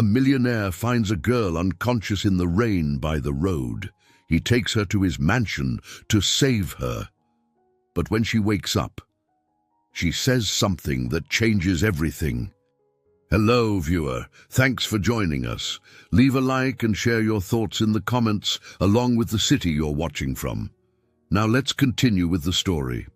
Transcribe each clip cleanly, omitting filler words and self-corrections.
A millionaire finds a girl unconscious in the rain by the road. He takes her to his mansion to save her. But when she wakes up, she says something that changes everything. Hello, viewer. Thanks for joining us. Leave a like and share your thoughts in the comments, along with the city you're watching from. Now let's continue with the story.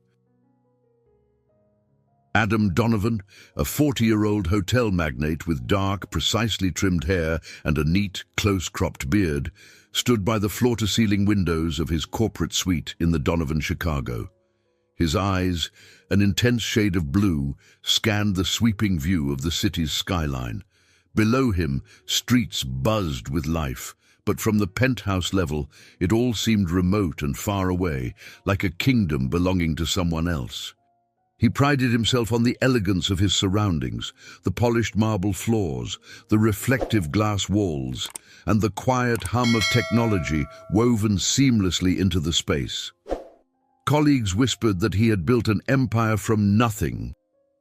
Adam Donovan, a 40-year-old hotel magnate with dark, precisely trimmed hair and a neat, close-cropped beard, stood by the floor-to-ceiling windows of his corporate suite in the Donovan, Chicago. His eyes, an intense shade of blue, scanned the sweeping view of the city's skyline. Below him, streets buzzed with life, but from the penthouse level, it all seemed remote and far away, like a kingdom belonging to someone else. He prided himself on the elegance of his surroundings, the polished marble floors, the reflective glass walls, and the quiet hum of technology woven seamlessly into the space. Colleagues whispered that he had built an empire from nothing,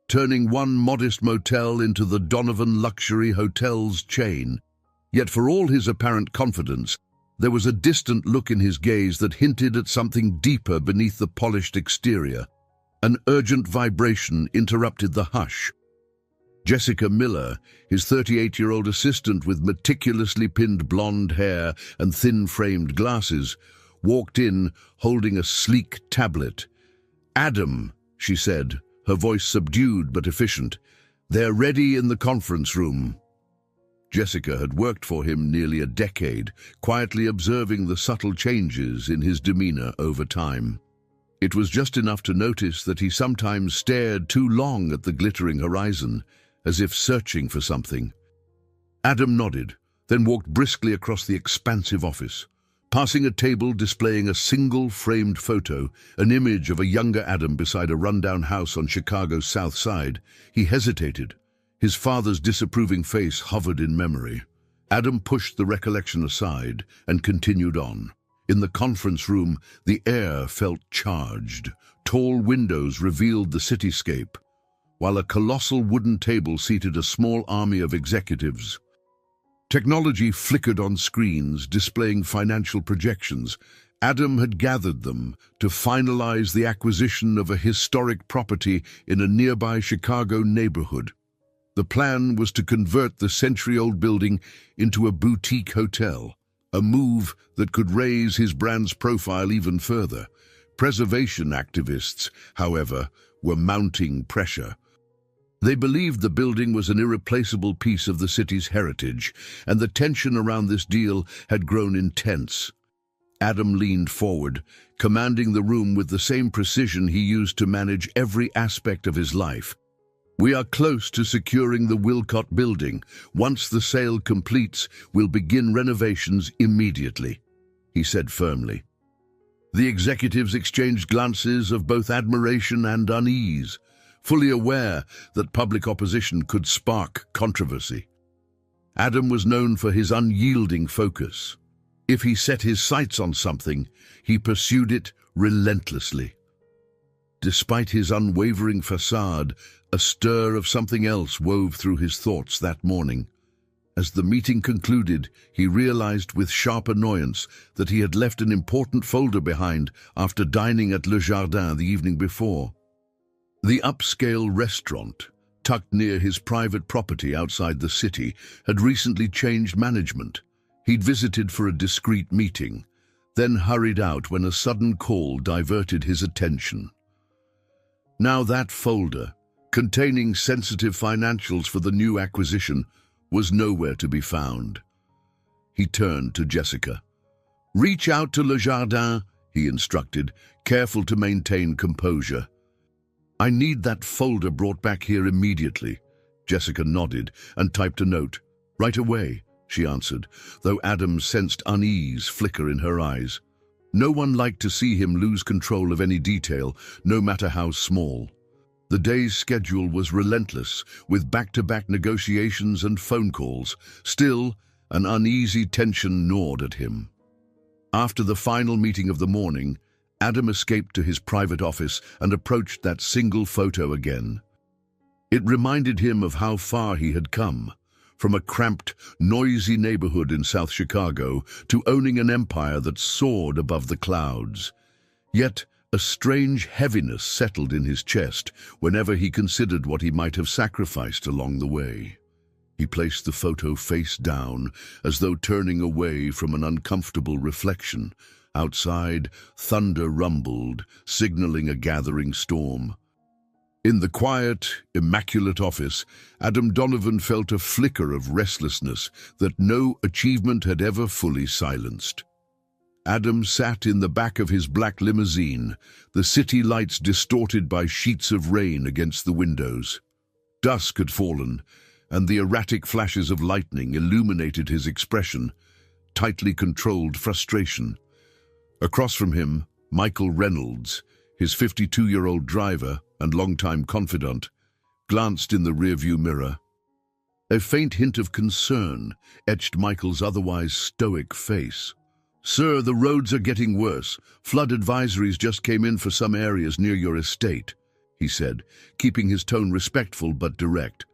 turning one modest motel into the Donovan Luxury Hotels chain. Yet for all his apparent confidence, there was a distant look in his gaze that hinted at something deeper beneath the polished exterior. An urgent vibration interrupted the hush. Jessica Miller, his 38-year-old assistant with meticulously pinned blonde hair and thin-framed glasses, walked in holding a sleek tablet. "Adam," she said, her voice subdued but efficient, "they're ready in the conference room." Jessica had worked for him nearly a decade, quietly observing the subtle changes in his demeanor over time. It was just enough to notice that he sometimes stared too long at the glittering horizon, as if searching for something. Adam nodded, then walked briskly across the expansive office. Passing a table displaying a single framed photo, an image of a younger Adam beside a rundown house on Chicago's South Side, he hesitated. His father's disapproving face hovered in memory. Adam pushed the recollection aside and continued on. In the conference room, the air felt charged. Tall windows revealed the cityscape, while a colossal wooden table seated a small army of executives. Technology flickered on screens, displaying financial projections. Adam had gathered them to finalize the acquisition of a historic property in a nearby Chicago neighborhood. The plan was to convert the century-old building into a boutique hotel, a move that could raise his brand's profile even further. Preservation activists, however, were mounting pressure. They believed the building was an irreplaceable piece of the city's heritage, and the tension around this deal had grown intense. Adam leaned forward, commanding the room with the same precision he used to manage every aspect of his life. "We are close to securing the Wilcott building. Once the sale completes, we'll begin renovations immediately," he said firmly. The executives exchanged glances of both admiration and unease, fully aware that public opposition could spark controversy. Adam was known for his unyielding focus. If he set his sights on something, he pursued it relentlessly. Despite his unwavering facade, a stir of something else wove through his thoughts that morning. As the meeting concluded, he realized with sharp annoyance that he had left an important folder behind after dining at Le Jardin the evening before. The upscale restaurant, tucked near his private property outside the city, had recently changed management. He'd visited for a discreet meeting, then hurried out when a sudden call diverted his attention. Now that folder, containing sensitive financials for the new acquisition, was nowhere to be found. He turned to Jessica. "Reach out to Le Jardin," he instructed, careful to maintain composure. "I need that folder brought back here immediately." Jessica nodded and typed a note. "Right away," she answered, though Adam sensed unease flicker in her eyes. No one liked to see him lose control of any detail, no matter how small. The day's schedule was relentless, with back-to-back negotiations and phone calls. Still, an uneasy tension gnawed at him. After the final meeting of the morning, Adam escaped to his private office and approached that single photo again. It reminded him of how far he had come, from a cramped, noisy neighborhood in South Chicago to owning an empire that soared above the clouds. Yet, a strange heaviness settled in his chest whenever he considered what he might have sacrificed along the way. He placed the photo face down, as though turning away from an uncomfortable reflection. Outside, thunder rumbled, signaling a gathering storm. In the quiet, immaculate office, Adam Donovan felt a flicker of restlessness that no achievement had ever fully silenced. Adam sat in the back of his black limousine, the city lights distorted by sheets of rain against the windows. Dusk had fallen, and the erratic flashes of lightning illuminated his expression, tightly controlled frustration. Across from him, Michael Reynolds, his 52-year-old driver and longtime confidant, glanced in the rearview mirror. A faint hint of concern etched Michael's otherwise stoic face. "Sir, the roads are getting worse. Flood advisories just came in for some areas near your estate," he said, keeping his tone respectful but direct.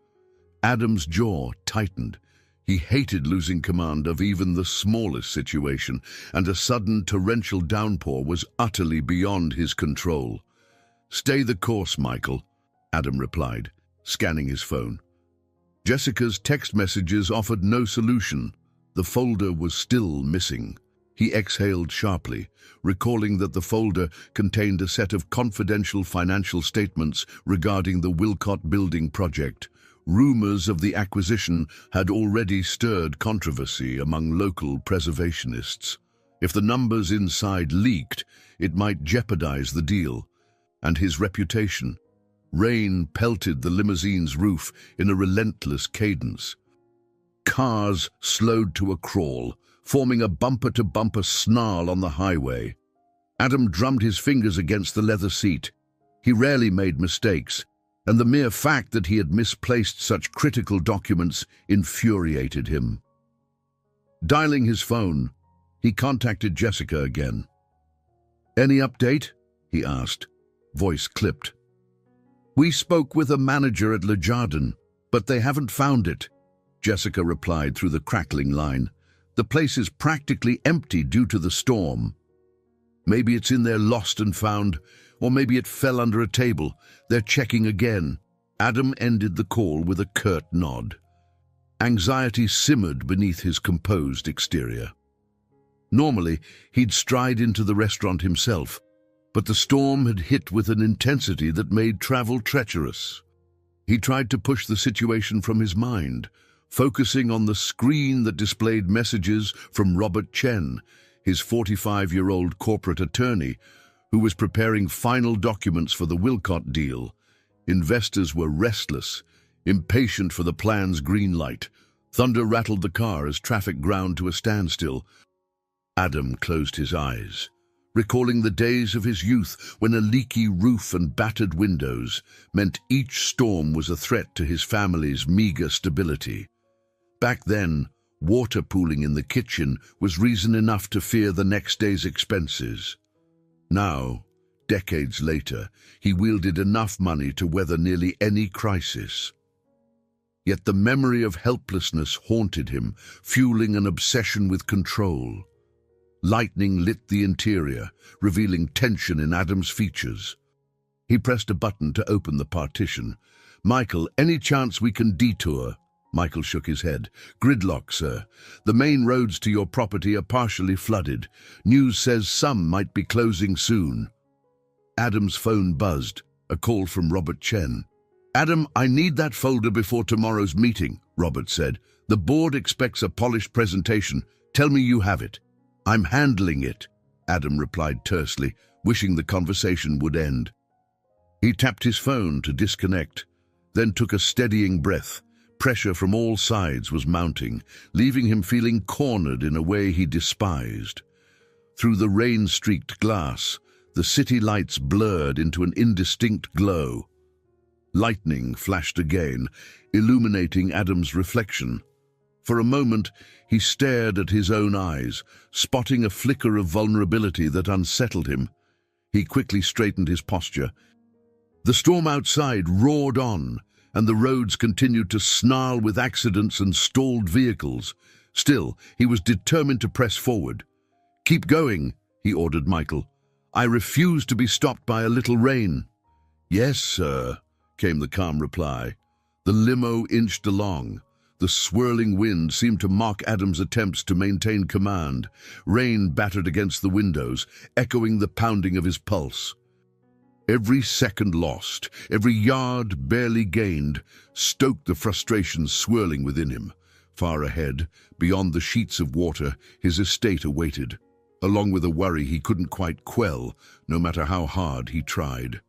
Adam's jaw tightened. He hated losing command of even the smallest situation, and a sudden torrential downpour was utterly beyond his control. "Stay the course, Michael," Adam replied, scanning his phone. Jessica's text messages offered no solution. The folder was still missing. He exhaled sharply, recalling that the folder contained a set of confidential financial statements regarding the Wilcott Building project. Rumors of the acquisition had already stirred controversy among local preservationists. If the numbers inside leaked, it might jeopardize the deal and his reputation. Rain pelted the limousine's roof in a relentless cadence. Cars slowed to a crawl, forming a bumper-to-bumper snarl on the highway. Adam drummed his fingers against the leather seat. He rarely made mistakes, and the mere fact that he had misplaced such critical documents infuriated him. Dialing his phone, he contacted Jessica again. "Any update?" he asked, voice clipped. "We spoke with a manager at Le Jardin, but they haven't found it," Jessica replied through the crackling line. "The place is practically empty due to the storm. Maybe it's in there lost and found, or maybe it fell under a table. They're checking again." Adam ended the call with a curt nod. Anxiety simmered beneath his composed exterior. Normally, he'd stride into the restaurant himself, but the storm had hit with an intensity that made travel treacherous. He tried to push the situation from his mind, focusing on the screen that displayed messages from Robert Chen, his 45-year-old corporate attorney, who was preparing final documents for the Wilcott deal. Investors were restless, impatient for the plan's green light. Thunder rattled the car as traffic ground to a standstill. Adam closed his eyes, recalling the days of his youth when a leaky roof and battered windows meant each storm was a threat to his family's meager stability. Back then, water pooling in the kitchen was reason enough to fear the next day's expenses. Now, decades later, he wielded enough money to weather nearly any crisis. Yet the memory of helplessness haunted him, fueling an obsession with control. Lightning lit the interior, revealing tension in Adam's features. He pressed a button to open the partition. "Michael, any chance we can detour?" Michael shook his head. "Gridlock, sir. The main roads to your property are partially flooded. News says some might be closing soon." Adam's phone buzzed, a call from Robert Chen. "Adam, I need that folder before tomorrow's meeting," Robert said. "The board expects a polished presentation. Tell me you have it." "I'm handling it," Adam replied tersely, wishing the conversation would end. He tapped his phone to disconnect, then took a steadying breath. Pressure from all sides was mounting, leaving him feeling cornered in a way he despised. Through the rain-streaked glass, the city lights blurred into an indistinct glow. Lightning flashed again, illuminating Adam's reflection. For a moment, he stared at his own eyes, spotting a flicker of vulnerability that unsettled him. He quickly straightened his posture. The storm outside roared on, and the roads continued to snarl with accidents and stalled vehicles. Still, he was determined to press forward. "Keep going," he ordered Michael. "I refuse to be stopped by a little rain." "Yes, sir," came the calm reply. The limo inched along. The swirling wind seemed to mock Adam's attempts to maintain command. Rain battered against the windows, echoing the pounding of his pulse. Every second lost, every yard barely gained, stoked the frustration swirling within him. Far ahead, beyond the sheets of water, his estate awaited, along with a worry he couldn't quite quell, no matter how hard he tried.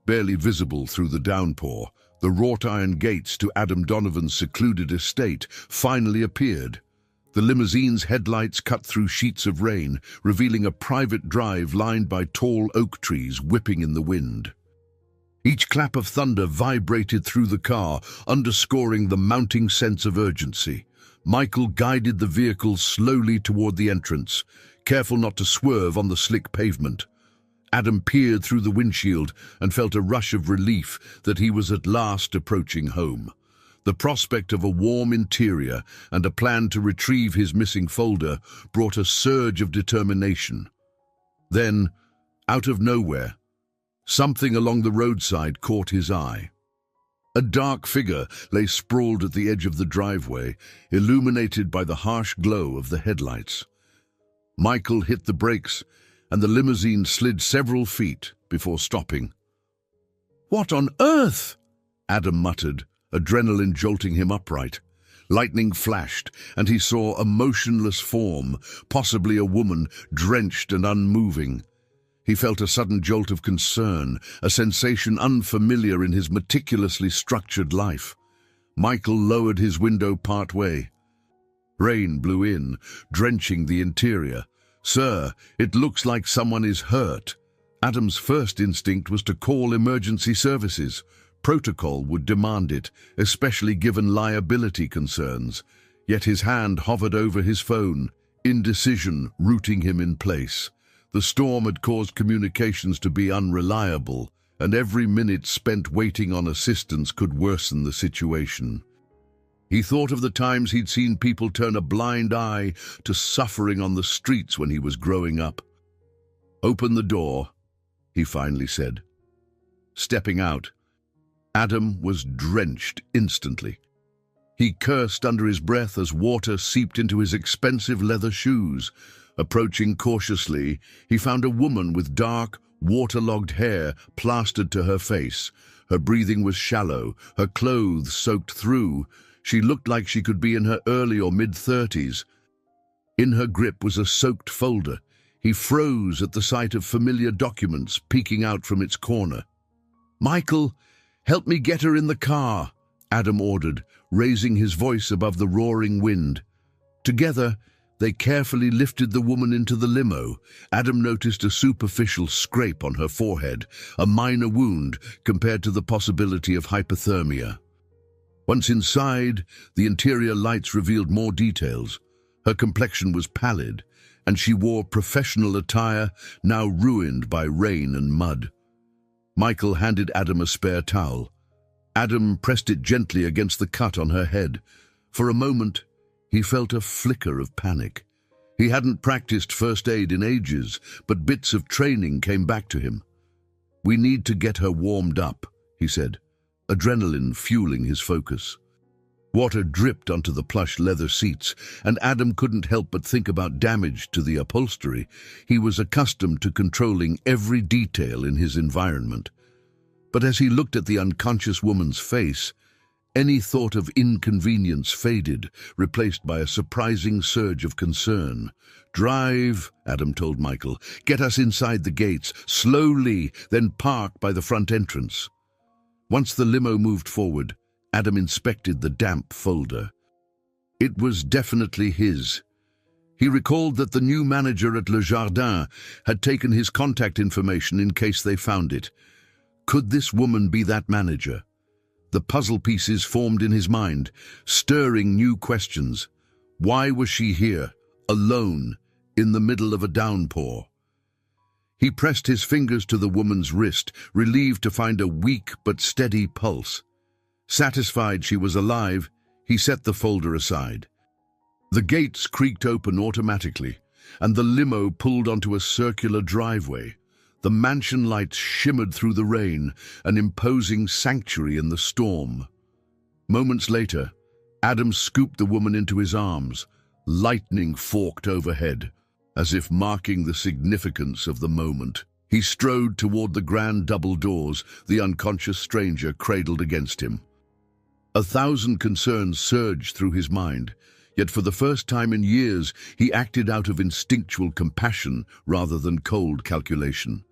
Barely visible through the downpour, the wrought-iron gates to Adam Donovan's secluded estate finally appeared. The limousine's headlights cut through sheets of rain, revealing a private drive lined by tall oak trees whipping in the wind. Each clap of thunder vibrated through the car, underscoring the mounting sense of urgency. Michael guided the vehicle slowly toward the entrance, careful not to swerve on the slick pavement. Adam peered through the windshield and felt a rush of relief that he was at last approaching home. The prospect of a warm interior and a plan to retrieve his missing folder brought a surge of determination. Then, out of nowhere, something along the roadside caught his eye. A dark figure lay sprawled at the edge of the driveway, illuminated by the harsh glow of the headlights. Michael hit the brakes, and the limousine slid several feet before stopping. "What on earth?" Adam muttered, adrenaline jolting him upright. Lightning flashed, and he saw a motionless form, possibly a woman, drenched and unmoving. He felt a sudden jolt of concern, a sensation unfamiliar in his meticulously structured life. Michael lowered his window partway. Rain blew in, drenching the interior. "Sir, it looks like someone is hurt." Adam's first instinct was to call emergency services. Protocol would demand it, especially given liability concerns. Yet his hand hovered over his phone, indecision rooting him in place. The storm had caused communications to be unreliable, and every minute spent waiting on assistance could worsen the situation. He thought of the times he'd seen people turn a blind eye to suffering on the streets when he was growing up. "Open the door," he finally said. Stepping out, Adam was drenched instantly. He cursed under his breath as water seeped into his expensive leather shoes. Approaching cautiously, he found a woman with dark, waterlogged hair plastered to her face. Her breathing was shallow, her clothes soaked through. She looked like she could be in her early or mid-30s. In her grip was a soaked folder. He froze at the sight of familiar documents peeking out from its corner. "Michael, help me get her in the car," Adam ordered, raising his voice above the roaring wind. Together, they carefully lifted the woman into the limo. Adam noticed a superficial scrape on her forehead, a minor wound compared to the possibility of hypothermia. Once inside, the interior lights revealed more details. Her complexion was pallid, and she wore professional attire now ruined by rain and mud. Michael handed Adam a spare towel. Adam pressed it gently against the cut on her head. For a moment, he felt a flicker of panic. He hadn't practiced first aid in ages, but bits of training came back to him. "We need to get her warmed up," he said, adrenaline fueling his focus. Water dripped onto the plush leather seats, and Adam couldn't help but think about damage to the upholstery. He was accustomed to controlling every detail in his environment. But as he looked at the unconscious woman's face, any thought of inconvenience faded, replaced by a surprising surge of concern. "Drive," Adam told Michael. "Get us inside the gates, slowly, then park by the front entrance." Once the limo moved forward, Adam inspected the damp folder. It was definitely his. He recalled that the new manager at Le Jardin had taken his contact information in case they found it. Could this woman be that manager? The puzzle pieces formed in his mind, stirring new questions. Why was she here, alone, in the middle of a downpour? He pressed his fingers to the woman's wrist, relieved to find a weak but steady pulse. Satisfied she was alive, he set the folder aside. The gates creaked open automatically, and the limo pulled onto a circular driveway. The mansion lights shimmered through the rain, an imposing sanctuary in the storm. Moments later, Adam scooped the woman into his arms, lightning forked overhead, as if marking the significance of the moment. He strode toward the grand double doors, the unconscious stranger cradled against him. 1,000 concerns surged through his mind, yet for the first time in years he acted out of instinctual compassion rather than cold calculation.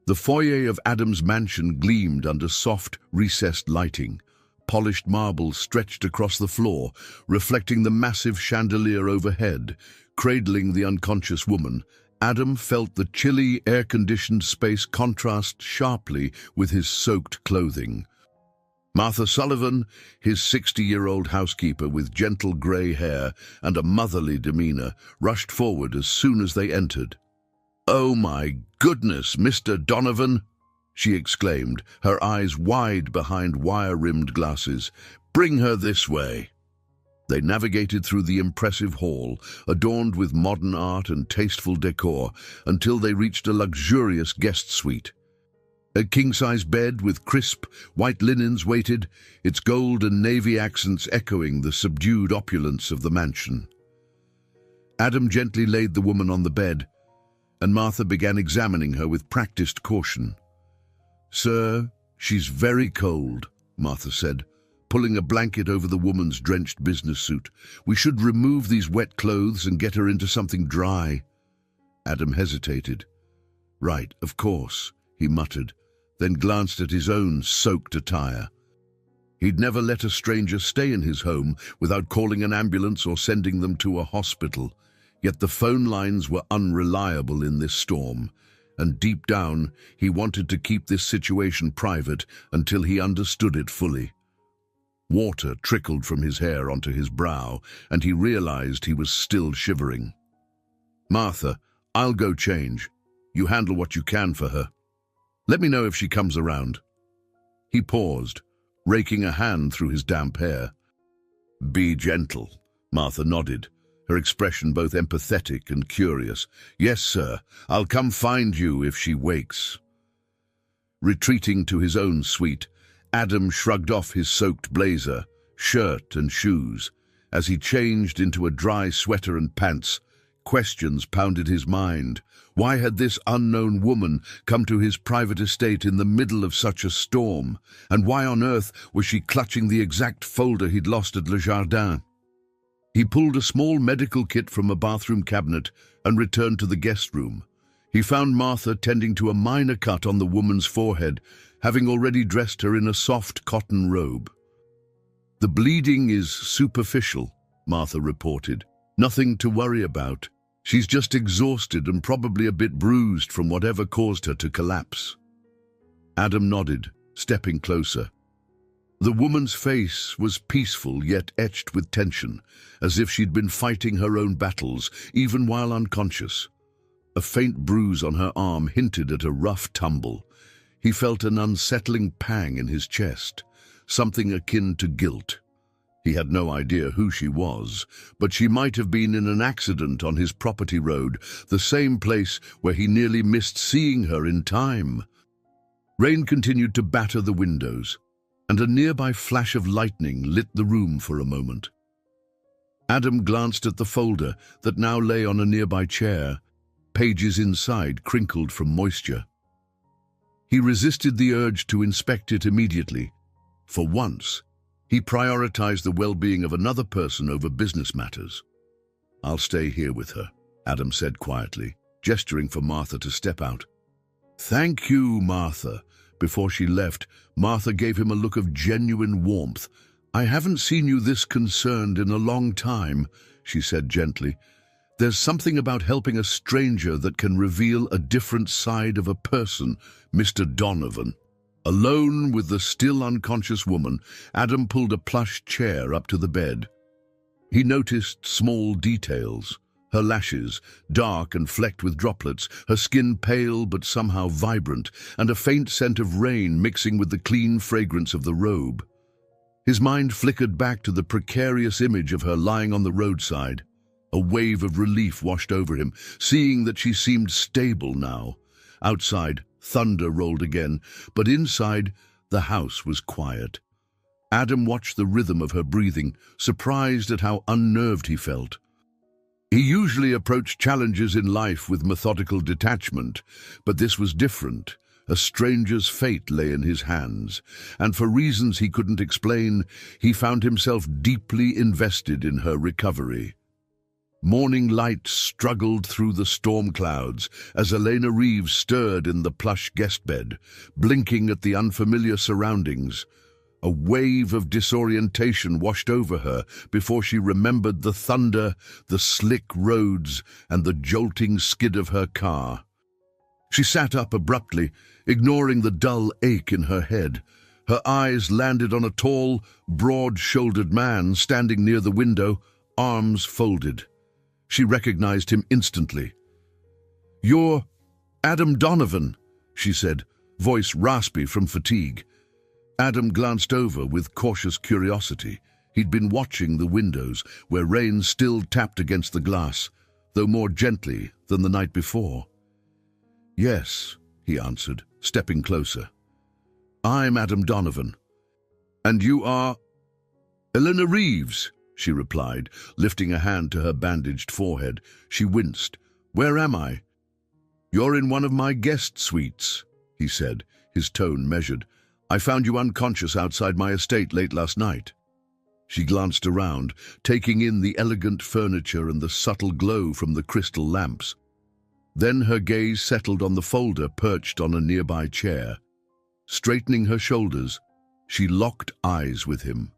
The foyer of Adam's mansion gleamed under soft, recessed lighting. Polished marble stretched across the floor, reflecting the massive chandelier overhead. Cradling the unconscious woman, Adam felt the chilly, air-conditioned space contrast sharply with his soaked clothing. Martha Sullivan, his 60-year-old housekeeper with gentle grey hair and a motherly demeanor, rushed forward as soon as they entered. "Oh my goodness, Mr. Donovan!" she exclaimed, her eyes wide behind wire-rimmed glasses. "Bring her this way." They navigated through the impressive hall, adorned with modern art and tasteful decor, until they reached a luxurious guest suite. A king-size bed with crisp, white linens waited, its gold and navy accents echoing the subdued opulence of the mansion. Adam gently laid the woman on the bed, and Martha began examining her with practiced caution. "Sir, she's very cold," Martha said, pulling a blanket over the woman's drenched business suit. "We should remove these wet clothes and get her into something dry." Adam hesitated. "Right, of course," he muttered, then glanced at his own soaked attire. He'd never let a stranger stay in his home without calling an ambulance or sending them to a hospital. Yet the phone lines were unreliable in this storm, and deep down he wanted to keep this situation private until he understood it fully. Water trickled from his hair onto his brow, and he realized he was still shivering. "Martha, I'll go change. You handle what you can for her. Let me know if she comes around." He paused, raking a hand through his damp hair. "Be gentle," Martha nodded, her expression both empathetic and curious. "Yes, sir, I'll come find you if she wakes." Retreating to his own suite, Adam shrugged off his soaked blazer, shirt and shoes. As he changed into a dry sweater and pants, questions pounded his mind. Why had this unknown woman come to his private estate in the middle of such a storm? And why on earth was she clutching the exact folder he'd lost at Le Jardin? He pulled a small medical kit from a bathroom cabinet and returned to the guest room. He found Martha tending to a minor cut on the woman's forehead, having already dressed her in a soft cotton robe. "The bleeding is superficial," Martha reported. "Nothing to worry about. She's just exhausted and probably a bit bruised from whatever caused her to collapse." Adam nodded, stepping closer. The woman's face was peaceful yet etched with tension, as if she'd been fighting her own battles, even while unconscious. A faint bruise on her arm hinted at a rough tumble. He felt an unsettling pang in his chest, something akin to guilt. He had no idea who she was, but she might have been in an accident on his property road, the same place where he nearly missed seeing her in time. Rain continued to batter the windows, and a nearby flash of lightning lit the room for a moment. Adam glanced at the folder that now lay on a nearby chair, pages inside crinkled from moisture. He resisted the urge to inspect it immediately. For once, he prioritized the well-being of another person over business matters. "I'll stay here with her," Adam said quietly, gesturing for Martha to step out. "Thank you, Martha." Before she left, Martha gave him a look of genuine warmth. "I haven't seen you this concerned in a long time," she said gently. "There's something about helping a stranger that can reveal a different side of a person, Mr. Donovan." Alone with the still unconscious woman, Adam pulled a plush chair up to the bed. He noticed small details. Her lashes, dark and flecked with droplets, her skin pale but somehow vibrant, and a faint scent of rain mixing with the clean fragrance of the robe. His mind flickered back to the precarious image of her lying on the roadside. A wave of relief washed over him, seeing that she seemed stable now. Outside, thunder rolled again, but inside, the house was quiet. Adam watched the rhythm of her breathing, surprised at how unnerved he felt. He usually approached challenges in life with methodical detachment, but this was different. A stranger's fate lay in his hands, and for reasons he couldn't explain, he found himself deeply invested in her recovery. Morning light struggled through the storm clouds as Elena Reeves stirred in the plush guest bed, blinking at the unfamiliar surroundings. A wave of disorientation washed over her before she remembered the thunder, the slick roads, and the jolting skid of her car. She sat up abruptly, ignoring the dull ache in her head. Her eyes landed on a tall, broad-shouldered man standing near the window, arms folded. She recognized him instantly. "You're Adam Donovan," she said, voice raspy from fatigue. Adam glanced over with cautious curiosity. He'd been watching the windows, where rain still tapped against the glass, though more gently than the night before. "Yes," he answered, stepping closer. "I'm Adam Donovan." "And you are—" "Elena Reeves," she replied, lifting a hand to her bandaged forehead. She winced. "Where am I?" "You're in one of my guest suites," he said, his tone measured. "I found you unconscious outside my estate late last night." She glanced around, taking in the elegant furniture and the subtle glow from the crystal lamps. Then her gaze settled on the folder perched on a nearby chair. Straightening her shoulders, she locked eyes with him.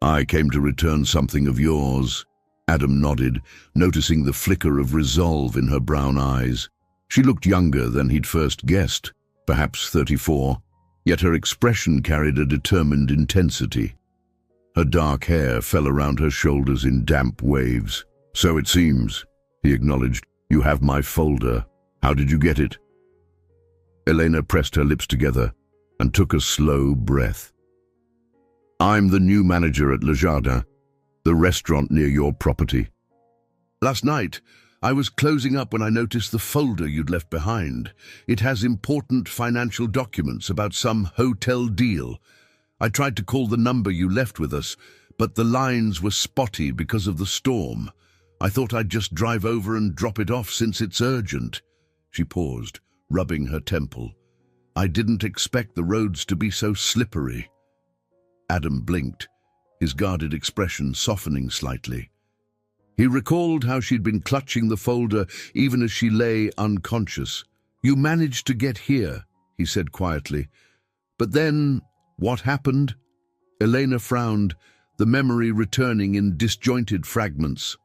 "I came to return something of yours." Adam nodded, noticing the flicker of resolve in her brown eyes. She looked younger than he'd first guessed, perhaps 34. Yet her expression carried a determined intensity. Her dark hair fell around her shoulders in damp waves. "So it seems," he acknowledged. "You have my folder. How did you get it?" Elena pressed her lips together and took a slow breath. "I'm the new manager at Le Jardin, the restaurant near your property. Last night, I was closing up when I noticed the folder you'd left behind. It has important financial documents about some hotel deal. I tried to call the number you left with us, but the lines were spotty because of the storm. I thought I'd just drive over and drop it off since it's urgent." She paused, rubbing her temple. "I didn't expect the roads to be so slippery." Adam blinked, his guarded expression softening slightly. He recalled how she'd been clutching the folder even as she lay unconscious. "You managed to get here," he said quietly. "But then, what happened?" Elena frowned, the memory returning in disjointed fragments.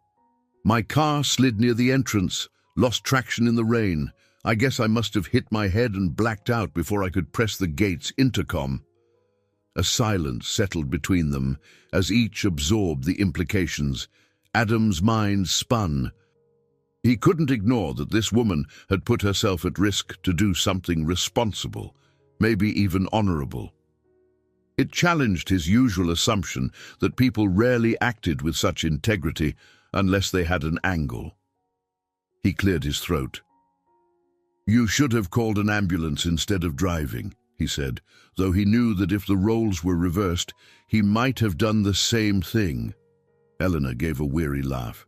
"My car slid near the entrance, lost traction in the rain. I guess I must have hit my head and blacked out before I could press the gate's intercom." A silence settled between them as each absorbed the implications. Adam's mind spun. He couldn't ignore that this woman had put herself at risk to do something responsible, maybe even honorable. It challenged his usual assumption that people rarely acted with such integrity unless they had an angle. He cleared his throat. "You should have called an ambulance instead of driving," he said, though he knew that if the roles were reversed, he might have done the same thing. Eleanor gave a weary laugh.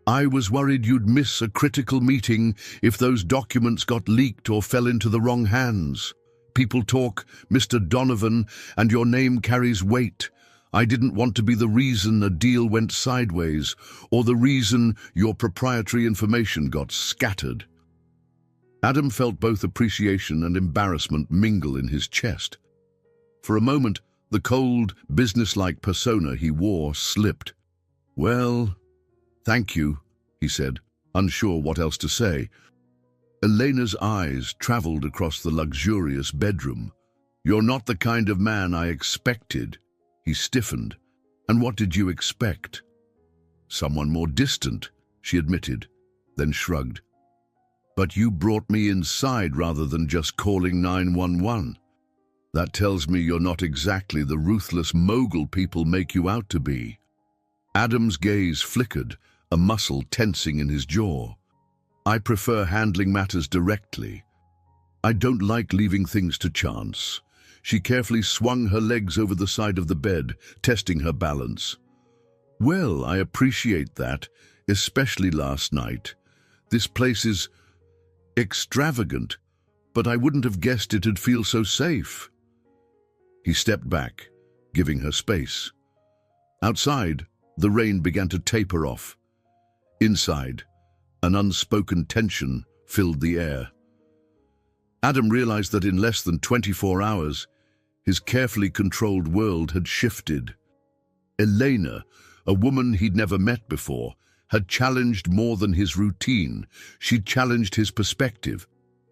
"I was worried you'd miss a critical meeting if those documents got leaked or fell into the wrong hands. People talk, Mr. Donovan, and your name carries weight. I didn't want to be the reason a deal went sideways, or the reason your proprietary information got scattered." Adam felt both appreciation and embarrassment mingle in his chest. For a moment, the cold, businesslike persona he wore slipped. "Well, thank you," he said, unsure what else to say. Elena's eyes traveled across the luxurious bedroom. "You're not the kind of man I expected." He stiffened. "And what did you expect?" "Someone more distant," she admitted, then shrugged. "But you brought me inside rather than just calling 911. That tells me you're not exactly the ruthless mogul people make you out to be. Adam's gaze flickered, a muscle tensing in his jaw. I prefer handling matters directly. I don't like leaving things to chance. She carefully swung her legs over the side of the bed, testing her balance. Well, I appreciate that, especially last night. This place is extravagant, but I wouldn't have guessed it'd feel so safe. He stepped back, giving her space. Outside, the rain began to taper off. Inside, an unspoken tension filled the air. Adam realized that in less than 24 hours, his carefully controlled world had shifted. Elena, a woman he'd never met before, had challenged more than his routine. She'd challenged his perspective.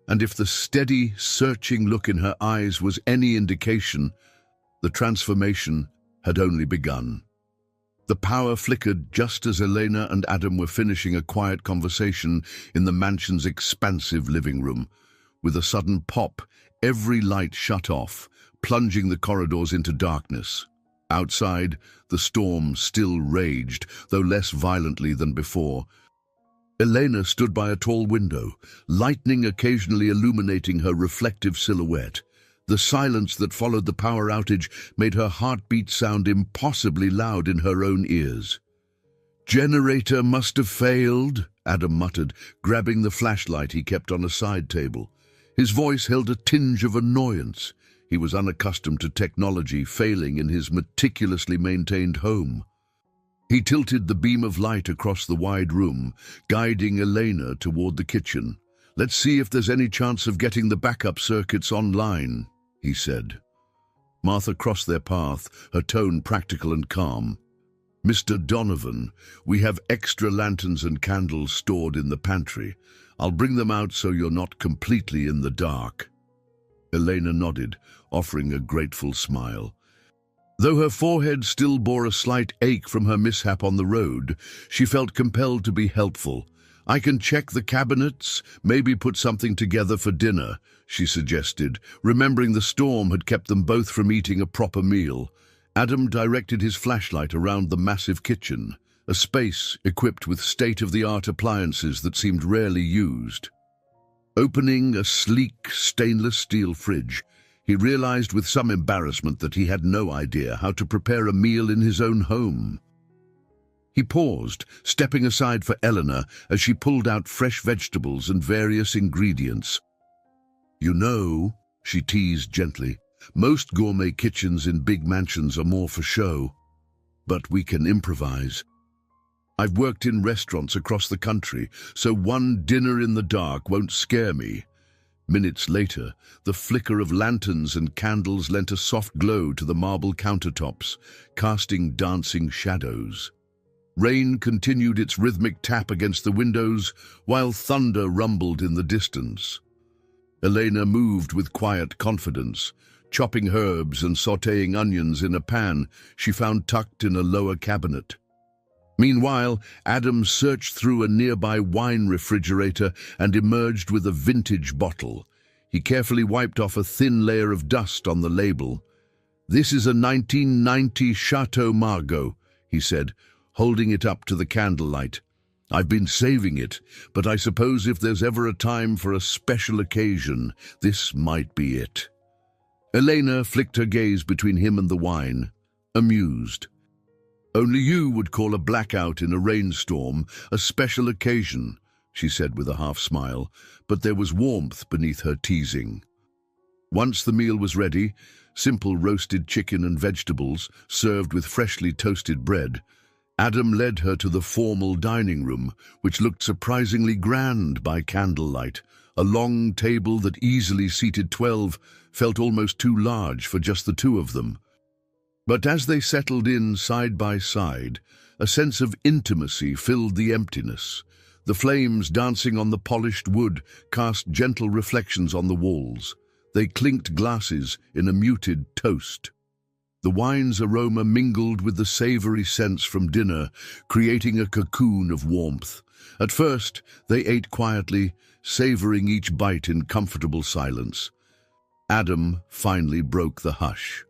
And if the steady, searching look in her eyes was any indication, the transformation had only begun. The power flickered just as Elena and Adam were finishing a quiet conversation in the mansion's expansive living room. With a sudden pop, every light shut off, plunging the corridors into darkness. Outside, the storm still raged, though less violently than before. Elena stood by a tall window, lightning occasionally illuminating her reflective silhouette. The silence that followed the power outage made her heartbeat sound impossibly loud in her own ears. "Generator must have failed," Adam muttered, grabbing the flashlight he kept on a side table. His voice held a tinge of annoyance. He was unaccustomed to technology failing in his meticulously maintained home. He tilted the beam of light across the wide room, guiding Elena toward the kitchen. "Let's see if there's any chance of getting the backup circuits online," he said. Martha crossed their path, her tone practical and calm. "Mr. Donovan, we have extra lanterns and candles stored in the pantry. I'll bring them out so you're not completely in the dark." Elena nodded, offering a grateful smile. Though her forehead still bore a slight ache from her mishap on the road, she felt compelled to be helpful. "I can check the cabinets, maybe put something together for dinner," she suggested, remembering the storm had kept them both from eating a proper meal. Adam directed his flashlight around the massive kitchen, a space equipped with state-of-the-art appliances that seemed rarely used. Opening a sleek stainless steel fridge, he realized with some embarrassment that he had no idea how to prepare a meal in his own home. He paused, stepping aside for Eleanor as she pulled out fresh vegetables and various ingredients. "You know," she teased gently, "most gourmet kitchens in big mansions are more for show. But we can improvise. I've worked in restaurants across the country, so one dinner in the dark won't scare me." Minutes later, the flicker of lanterns and candles lent a soft glow to the marble countertops, casting dancing shadows. Rain continued its rhythmic tap against the windows, while thunder rumbled in the distance. Elena moved with quiet confidence, chopping herbs and sautéing onions in a pan she found tucked in a lower cabinet. Meanwhile, Adam searched through a nearby wine refrigerator and emerged with a vintage bottle. He carefully wiped off a thin layer of dust on the label. "This is a 1990 Chateau Margaux," he said, holding it up to the candlelight. "I've been saving it, but I suppose if there's ever a time for a special occasion, this might be it." Elena flicked her gaze between him and the wine, amused. "Only you would call a blackout in a rainstorm a special occasion," she said with a half-smile, but there was warmth beneath her teasing. Once the meal was ready, simple roasted chicken and vegetables served with freshly toasted bread, Adam led her to the formal dining room, which looked surprisingly grand by candlelight. A long table that easily seated 12 felt almost too large for just the two of them. But as they settled in side by side, a sense of intimacy filled the emptiness. The flames dancing on the polished wood cast gentle reflections on the walls. They clinked glasses in a muted toast. The wine's aroma mingled with the savory scents from dinner, creating a cocoon of warmth. At first, they ate quietly, savoring each bite in comfortable silence. Adam finally broke the hush.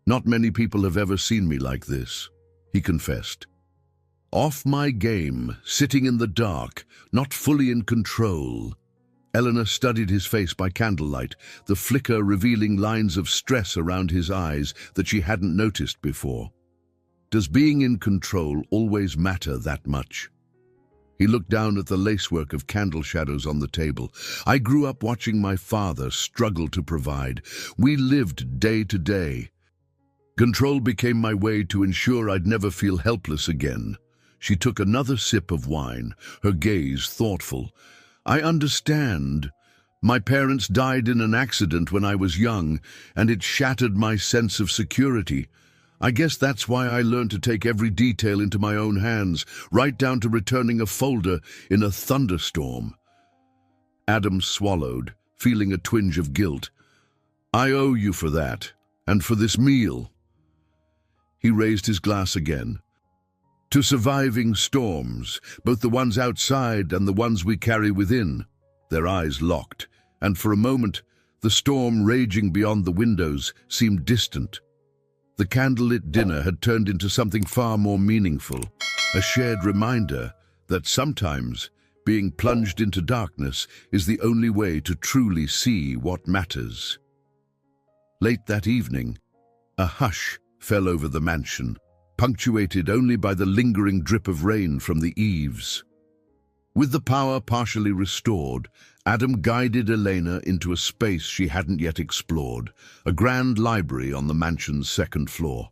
"Not many people have ever seen me like this," he confessed. "Off my game, sitting in the dark, not fully in control." Eleanor studied his face by candlelight, the flicker revealing lines of stress around his eyes that she hadn't noticed before. "Does being in control always matter that much?" He looked down at the lacework of candle shadows on the table. "I grew up watching my father struggle to provide. We lived day to day. Control became my way to ensure I'd never feel helpless again." She took another sip of wine, her gaze thoughtful. "I understand. My parents died in an accident when I was young, and it shattered my sense of security. I guess that's why I learned to take every detail into my own hands, right down to returning a folder in a thunderstorm." Adam swallowed, feeling a twinge of guilt. "I owe you for that, and for this meal." He raised his glass again. "To surviving storms, both the ones outside and the ones we carry within." Their eyes locked, and for a moment, the storm raging beyond the windows seemed distant. The candlelit dinner had turned into something far more meaningful, a shared reminder that sometimes being plunged into darkness is the only way to truly see what matters. Late that evening, a hush fell over the mansion, punctuated only by the lingering drip of rain from the eaves. With the power partially restored, Adam guided Elena into a space she hadn't yet explored, a grand library on the mansion's second floor.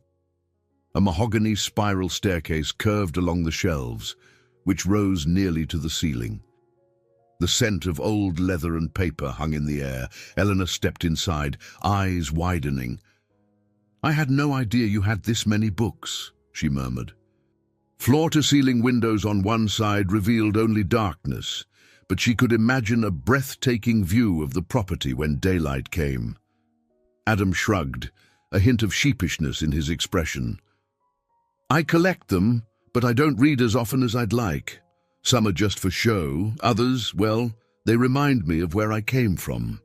A mahogany spiral staircase curved along the shelves, which rose nearly to the ceiling. The scent of old leather and paper hung in the air. Eleanor stepped inside, eyes widening. "I had no idea you had this many books," she murmured. Floor-to-ceiling windows on one side revealed only darkness, but she could imagine a breathtaking view of the property when daylight came. Adam shrugged, a hint of sheepishness in his expression. "I collect them, but I don't read as often as I'd like. Some are just for show, others, well, they remind me of where I came from.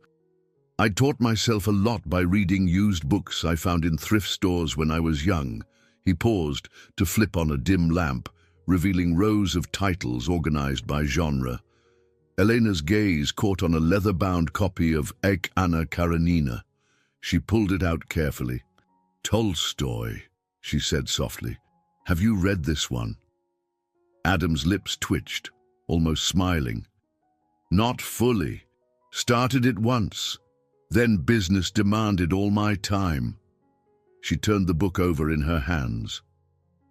I taught myself a lot by reading used books I found in thrift stores when I was young." He paused to flip on a dim lamp, revealing rows of titles organized by genre. Elena's gaze caught on a leather-bound copy of Ek Anna Karenina. She pulled it out carefully. "Tolstoy," she said softly. "Have you read this one?" Adam's lips twitched, almost smiling. "Not fully. Started it once. Then business demanded all my time." She turned the book over in her hands.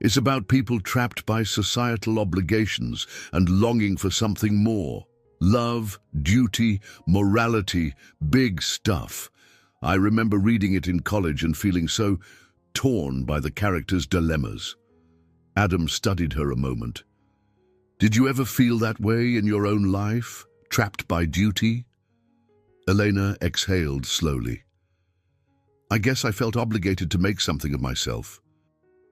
"It's about people trapped by societal obligations and longing for something more. Love, duty, morality, big stuff. I remember reading it in college and feeling so torn by the characters' dilemmas." Adam studied her a moment. "Did you ever feel that way in your own life, trapped by duty?" Elena exhaled slowly. "I guess I felt obligated to make something of myself.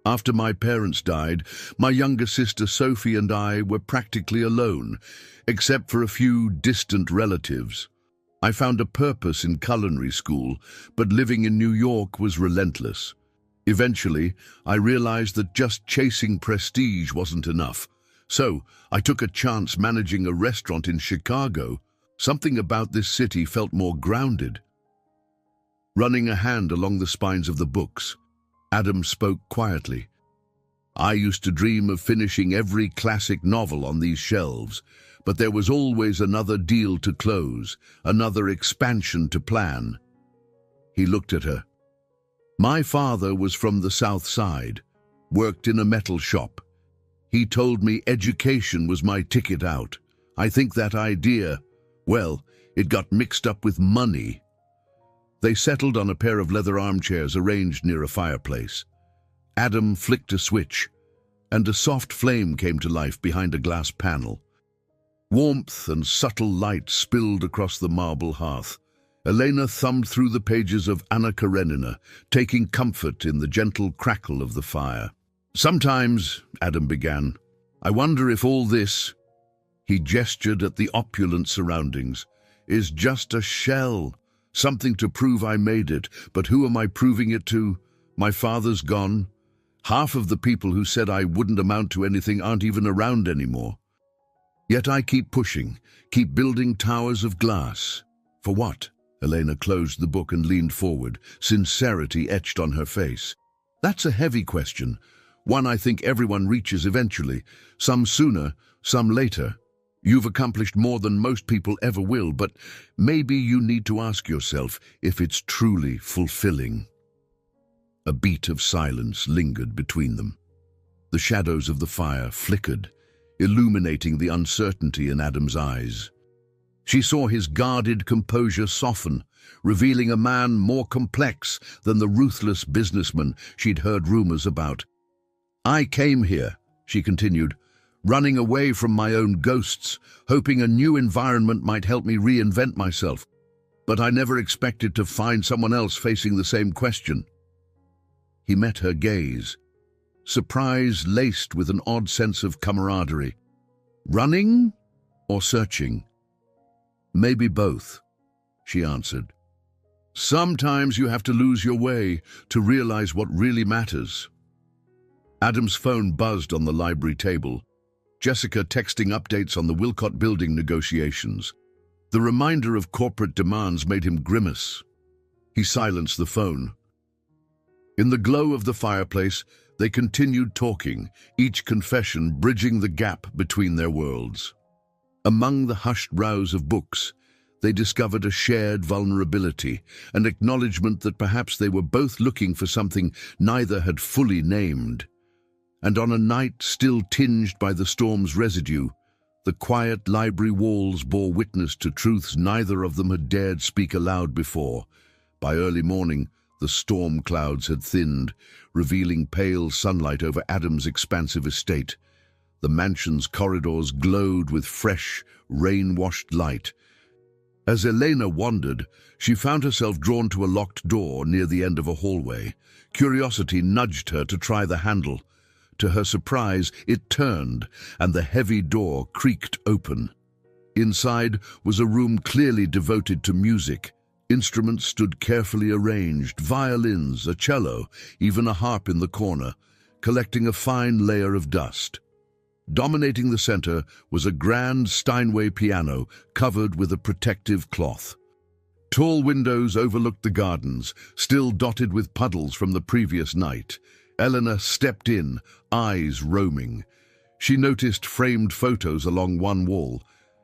After my parents died, my younger sister Sophie and I were practically alone, except for a few distant relatives. I found a purpose in culinary school, but living in New York was relentless. Eventually, I realized that just chasing prestige wasn't enough. So, I took a chance managing a restaurant in Chicago. Something about this city felt more grounded." Running a hand along the spines of the books, Adam spoke quietly. "I used to dream of finishing every classic novel on these shelves, but there was always another deal to close, another expansion to plan." He looked at her. "My father was from the South Side, worked in a metal shop. He told me education was my ticket out. I think that idea, well, it got mixed up with money." They settled on a pair of leather armchairs arranged near a fireplace. Adam flicked a switch, and a soft flame came to life behind a glass panel. Warmth and subtle light spilled across the marble hearth. Elena thumbed through the pages of Anna Karenina, taking comfort in the gentle crackle of the fire. "Sometimes," Adam began, "I wonder if all this," he gestured at the opulent surroundings, "is just a shell. Something to prove I made it, but who am I proving it to? My father's gone. Half of the people who said I wouldn't amount to anything aren't even around anymore. Yet I keep pushing, keep building towers of glass. For what? Elena closed the book and leaned forward, sincerity etched on her face. That's a heavy question, one I think everyone reaches eventually, some sooner, some later. You've accomplished more than most people ever will, but maybe you need to ask yourself if it's truly fulfilling. A beat of silence lingered between them. The shadows of the fire flickered, illuminating the uncertainty in Adam's eyes. She saw his guarded composure soften, revealing a man more complex than the ruthless businessman she'd heard rumors about. I came here, she continued, running away from my own ghosts, hoping a new environment might help me reinvent myself. But I never expected to find someone else facing the same question. He met her gaze, surprise laced with an odd sense of camaraderie. Running or searching? Maybe both, she answered. Sometimes you have to lose your way to realize what really matters. Adam's phone buzzed on the library table, Jessica texting updates on the Wilcott building negotiations. The reminder of corporate demands made him grimace. He silenced the phone. In the glow of the fireplace, they continued talking, each confession bridging the gap between their worlds. Among the hushed rows of books, they discovered a shared vulnerability, an acknowledgement that perhaps they were both looking for something neither had fully named. And on a night still tinged by the storm's residue, the quiet library walls bore witness to truths neither of them had dared speak aloud before. By early morning, the storm clouds had thinned, revealing pale sunlight over Adam's expansive estate. The mansion's corridors glowed with fresh, rain-washed light. As Elena wandered, she found herself drawn to a locked door near the end of a hallway. Curiosity nudged her to try the handle. To her surprise, it turned, and the heavy door creaked open. Inside was a room clearly devoted to music. Instruments stood carefully arranged, violins, a cello, even a harp in the corner, collecting a fine layer of dust. Dominating the center was a grand Steinway piano covered with a protective cloth. Tall windows overlooked the gardens, still dotted with puddles from the previous night. Eleanor stepped in, eyes roaming. She noticed framed photos along one wall.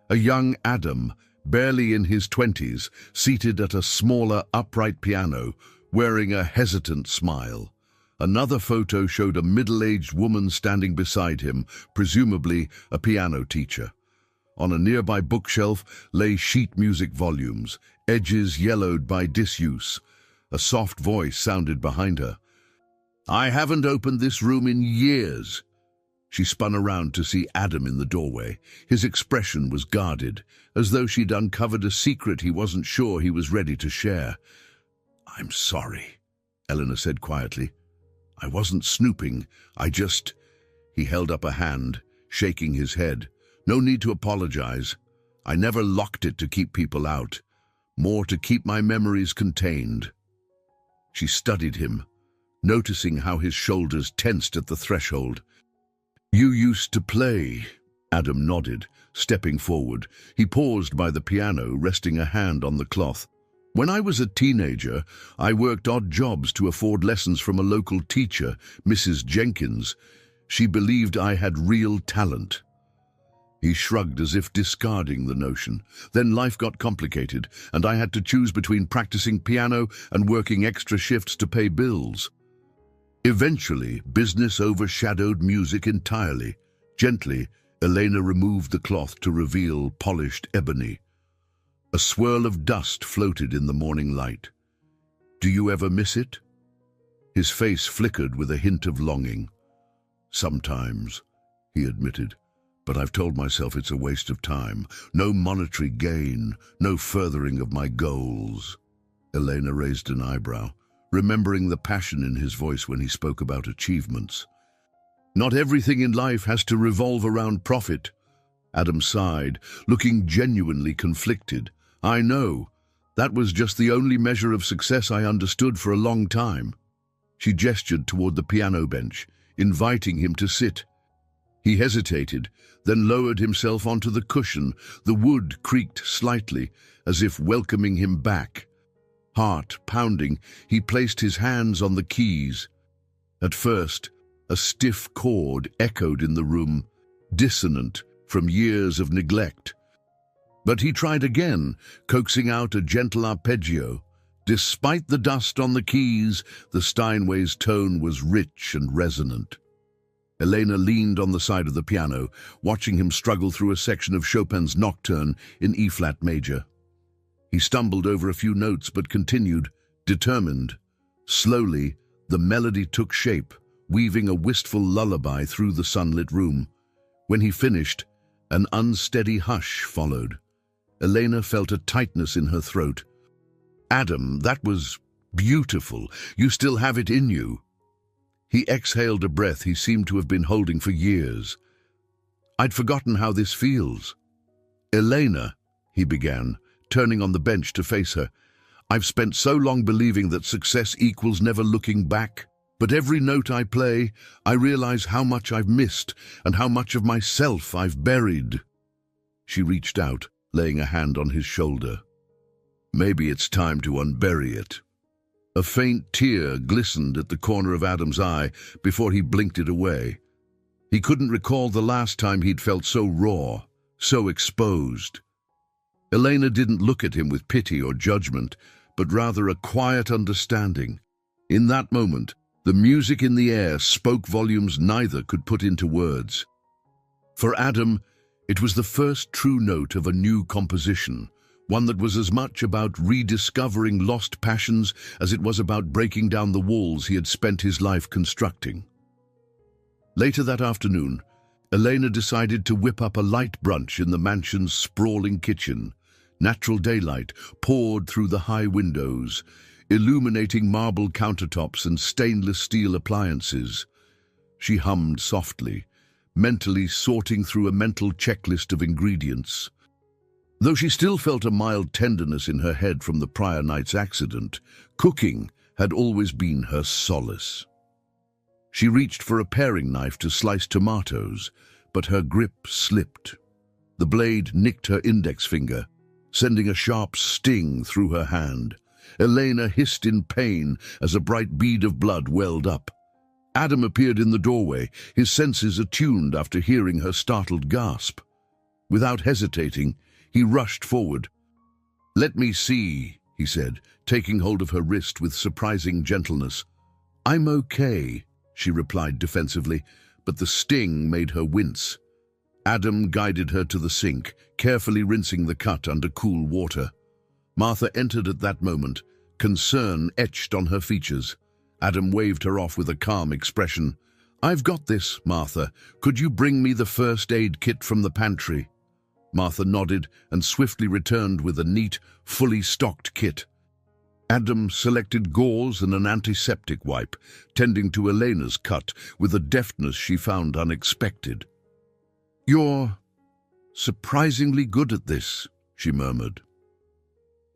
A young Adam, barely in his 20s, seated at a smaller, upright piano, wearing a hesitant smile. Another photo showed a middle-aged woman standing beside him, presumably a piano teacher. On a nearby bookshelf lay sheet music volumes, edges yellowed by disuse. A soft voice sounded behind her. I haven't opened this room in years. She spun around to see Adam in the doorway. His expression was guarded, as though she'd uncovered a secret he wasn't sure he was ready to share. I'm sorry, Eleanor said quietly. I wasn't snooping, He held up a hand, shaking his head. No need to apologize. I never locked it to keep people out. More to keep my memories contained. She studied him, noticing how his shoulders tensed at the threshold. You used to play, Adam nodded, stepping forward. He paused by the piano, resting a hand on the cloth. When I was a teenager, I worked odd jobs to afford lessons from a local teacher, Mrs. Jenkins. She believed I had real talent. He shrugged as if discarding the notion. Then life got complicated, and I had to choose between practicing piano and working extra shifts to pay bills. Eventually, business overshadowed music entirely. Gently, Elena removed the cloth to reveal polished ebony. A swirl of dust floated in the morning light. Do you ever miss it? His face flickered with a hint of longing. Sometimes, he admitted, but I've told myself it's a waste of time. No monetary gain, no furthering of my goals. Elena raised an eyebrow, remembering the passion in his voice when he spoke about achievements. Not everything in life has to revolve around profit. Adam sighed, looking genuinely conflicted. I know, That was just the only measure of success I understood for a long time. She gestured toward the piano bench, inviting him to sit. He hesitated, then lowered himself onto the cushion. The wood creaked slightly, as if welcoming him back. Heart pounding, he placed his hands on the keys. At first, a stiff chord echoed in the room, dissonant from years of neglect. But he tried again, coaxing out a gentle arpeggio. Despite the dust on the keys, the Steinway's tone was rich and resonant. Elena leaned on the side of the piano, watching him struggle through a section of Chopin's Nocturne in E-flat major. He stumbled over a few notes but continued, determined. Slowly, the melody took shape, weaving a wistful lullaby through the sunlit room. When he finished, an unsteady hush followed. Elena felt a tightness in her throat. "Adam, that was beautiful. You still have it in you." He exhaled a breath he seemed to have been holding for years. "I'd forgotten how this feels." "Elena," he began, turning on the bench to face her, "I've spent so long believing that success equals never looking back. But every note I play, I realize how much I've missed and how much of myself I've buried." She reached out, laying a hand on his shoulder. "Maybe it's time to unbury it." A faint tear glistened at the corner of Adam's eye before he blinked it away. He couldn't recall the last time he'd felt so raw, so exposed. Elena didn't look at him with pity or judgment, but rather a quiet understanding. In that moment, the music in the air spoke volumes neither could put into words. For Adam, it was the first true note of a new composition, one that was as much about rediscovering lost passions as it was about breaking down the walls he had spent his life constructing. Later that afternoon, Elena decided to whip up a light brunch in the mansion's sprawling kitchen. Natural daylight poured through the high windows, illuminating marble countertops and stainless steel appliances. She hummed softly, mentally sorting through a mental checklist of ingredients. Though she still felt a mild tenderness in her head from the prior night's accident, cooking had always been her solace. She reached for a paring knife to slice tomatoes, but her grip slipped. The blade nicked her index finger, sending a sharp sting through her hand. Elena hissed in pain as a bright bead of blood welled up. Adam appeared in the doorway, his senses attuned after hearing her startled gasp. Without hesitating, he rushed forward. "Let me see," he said, taking hold of her wrist with surprising gentleness. "I'm okay," she replied defensively, but the sting made her wince. Adam guided her to the sink, carefully rinsing the cut under cool water. Martha entered at that moment, concern etched on her features. Adam waved her off with a calm expression. "I've got this, Martha. Could you bring me the first aid kit from the pantry?" Martha nodded and swiftly returned with a neat, fully stocked kit. Adam selected gauze and an antiseptic wipe, tending to Elena's cut with a deftness she found unexpected. "You're surprisingly good at this," she murmured.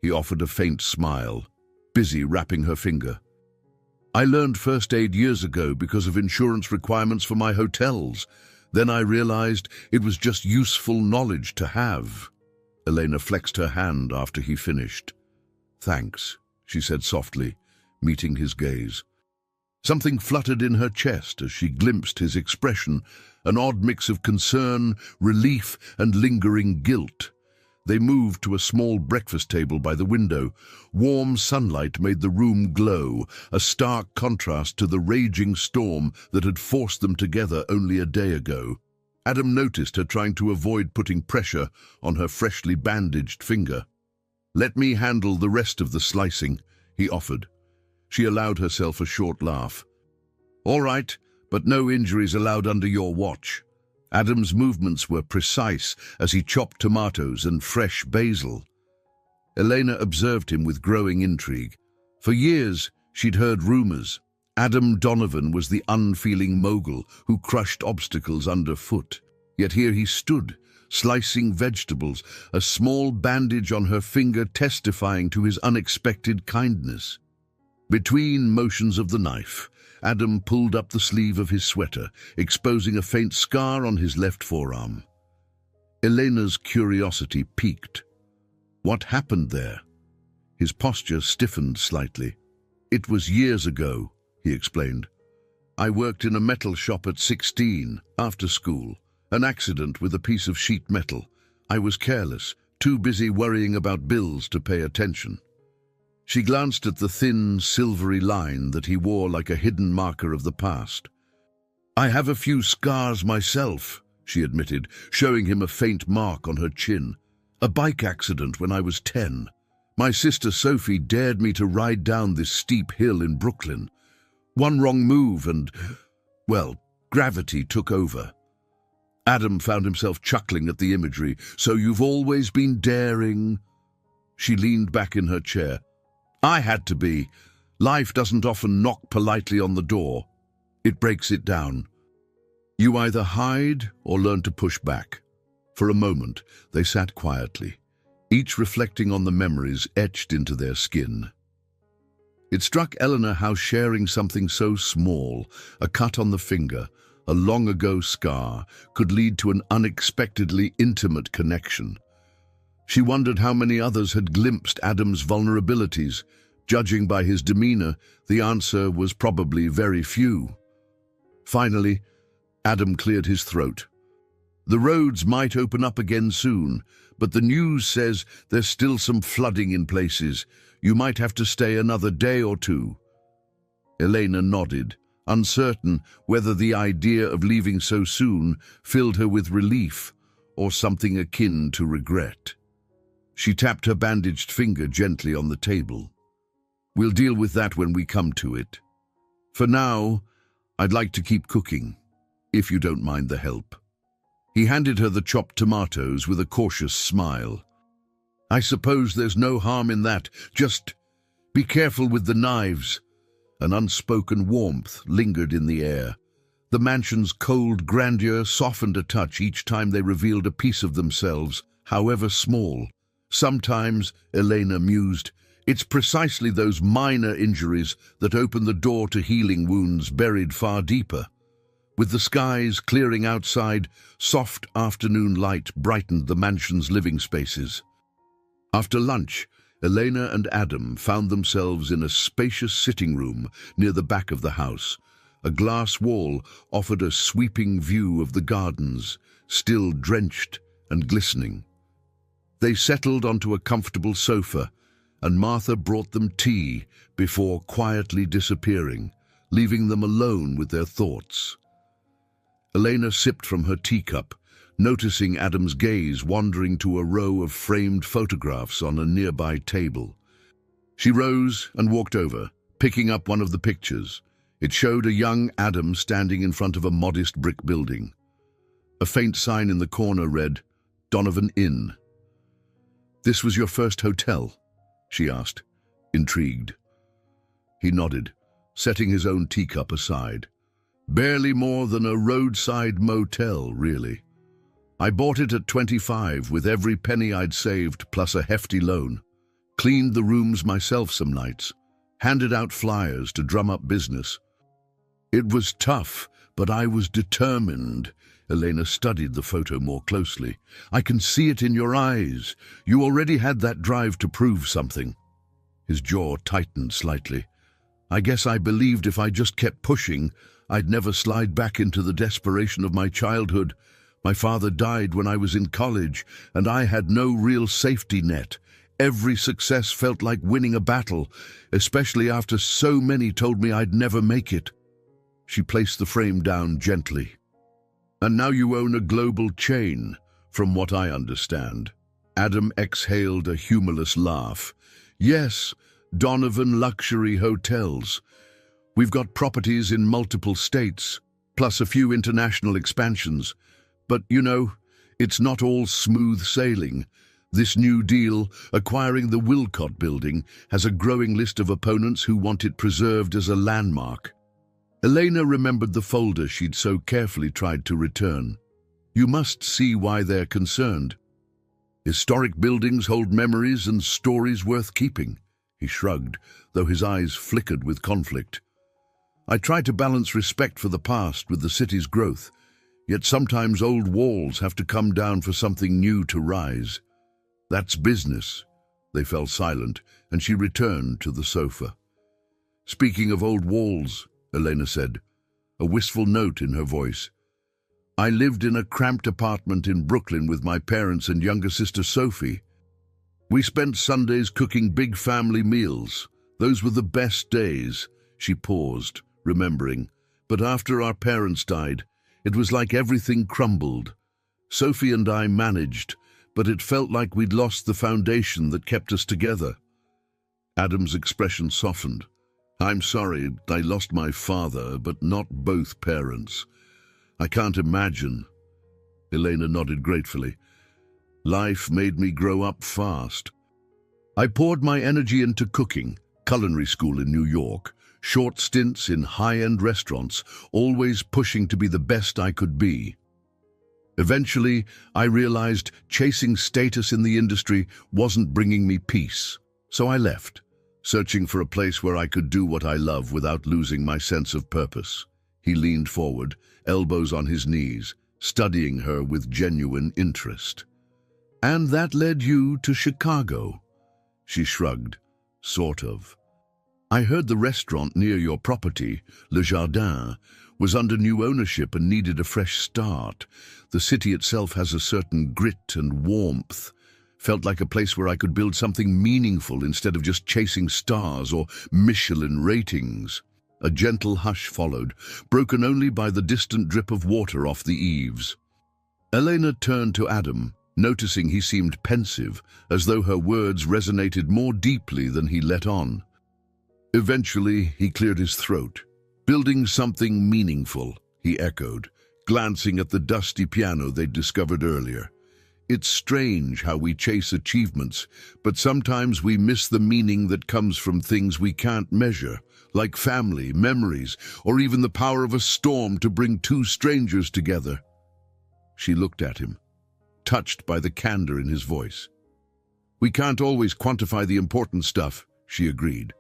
He offered a faint smile, busy wrapping her finger. "I learned first aid years ago because of insurance requirements for my hotels. Then I realized it was just useful knowledge to have." Elena flexed her hand after he finished. "Thanks," she said softly, meeting his gaze. Something fluttered in her chest as she glimpsed his expression, an odd mix of concern, relief, and lingering guilt. They moved to a small breakfast table by the window. Warm sunlight made the room glow, a stark contrast to the raging storm that had forced them together only a day ago. Adam noticed her trying to avoid putting pressure on her freshly bandaged finger. "Let me handle the rest of the slicing," he offered. She allowed herself a short laugh. "All right, but no injuries allowed under your watch." Adam's movements were precise as he chopped tomatoes and fresh basil. Elena observed him with growing intrigue. For years, she'd heard rumors. Adam Donovan was the unfeeling mogul who crushed obstacles underfoot. Yet here he stood, slicing vegetables, a small bandage on her finger testifying to his unexpected kindness. Between motions of the knife, Adam pulled up the sleeve of his sweater, exposing a faint scar on his left forearm. Elena's curiosity piqued. What happened there? His posture stiffened slightly. It was years ago, he explained. I worked in a metal shop at 16, after school. An accident with a piece of sheet metal. I was careless, too busy worrying about bills to pay attention. She glanced at the thin, silvery line that he wore like a hidden marker of the past. I have a few scars myself, she admitted, showing him a faint mark on her chin. A bike accident when I was 10. My sister Sophie dared me to ride down this steep hill in Brooklyn. One wrong move and, well, gravity took over. Adam found himself chuckling at the imagery. So you've always been daring? She leaned back in her chair. I had to be. Life doesn't often knock politely on the door. It breaks it down. You either hide or learn to push back. For a moment, they sat quietly, each reflecting on the memories etched into their skin. It struck Eleanor how sharing something so small, a cut on the finger, a long-ago scar, could lead to an unexpectedly intimate connection. She wondered how many others had glimpsed Adam's vulnerabilities. Judging by his demeanor, the answer was probably very few. Finally, Adam cleared his throat. The roads might open up again soon, but the news says there's still some flooding in places. You might have to stay another day or two. Elena nodded, uncertain whether the idea of leaving so soon filled her with relief or something akin to regret. She tapped her bandaged finger gently on the table. We'll deal with that when we come to it. For now, I'd like to keep cooking, if you don't mind the help. He handed her the chopped tomatoes with a cautious smile. I suppose there's no harm in that. Just be careful with the knives. An unspoken warmth lingered in the air. The mansion's cold grandeur softened a touch each time they revealed a piece of themselves, however small. Sometimes, Elena mused, it's precisely those minor injuries that open the door to healing wounds buried far deeper. With the skies clearing outside, soft afternoon light brightened the mansion's living spaces. After lunch, Elena and Adam found themselves in a spacious sitting room near the back of the house. A glass wall offered a sweeping view of the gardens, still drenched and glistening. They settled onto a comfortable sofa, and Martha brought them tea before quietly disappearing, leaving them alone with their thoughts. Elena sipped from her teacup, noticing Adam's gaze wandering to a row of framed photographs on a nearby table. She rose and walked over, picking up one of the pictures. It showed a young Adam standing in front of a modest brick building. A faint sign in the corner read, Donovan Inn. This was your first hotel? She asked, intrigued. He nodded, setting his own teacup aside. Barely more than a roadside motel, really. I bought it at 25 with every penny I'd saved plus a hefty loan. Cleaned the rooms myself some nights. Handed out flyers to drum up business. It was tough, but I was determined. Elena studied the photo more closely. I can see it in your eyes. You already had that drive to prove something. His jaw tightened slightly. I guess I believed if I just kept pushing, I'd never slide back into the desperation of my childhood. My father died when I was in college, and I had no real safety net. Every success felt like winning a battle, especially after so many told me I'd never make it. She placed the frame down gently. And now you own a global chain, from what I understand. Adam exhaled a humorless laugh. Yes, Donovan Luxury Hotels. We've got properties in multiple states, plus a few international expansions. But, you know, it's not all smooth sailing. This new deal, acquiring the Wilcott building, has a growing list of opponents who want it preserved as a landmark. Elena remembered the folder she'd so carefully tried to return. You must see why they're concerned. Historic buildings hold memories and stories worth keeping. He shrugged, though his eyes flickered with conflict. I try to balance respect for the past with the city's growth, yet sometimes old walls have to come down for something new to rise. That's business. They fell silent, and she returned to the sofa. Speaking of old walls, Elena said, a wistful note in her voice. I lived in a cramped apartment in Brooklyn with my parents and younger sister Sophie. We spent Sundays cooking big family meals. Those were the best days. She paused, remembering. But after our parents died, it was like everything crumbled. Sophie and I managed, but it felt like we'd lost the foundation that kept us together. Adam's expression softened. I'm sorry, I lost my father, but not both parents. I can't imagine. Elena nodded gratefully. Life made me grow up fast. I poured my energy into cooking, culinary school in New York, short stints in high-end restaurants, always pushing to be the best I could be. Eventually, I realized chasing status in the industry wasn't bringing me peace, so I left, searching for a place where I could do what I love without losing my sense of purpose. He leaned forward, elbows on his knees, studying her with genuine interest. And that led you to Chicago? She shrugged. Sort of. I heard the restaurant near your property, Le Jardin, was under new ownership and needed a fresh start. The city itself has a certain grit and warmth. Felt like a place where I could build something meaningful instead of just chasing stars or Michelin ratings. A gentle hush followed, broken only by the distant drip of water off the eaves. Elena turned to Adam, noticing he seemed pensive, as though her words resonated more deeply than he let on. Eventually, he cleared his throat. Building something meaningful, he echoed, glancing at the dusty piano they'd discovered earlier. It's strange how we chase achievements, but sometimes we miss the meaning that comes from things we can't measure, like family, memories, or even the power of a storm to bring two strangers together. She looked at him, touched by the candor in his voice. We can't always quantify the important stuff, she agreed.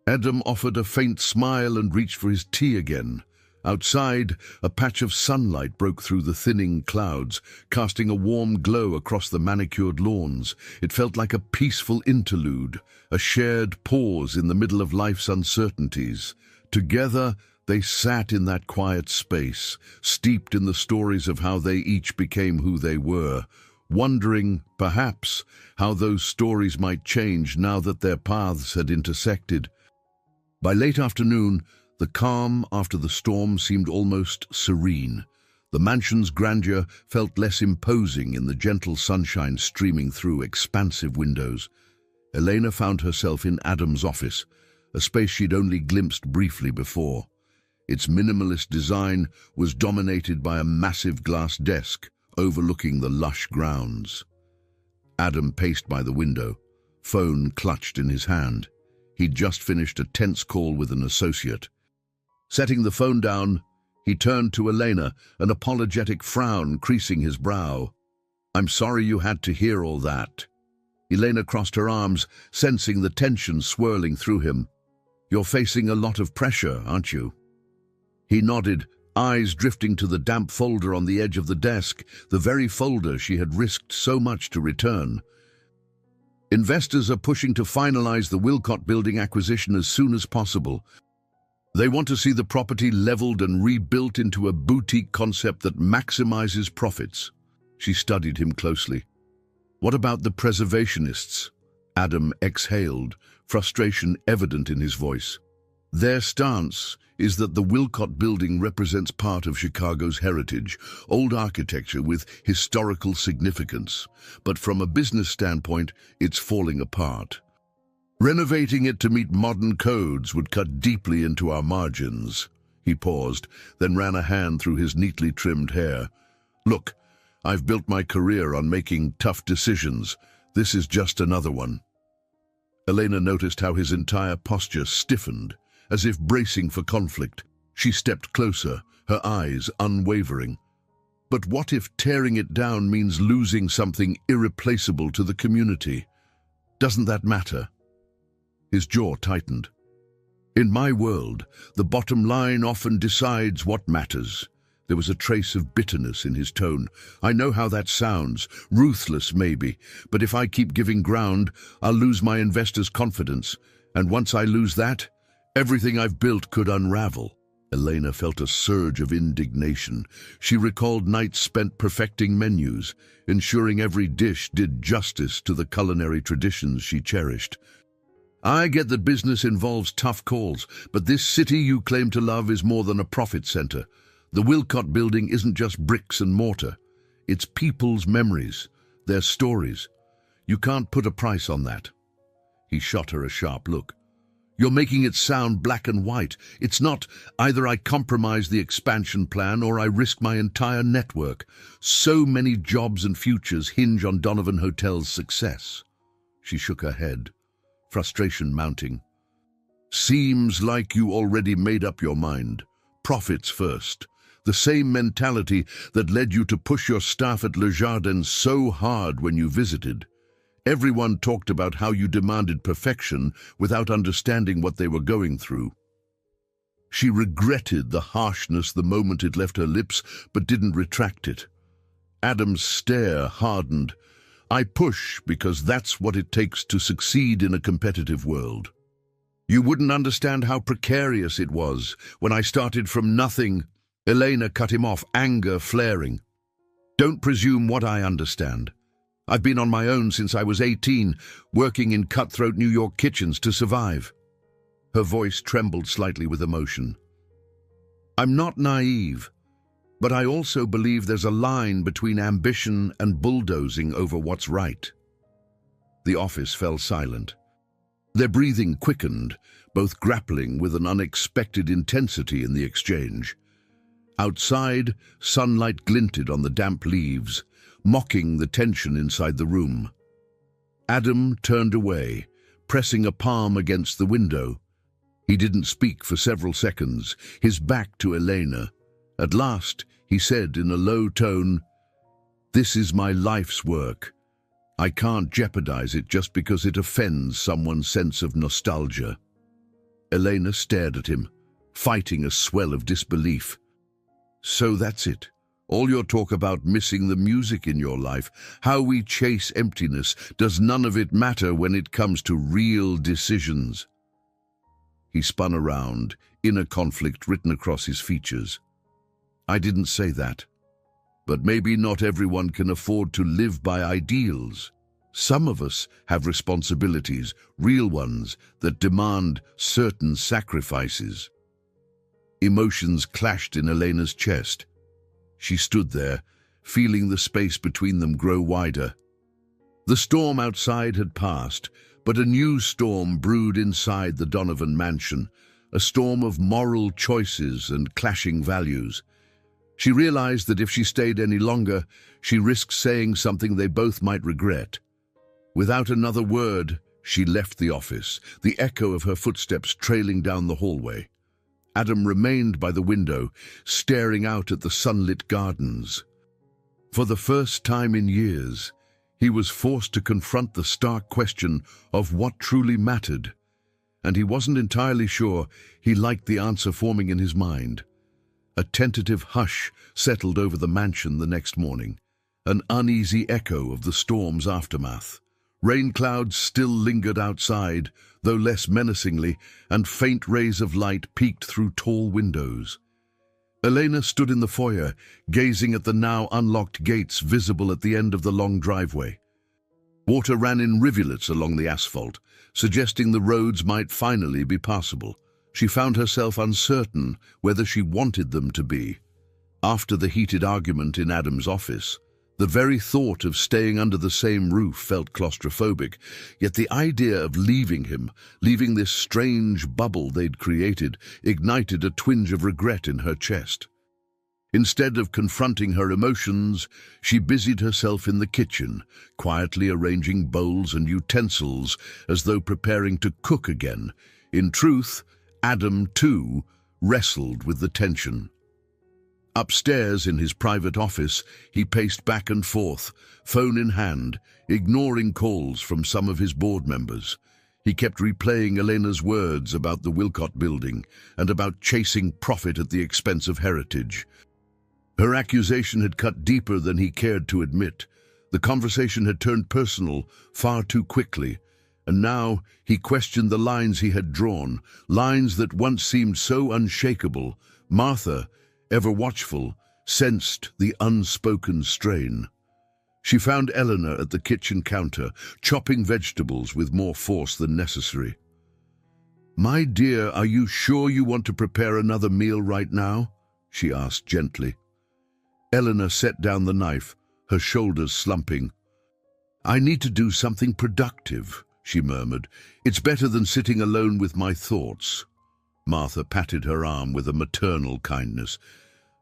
Adam offered a faint smile and reached for his tea again. Outside, a patch of sunlight broke through the thinning clouds, casting a warm glow across the manicured lawns. It felt like a peaceful interlude, a shared pause in the middle of life's uncertainties. Together, they sat in that quiet space, steeped in the stories of how they each became who they were, wondering, perhaps, how those stories might change now that their paths had intersected. By late afternoon, the calm after the storm seemed almost serene. The mansion's grandeur felt less imposing in the gentle sunshine streaming through expansive windows. Elena found herself in Adam's office, a space she'd only glimpsed briefly before. Its minimalist design was dominated by a massive glass desk overlooking the lush grounds. Adam paced by the window, phone clutched in his hand. He'd just finished a tense call with an associate. Setting the phone down, he turned to Elena, an apologetic frown creasing his brow. I'm sorry you had to hear all that. Elena crossed her arms, sensing the tension swirling through him. You're facing a lot of pressure, aren't you? He nodded, eyes drifting to the damp folder on the edge of the desk, the very folder she had risked so much to return. Investors are pushing to finalize the Wilcott building acquisition as soon as possible. They want to see the property leveled and rebuilt into a boutique concept that maximizes profits. She studied him closely. What about the preservationists? Adam exhaled, frustration evident in his voice. Their stance is that the Wilcott building represents part of Chicago's heritage, old architecture with historical significance. But from a business standpoint, it's falling apart. Renovating it to meet modern codes would cut deeply into our margins. He paused, then ran a hand through his neatly trimmed hair. Look, I've built my career on making tough decisions. This is just another one. Elena noticed how his entire posture stiffened, as if bracing for conflict. She stepped closer, her eyes unwavering. But what if tearing it down means losing something irreplaceable to the community? Doesn't that matter? His jaw tightened. In my world, the bottom line often decides what matters. There was a trace of bitterness in his tone. I know how that sounds, ruthless maybe, but if I keep giving ground, I'll lose my investors' confidence. And once I lose that, everything I've built could unravel. Elena felt a surge of indignation. She recalled nights spent perfecting menus, ensuring every dish did justice to the culinary traditions she cherished. I get that business involves tough calls, but this city you claim to love is more than a profit center. The Wilcott building isn't just bricks and mortar. It's people's memories, their stories. You can't put a price on that. He shot her a sharp look. You're making it sound black and white. It's not. Either I compromise the expansion plan or I risk my entire network. So many jobs and futures hinge on Donovan Hotel's success. She shook her head, frustration mounting. Seems like you already made up your mind. Profits first. The same mentality that led you to push your staff at Le Jardin so hard when you visited. Everyone talked about how you demanded perfection without understanding what they were going through. She regretted the harshness the moment it left her lips, but didn't retract it. Adam's stare hardened. I push because that's what it takes to succeed in a competitive world. You wouldn't understand how precarious it was when I started from nothing. Elena cut him off, anger flaring. Don't presume what I understand. I've been on my own since I was 18, working in cutthroat New York kitchens to survive. Her voice trembled slightly with emotion. I'm not naive, but I also believe there's a line between ambition and bulldozing over what's right. The office fell silent. Their breathing quickened, both grappling with an unexpected intensity in the exchange. Outside, sunlight glinted on the damp leaves, mocking the tension inside the room. Adam turned away, pressing a palm against the window. He didn't speak for several seconds, his back to Elena. At last, he said in a low tone, "This is my life's work. I can't jeopardize it just because it offends someone's sense of nostalgia." Elena stared at him, fighting a swell of disbelief. So that's it. All your talk about missing the music in your life, how we chase emptiness, does none of it matter when it comes to real decisions? He spun around, inner conflict written across his features. I didn't say that. But maybe not everyone can afford to live by ideals. Some of us have responsibilities, real ones, that demand certain sacrifices. Emotions clashed in Elena's chest. She stood there, feeling the space between them grow wider. The storm outside had passed, but a new storm brewed inside the Donovan mansion, a storm of moral choices and clashing values. She realized that if she stayed any longer, she risked saying something they both might regret. Without another word, she left the office, the echo of her footsteps trailing down the hallway. Adam remained by the window, staring out at the sunlit gardens. For the first time in years, he was forced to confront the stark question of what truly mattered, and he wasn't entirely sure he liked the answer forming in his mind. A tentative hush settled over the mansion the next morning, an uneasy echo of the storm's aftermath. Rain clouds still lingered outside, though less menacingly, and faint rays of light peeked through tall windows. Elena stood in the foyer, gazing at the now unlocked gates visible at the end of the long driveway. Water ran in rivulets along the asphalt, suggesting the roads might finally be passable. She found herself uncertain whether she wanted them to be. After the heated argument in Adam's office, the very thought of staying under the same roof felt claustrophobic, yet the idea of leaving him, leaving this strange bubble they'd created, ignited a twinge of regret in her chest. Instead of confronting her emotions, she busied herself in the kitchen, quietly arranging bowls and utensils as though preparing to cook again. In truth, Adam, too, wrestled with the tension. Upstairs in his private office, he paced back and forth, phone in hand, ignoring calls from some of his board members. He kept replaying Elena's words about the Wilcott building and about chasing profit at the expense of heritage. Her accusation had cut deeper than he cared to admit. The conversation had turned personal far too quickly, and now he questioned the lines he had drawn, lines that once seemed so unshakable. Martha, ever watchful, sensed the unspoken strain. She found Eleanor at the kitchen counter, chopping vegetables with more force than necessary. "My dear, are you sure you want to prepare another meal right now?" she asked gently. Eleanor set down the knife, her shoulders slumping. "I need to do something productive," she murmured. "It's better than sitting alone with my thoughts." Martha patted her arm with a maternal kindness.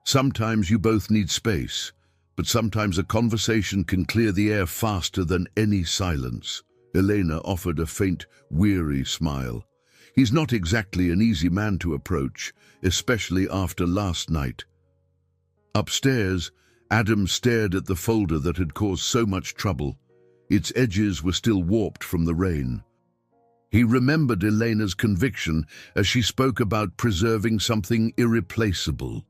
"Sometimes you both need space, but sometimes a conversation can clear the air faster than any silence." Elena offered a faint, weary smile. "He's not exactly an easy man to approach, especially after last night." Upstairs, Adam stared at the folder that had caused so much trouble. Its edges were still warped from the rain. He remembered Elena's conviction as she spoke about preserving something irreplaceable.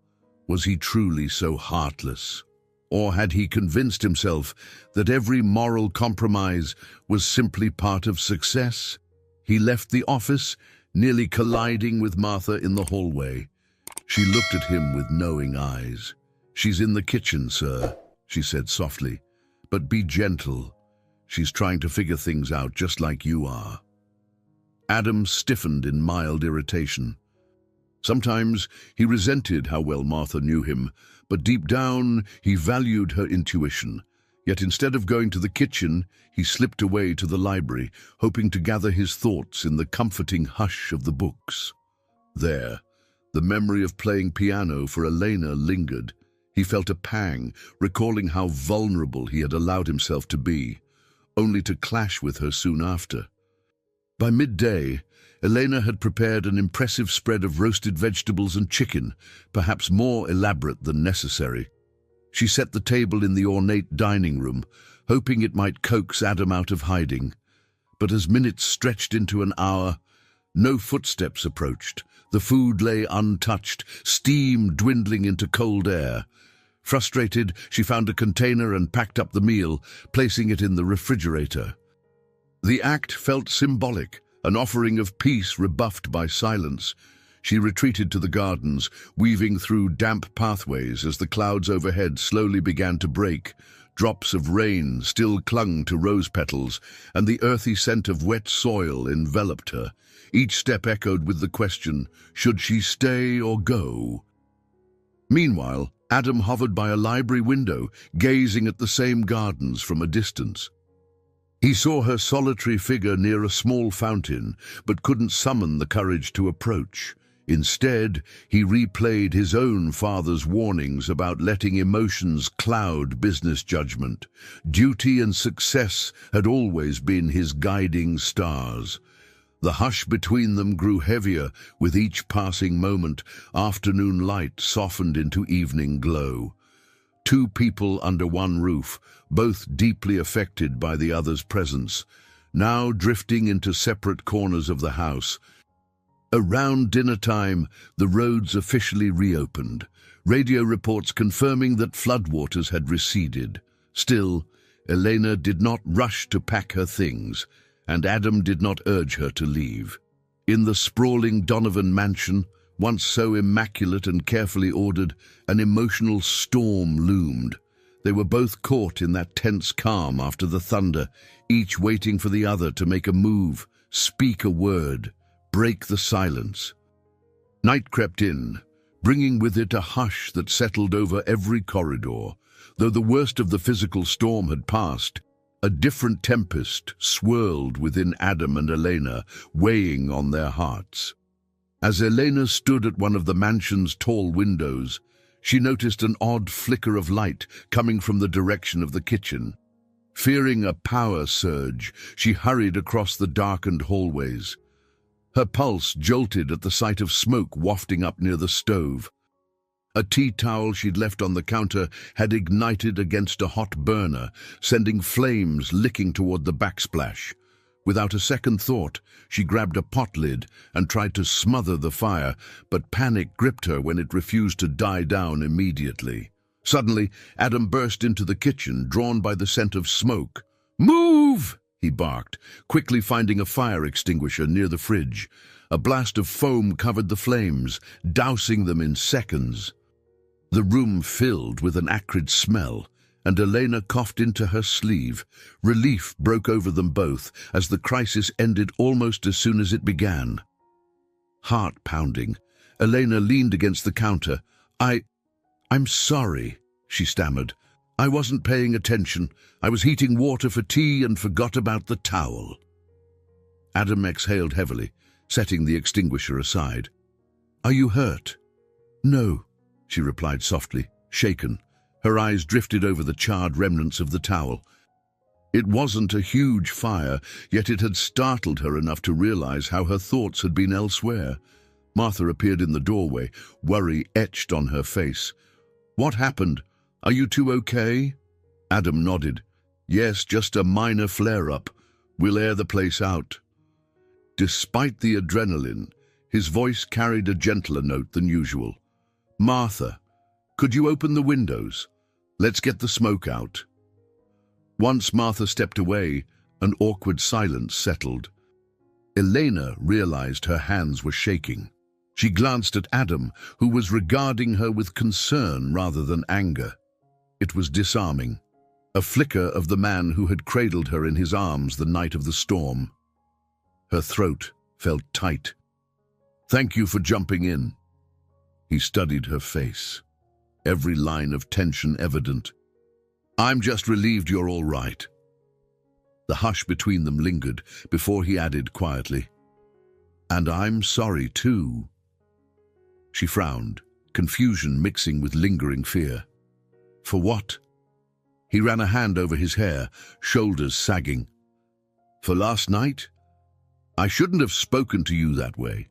Was he truly so heartless? Or had he convinced himself that every moral compromise was simply part of success? He left the office, nearly colliding with Martha in the hallway. She looked at him with knowing eyes. "She's in the kitchen, sir," she said softly. "But be gentle. She's trying to figure things out just like you are." Adam stiffened in mild irritation. Sometimes he resented how well Martha knew him, but deep down he valued her intuition. Yet instead of going to the kitchen, he slipped away to the library, hoping to gather his thoughts in the comforting hush of the books. There, the memory of playing piano for Elena lingered. He felt a pang, recalling how vulnerable he had allowed himself to be, only to clash with her soon after. By midday, Elena had prepared an impressive spread of roasted vegetables and chicken, perhaps more elaborate than necessary. She set the table in the ornate dining room, hoping it might coax Adam out of hiding. But as minutes stretched into an hour, no footsteps approached. The food lay untouched, steam dwindling into cold air. Frustrated, she found a container and packed up the meal, placing it in the refrigerator. The act felt symbolic, an offering of peace rebuffed by silence. She retreated to the gardens, weaving through damp pathways as the clouds overhead slowly began to break. Drops of rain still clung to rose petals, and the earthy scent of wet soil enveloped her. Each step echoed with the question, should she stay or go? Meanwhile, Adam hovered by a library window, gazing at the same gardens from a distance. He saw her solitary figure near a small fountain, but couldn't summon the courage to approach. Instead, he replayed his own father's warnings about letting emotions cloud business judgment. Duty and success had always been his guiding stars. The hush between them grew heavier with each passing moment. Afternoon light softened into evening glow. Two people under one roof, both deeply affected by the other's presence, now drifting into separate corners of the house. Around dinner time, the roads officially reopened, radio reports confirming that floodwaters had receded. Still, Elena did not rush to pack her things, and Adam did not urge her to leave. In the sprawling Donovan mansion, once so immaculate and carefully ordered, an emotional storm loomed. They were both caught in that tense calm after the thunder, each waiting for the other to make a move, speak a word, break the silence. Night crept in, bringing with it a hush that settled over every corridor. Though the worst of the physical storm had passed, a different tempest swirled within Adam and Elena, weighing on their hearts. As Elena stood at one of the mansion's tall windows, she noticed an odd flicker of light coming from the direction of the kitchen. Fearing a power surge, she hurried across the darkened hallways. Her pulse jolted at the sight of smoke wafting up near the stove. A tea towel she'd left on the counter had ignited against a hot burner, sending flames licking toward the backsplash. Without a second thought, she grabbed a pot lid and tried to smother the fire, but panic gripped her when it refused to die down immediately. Suddenly, Adam burst into the kitchen, drawn by the scent of smoke. "Move!" he barked, quickly finding a fire extinguisher near the fridge. A blast of foam covered the flames, dousing them in seconds. The room filled with an acrid smell, and Elena coughed into her sleeve. Relief broke over them both as the crisis ended almost as soon as it began. Heart pounding, Elena leaned against the counter. I'm sorry," she stammered. "I wasn't paying attention. I was heating water for tea and forgot about the towel." Adam exhaled heavily, setting the extinguisher aside. "Are you hurt?" "No," she replied softly, shaken. Her eyes drifted over the charred remnants of the towel. It wasn't a huge fire, yet it had startled her enough to realize how her thoughts had been elsewhere. Martha appeared in the doorway, worry etched on her face. "What happened? Are you two okay?" Adam nodded. "Yes, just a minor flare-up. We'll air the place out." Despite the adrenaline, his voice carried a gentler note than usual. "Martha, could you open the windows? Let's get the smoke out." Once Martha stepped away, an awkward silence settled. Elena realized her hands were shaking. She glanced at Adam, who was regarding her with concern rather than anger. It was disarming, a flicker of the man who had cradled her in his arms the night of the storm. Her throat felt tight. "Thank you for jumping in." He studied her face, every line of tension evident. "I'm just relieved you're all right." The hush between them lingered before he added quietly, "And I'm sorry too." She frowned, confusion mixing with lingering fear. "For what?" He ran a hand over his hair, shoulders sagging. "For last night? I shouldn't have spoken to you that way.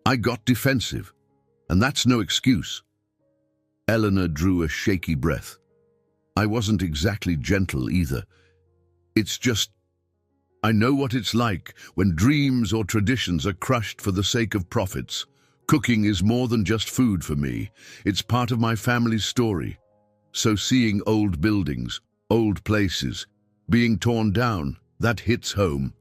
I got defensive, and that's no excuse." Eleanor drew a shaky breath. "I wasn't exactly gentle either. It's just, I know what it's like when dreams or traditions are crushed for the sake of profits. Cooking is more than just food for me. It's part of my family's story. So seeing old buildings, old places, being torn down, that hits home."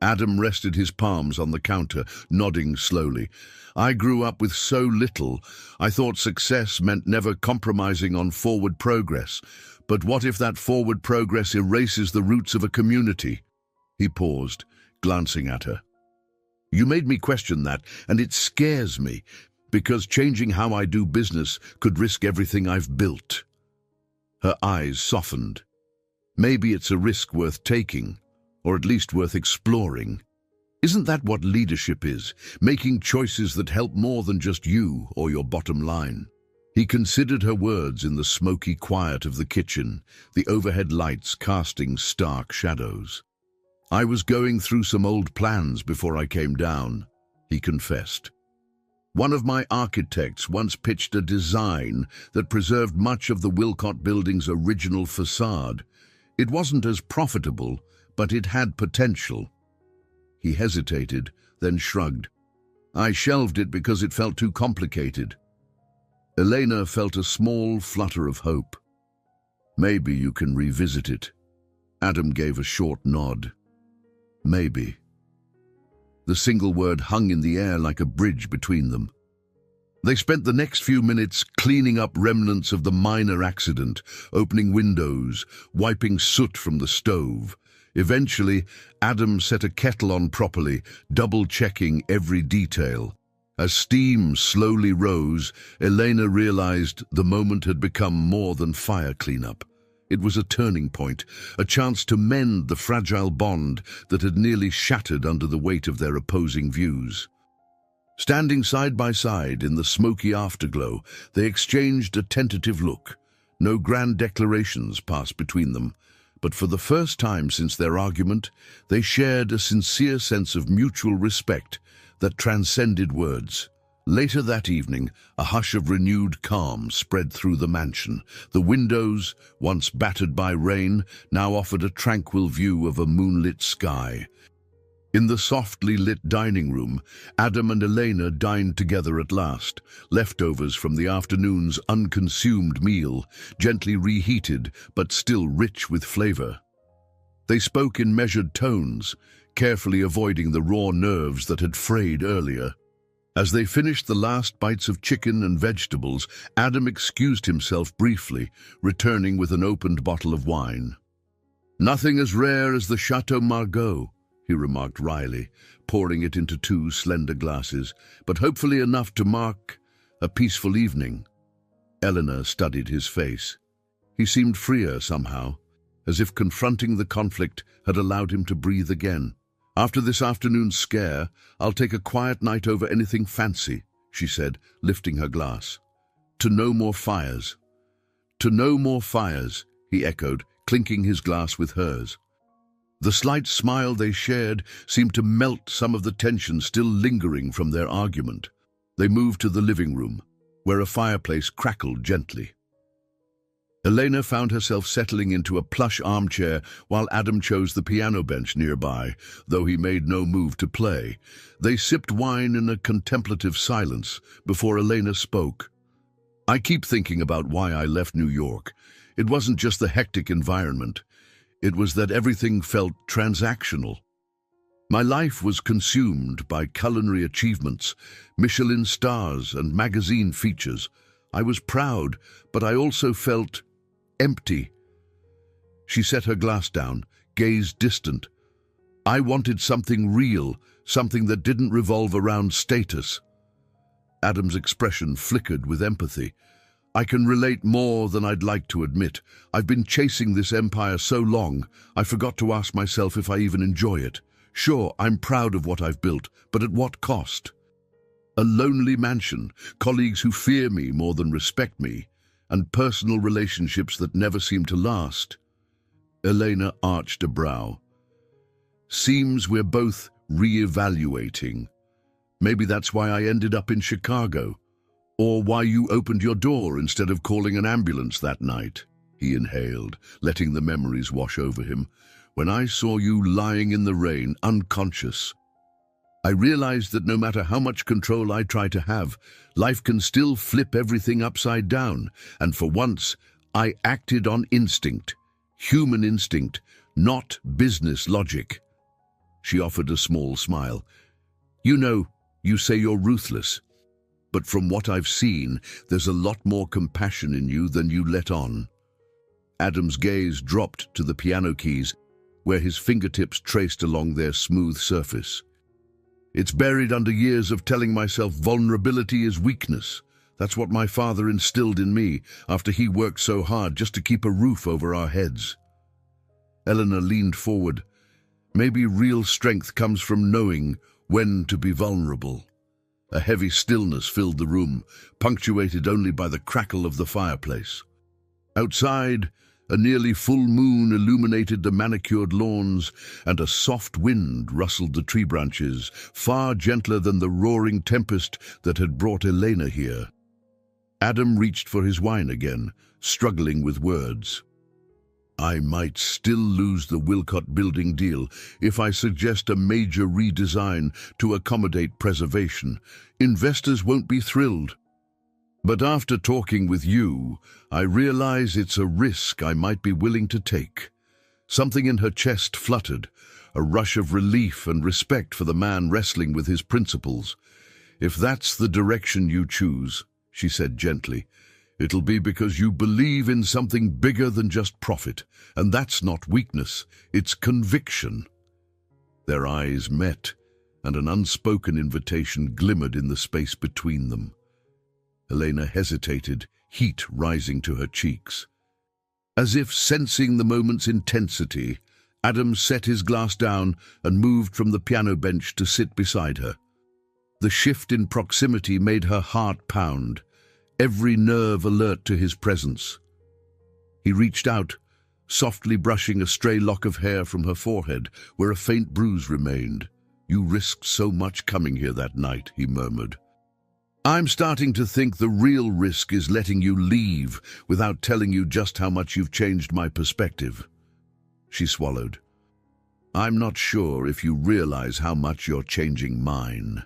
Adam rested his palms on the counter, nodding slowly. "I grew up with so little. I thought success meant never compromising on forward progress. But what if that forward progress erases the roots of a community?" He paused, glancing at her. "You made me question that, and it scares me, because changing how I do business could risk everything I've built." Her eyes softened. "Maybe it's a risk worth taking, or at least worth exploring. Isn't that what leadership is? Making choices that help more than just you or your bottom line." He considered her words in the smoky quiet of the kitchen, the overhead lights casting stark shadows. "I was going through some old plans before I came down," he confessed. "One of my architects once pitched a design that preserved much of the Wilcott building's original facade. It wasn't as profitable, but it had potential." He hesitated, then shrugged. "I shelved it because it felt too complicated." Elena felt a small flutter of hope. "Maybe you can revisit it." Adam gave a short nod. "Maybe." The single word hung in the air like a bridge between them. They spent the next few minutes cleaning up remnants of the minor accident, opening windows, wiping soot from the stove. Eventually, Adam set a kettle on properly, double-checking every detail. As steam slowly rose, Elena realized the moment had become more than fire cleanup. It was a turning point, a chance to mend the fragile bond that had nearly shattered under the weight of their opposing views. Standing side by side in the smoky afterglow, they exchanged a tentative look. No grand declarations passed between them, but for the first time since their argument, they shared a sincere sense of mutual respect that transcended words. Later that evening, a hush of renewed calm spread through the mansion. The windows, once battered by rain, now offered a tranquil view of a moonlit sky. In the softly lit dining room, Adam and Elena dined together at last, leftovers from the afternoon's unconsumed meal, gently reheated but still rich with flavor. They spoke in measured tones, carefully avoiding the raw nerves that had frayed earlier. As they finished the last bites of chicken and vegetables, Adam excused himself briefly, returning with an opened bottle of wine. "Nothing as rare as the Chateau Margaux," he remarked wryly, pouring it into two slender glasses, "but hopefully enough to mark a peaceful evening." Eleanor studied his face. He seemed freer somehow, as if confronting the conflict had allowed him to breathe again. "After this afternoon's scare, I'll take a quiet night over anything fancy," she said, lifting her glass. "To no more fires." "To no more fires," he echoed, clinking his glass with hers. The slight smile they shared seemed to melt some of the tension still lingering from their argument. They moved to the living room, where a fireplace crackled gently. Elena found herself settling into a plush armchair while Adam chose the piano bench nearby, though he made no move to play. They sipped wine in a contemplative silence before Elena spoke. "I keep thinking about why I left New York. It wasn't just the hectic environment. It was that everything felt transactional. My life was consumed by culinary achievements, Michelin stars, and magazine features. I was proud, but I also felt empty." She set her glass down, gaze distant. "I wanted something real, something that didn't revolve around status." Adam's expression flickered with empathy. "I can relate more than I'd like to admit. I've been chasing this empire so long, I forgot to ask myself if I even enjoy it. Sure, I'm proud of what I've built, but at what cost? A lonely mansion, colleagues who fear me more than respect me, and personal relationships that never seem to last." Elena arched a brow. "Seems we're both re-evaluating. Maybe that's why I ended up in Chicago. Or why you opened your door instead of calling an ambulance that night." He inhaled, letting the memories wash over him. "When I saw you lying in the rain, unconscious, I realized that no matter how much control I try to have, life can still flip everything upside down, and for once, I acted on instinct, human instinct, not business logic." She offered a small smile. "You know, you say you're ruthless, but from what I've seen, there's a lot more compassion in you than you let on." Adam's gaze dropped to the piano keys, where his fingertips traced along their smooth surface. "It's buried under years of telling myself vulnerability is weakness. That's what my father instilled in me after he worked so hard just to keep a roof over our heads." Eleanor leaned forward. "Maybe real strength comes from knowing when to be vulnerable." A heavy stillness filled the room, punctuated only by the crackle of the fireplace. Outside, a nearly full moon illuminated the manicured lawns, and a soft wind rustled the tree branches, far gentler than the roaring tempest that had brought Elena here. Adam reached for his wine again, struggling with words. "I might still lose the Wilcott building deal if I suggest a major redesign to accommodate preservation. Investors won't be thrilled. But after talking with you, I realize it's a risk I might be willing to take." Something in her chest fluttered, a rush of relief and respect for the man wrestling with his principles. "If that's the direction you choose," she said gently, "it'll be because you believe in something bigger than just profit, and that's not weakness, it's conviction." Their eyes met, and an unspoken invitation glimmered in the space between them. Elena hesitated, heat rising to her cheeks. As if sensing the moment's intensity, Adam set his glass down and moved from the piano bench to sit beside her. The shift in proximity made her heart pound, every nerve alert to his presence. He reached out, softly brushing a stray lock of hair from her forehead, where a faint bruise remained. "You risked so much coming here that night," he murmured. I'm starting to think the real risk is letting you leave without telling you just how much you've changed my perspective. She swallowed. I'm not sure if you realize how much you're changing mine.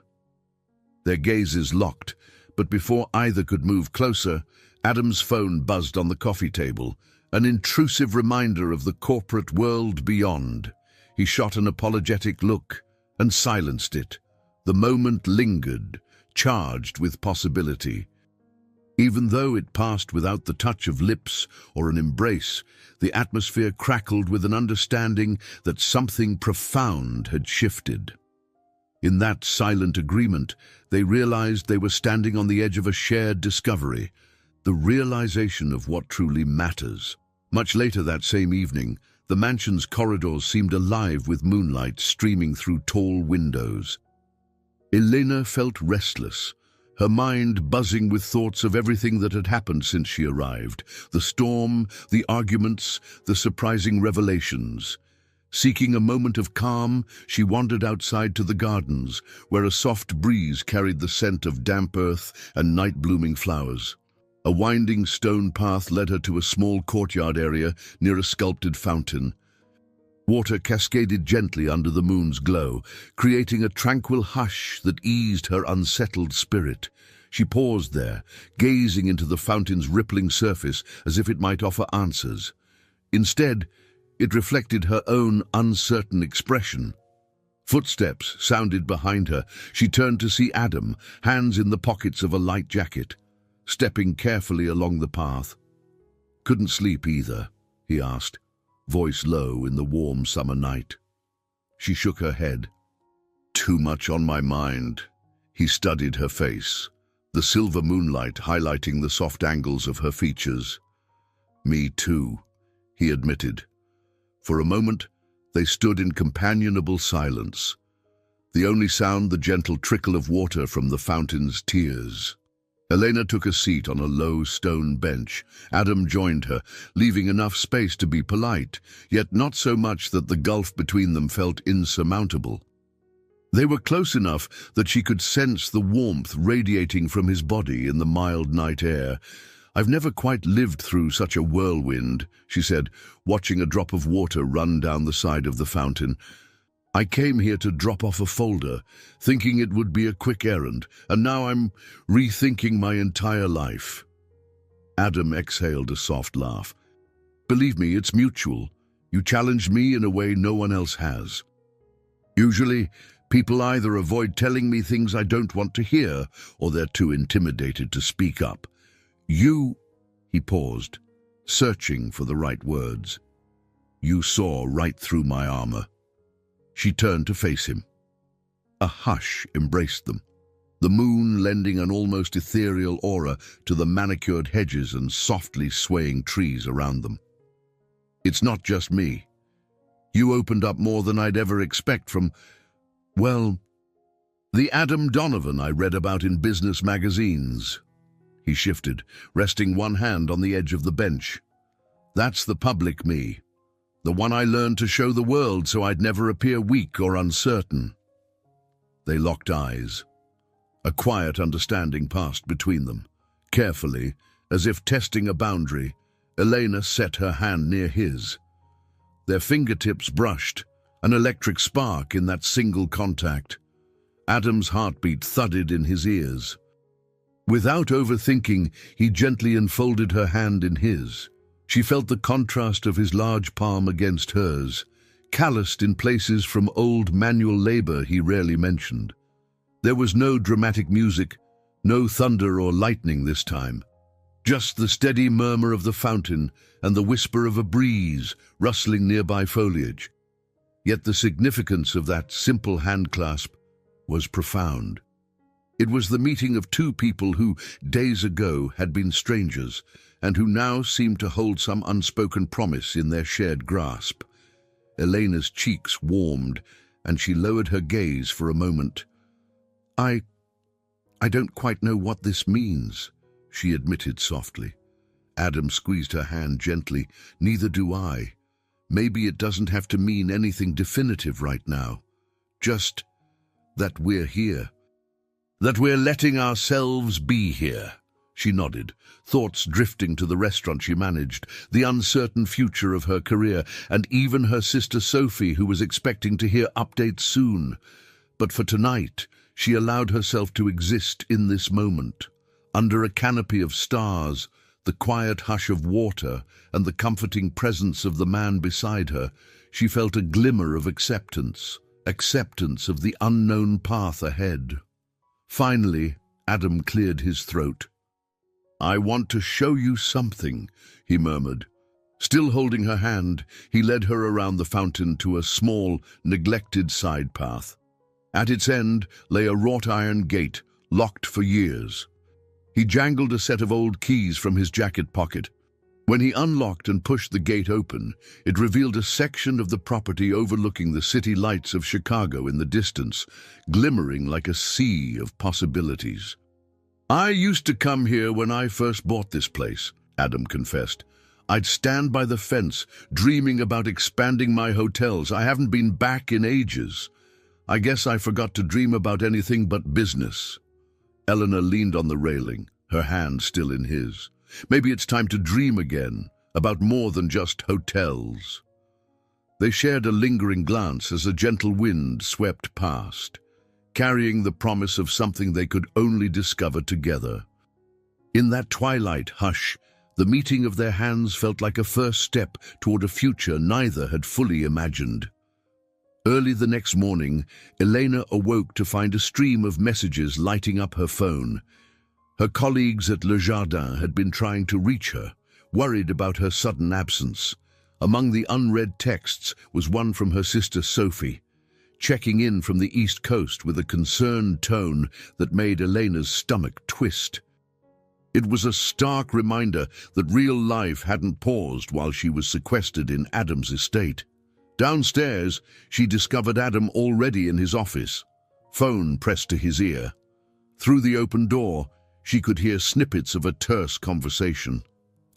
Their gazes locked, but before either could move closer, Adam's phone buzzed on the coffee table, an intrusive reminder of the corporate world beyond. He shot an apologetic look and silenced it. The moment lingered, charged with possibility. Even though it passed without the touch of lips or an embrace, the atmosphere crackled with an understanding that something profound had shifted. In that silent agreement, they realized they were standing on the edge of a shared discovery, the realization of what truly matters. Much later that same evening, the mansion's corridors seemed alive with moonlight streaming through tall windows. Elena felt restless, her mind buzzing with thoughts of everything that had happened since she arrived, the storm, the arguments, the surprising revelations. Seeking a moment of calm, she wandered outside to the gardens, where a soft breeze carried the scent of damp earth and night-blooming flowers. A winding stone path led her to a small courtyard area near a sculpted fountain. Water cascaded gently under the moon's glow, creating a tranquil hush that eased her unsettled spirit. She paused there, gazing into the fountain's rippling surface as if it might offer answers. Instead, it reflected her own uncertain expression. Footsteps sounded behind her. She turned to see Adam, hands in the pockets of a light jacket, stepping carefully along the path. "Couldn't sleep either?" he asked, voice low in the warm summer night. She shook her head. "Too much on my mind." He studied her face, the silver moonlight highlighting the soft angles of her features. "Me too," he admitted. For a moment, they stood in companionable silence, the only sound the gentle trickle of water from the fountain's tears. Elena took a seat on a low stone bench. Adam joined her, leaving enough space to be polite, yet not so much that the gulf between them felt insurmountable. They were close enough that she could sense the warmth radiating from his body in the mild night air. "I've never quite lived through such a whirlwind," she said, watching a drop of water run down the side of the fountain. "I came here to drop off a folder, thinking it would be a quick errand, and now I'm rethinking my entire life." Adam exhaled a soft laugh. "Believe me, it's mutual. You challenged me in a way no one else has. Usually, people either avoid telling me things I don't want to hear, or they're too intimidated to speak up. He paused, searching for the right words. "You saw right through my armor." She turned to face him. A hush embraced them, the moon lending an almost ethereal aura to the manicured hedges and softly swaying trees around them. "It's not just me. You opened up more than I'd ever expect from, well, the Adam Donovan I read about in business magazines." He shifted, resting one hand on the edge of the bench. "That's the public me. The one I learned to show the world so I'd never appear weak or uncertain." They locked eyes. A quiet understanding passed between them. Carefully, as if testing a boundary, Elena set her hand near his. Their fingertips brushed, an electric spark in that single contact. Adam's heartbeat thudded in his ears. Without overthinking, he gently enfolded her hand in his. She felt the contrast of his large palm against hers, calloused in places from old manual labor he rarely mentioned. There was no dramatic music, no thunder or lightning this time. Just the steady murmur of the fountain and the whisper of a breeze rustling nearby foliage. Yet the significance of that simple handclasp was profound. It was the meeting of two people who, days ago, had been strangers, and who now seemed to hold some unspoken promise in their shared grasp. Elena's cheeks warmed, and she lowered her gaze for a moment. I don't quite know what this means," she admitted softly. Adam squeezed her hand gently. "Neither do I. Maybe it doesn't have to mean anything definitive right now. Just that we're here." That we're letting ourselves be here. She nodded, thoughts drifting to the restaurant she managed, the uncertain future of her career, and even her sister Sophie, who was expecting to hear updates soon. But for tonight, she allowed herself to exist in this moment. Under a canopy of stars, the quiet hush of water, and the comforting presence of the man beside her, she felt a glimmer of acceptance of the unknown path ahead. Finally, Adam cleared his throat. "I want to show you something," he murmured. Still holding her hand, he led her around the fountain to a small, neglected side path. At its end lay a wrought iron gate, locked for years. He jangled a set of old keys from his jacket pocket. When he unlocked and pushed the gate open, it revealed a section of the property overlooking the city lights of Chicago in the distance, glimmering like a sea of possibilities. "I used to come here when I first bought this place," Adam confessed. "I'd stand by the fence, dreaming about expanding my hotels. I haven't been back in ages. I guess I forgot to dream about anything but business." Eleanor leaned on the railing, her hand still in his. "Maybe it's time to dream again, about more than just hotels." They shared a lingering glance as a gentle wind swept past, carrying the promise of something they could only discover together. In that twilight hush, the meeting of their hands felt like a first step toward a future neither had fully imagined. Early the next morning, Elena awoke to find a stream of messages lighting up her phone. Her colleagues at Le Jardin had been trying to reach her, worried about her sudden absence. Among the unread texts was one from her sister Sophie, checking in from the East Coast with a concerned tone that made Elena's stomach twist. It was a stark reminder that real life hadn't paused while she was sequestered in Adam's estate. Downstairs, she discovered Adam already in his office, phone pressed to his ear. Through the open door, she could hear snippets of a terse conversation.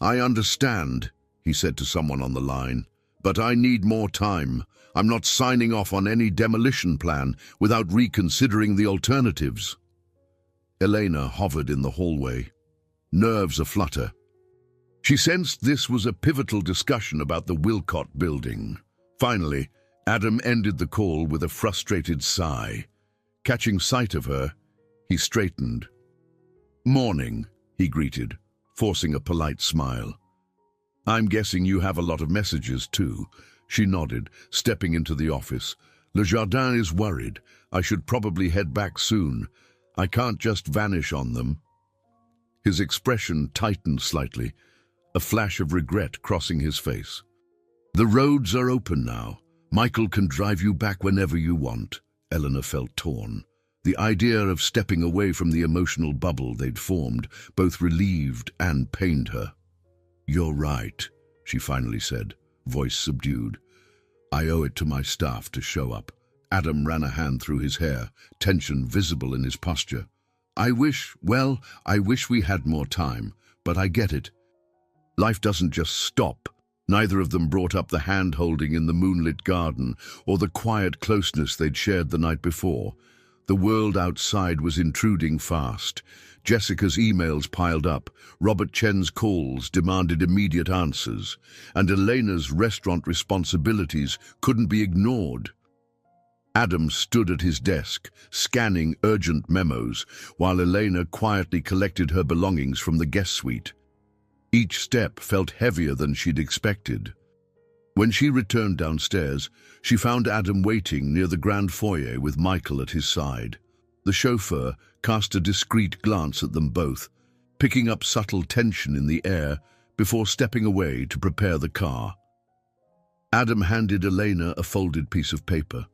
"I understand," he said to someone on the line, "but I need more time. I'm not signing off on any demolition plan without reconsidering the alternatives." Elena hovered in the hallway, nerves aflutter. She sensed this was a pivotal discussion about the Wilcott building. Finally, Adam ended the call with a frustrated sigh. Catching sight of her, he straightened. "Morning," he greeted, forcing a polite smile. "I'm guessing you have a lot of messages too." She nodded, stepping into the office. "Le Jardin is worried. I should probably head back soon. I can't just vanish on them." His expression tightened slightly, a flash of regret crossing his face. "The roads are open now. Michael can drive you back whenever you want." Eleanor felt torn. The idea of stepping away from the emotional bubble they'd formed both relieved and pained her. "You're right," she finally said, voice subdued. "I owe it to my staff to show up." Adam ran a hand through his hair, tension visible in his posture. I wish we had more time, but I get it. Life doesn't just stop." Neither of them brought up the hand-holding in the moonlit garden or the quiet closeness they'd shared the night before. The world outside was intruding fast. Jessica's emails piled up, Robert Chen's calls demanded immediate answers, and Elena's restaurant responsibilities couldn't be ignored. Adam stood at his desk, scanning urgent memos, while Elena quietly collected her belongings from the guest suite. Each step felt heavier than she'd expected. When she returned downstairs, she found Adam waiting near the grand foyer with Michael at his side. The chauffeur cast a discreet glance at them both, picking up subtle tension in the air before stepping away to prepare the car. Adam handed Elena a folded piece of paper.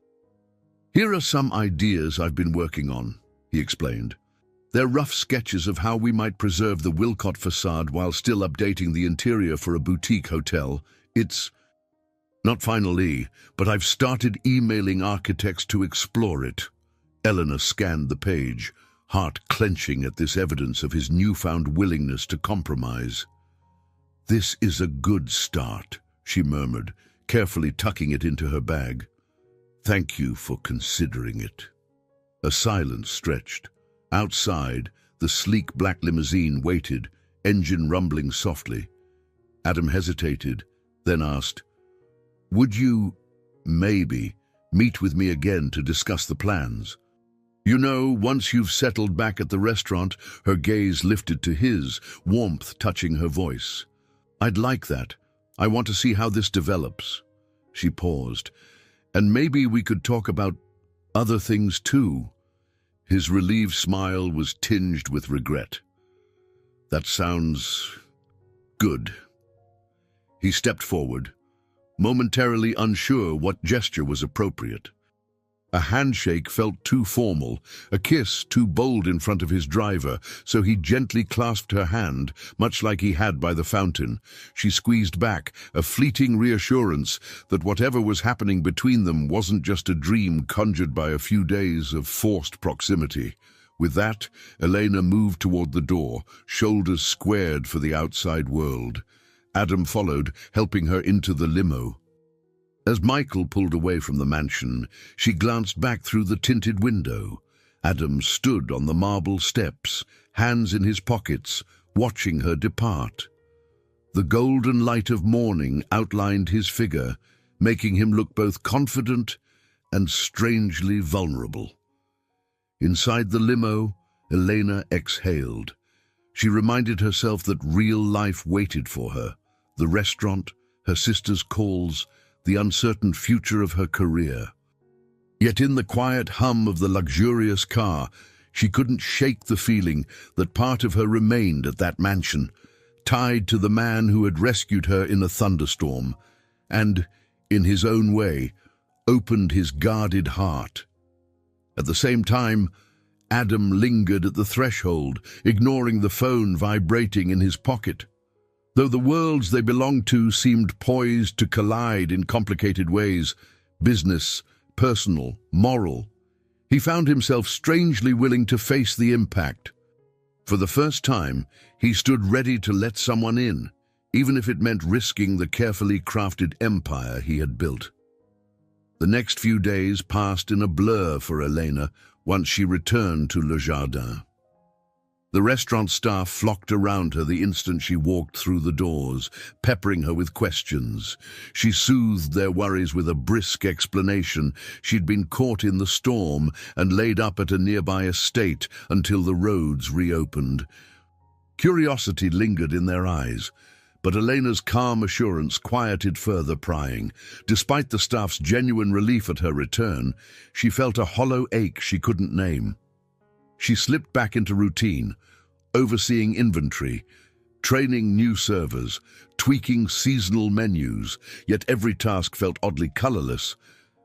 "Here are some ideas I've been working on," he explained. "They're rough sketches of how we might preserve the Wilcott facade while still updating the interior for a boutique hotel. It's not finally, but I've started emailing architects to explore it." Eleanor scanned the page, heart clenching at this evidence of his newfound willingness to compromise. "This is a good start," she murmured, carefully tucking it into her bag. "Thank you for considering it." A silence stretched. Outside, the sleek black limousine waited, engine rumbling softly. Adam hesitated, then asked, "Would you, maybe, meet with me again to discuss the plans?" "You know, once you've settled back at the restaurant," her gaze lifted to his, warmth touching her voice. "I'd like that. I want to see how this develops." She paused. "And maybe we could talk about other things too." His relieved smile was tinged with regret. "That sounds good." He stepped forward, momentarily unsure what gesture was appropriate. A handshake felt too formal, a kiss too bold in front of his driver, so he gently clasped her hand, much like he had by the fountain. She squeezed back, a fleeting reassurance that whatever was happening between them wasn't just a dream conjured by a few days of forced proximity. With that, Elena moved toward the door, shoulders squared for the outside world. Adam followed, helping her into the limo. As Michael pulled away from the mansion, she glanced back through the tinted window. Adam stood on the marble steps, hands in his pockets, watching her depart. The golden light of morning outlined his figure, making him look both confident and strangely vulnerable. Inside the limo, Elena exhaled. She reminded herself that real life waited for her: the restaurant, her sister's calls, the uncertain future of her career. Yet in the quiet hum of the luxurious car, she couldn't shake the feeling that part of her remained at that mansion, tied to the man who had rescued her in a thunderstorm, and, in his own way, opened his guarded heart. At the same time, Adam lingered at the threshold, ignoring the phone vibrating in his pocket. Though the worlds they belonged to seemed poised to collide in complicated ways, business, personal, moral, he found himself strangely willing to face the impact. For the first time, he stood ready to let someone in, even if it meant risking the carefully crafted empire he had built. The next few days passed in a blur for Elena once she returned to Le Jardin. The restaurant staff flocked around her the instant she walked through the doors, peppering her with questions. She soothed their worries with a brisk explanation. She'd been caught in the storm and laid up at a nearby estate until the roads reopened. Curiosity lingered in their eyes, but Elena's calm assurance quieted further prying. Despite the staff's genuine relief at her return, she felt a hollow ache she couldn't name. She slipped back into routine, overseeing inventory, training new servers, tweaking seasonal menus, yet every task felt oddly colorless.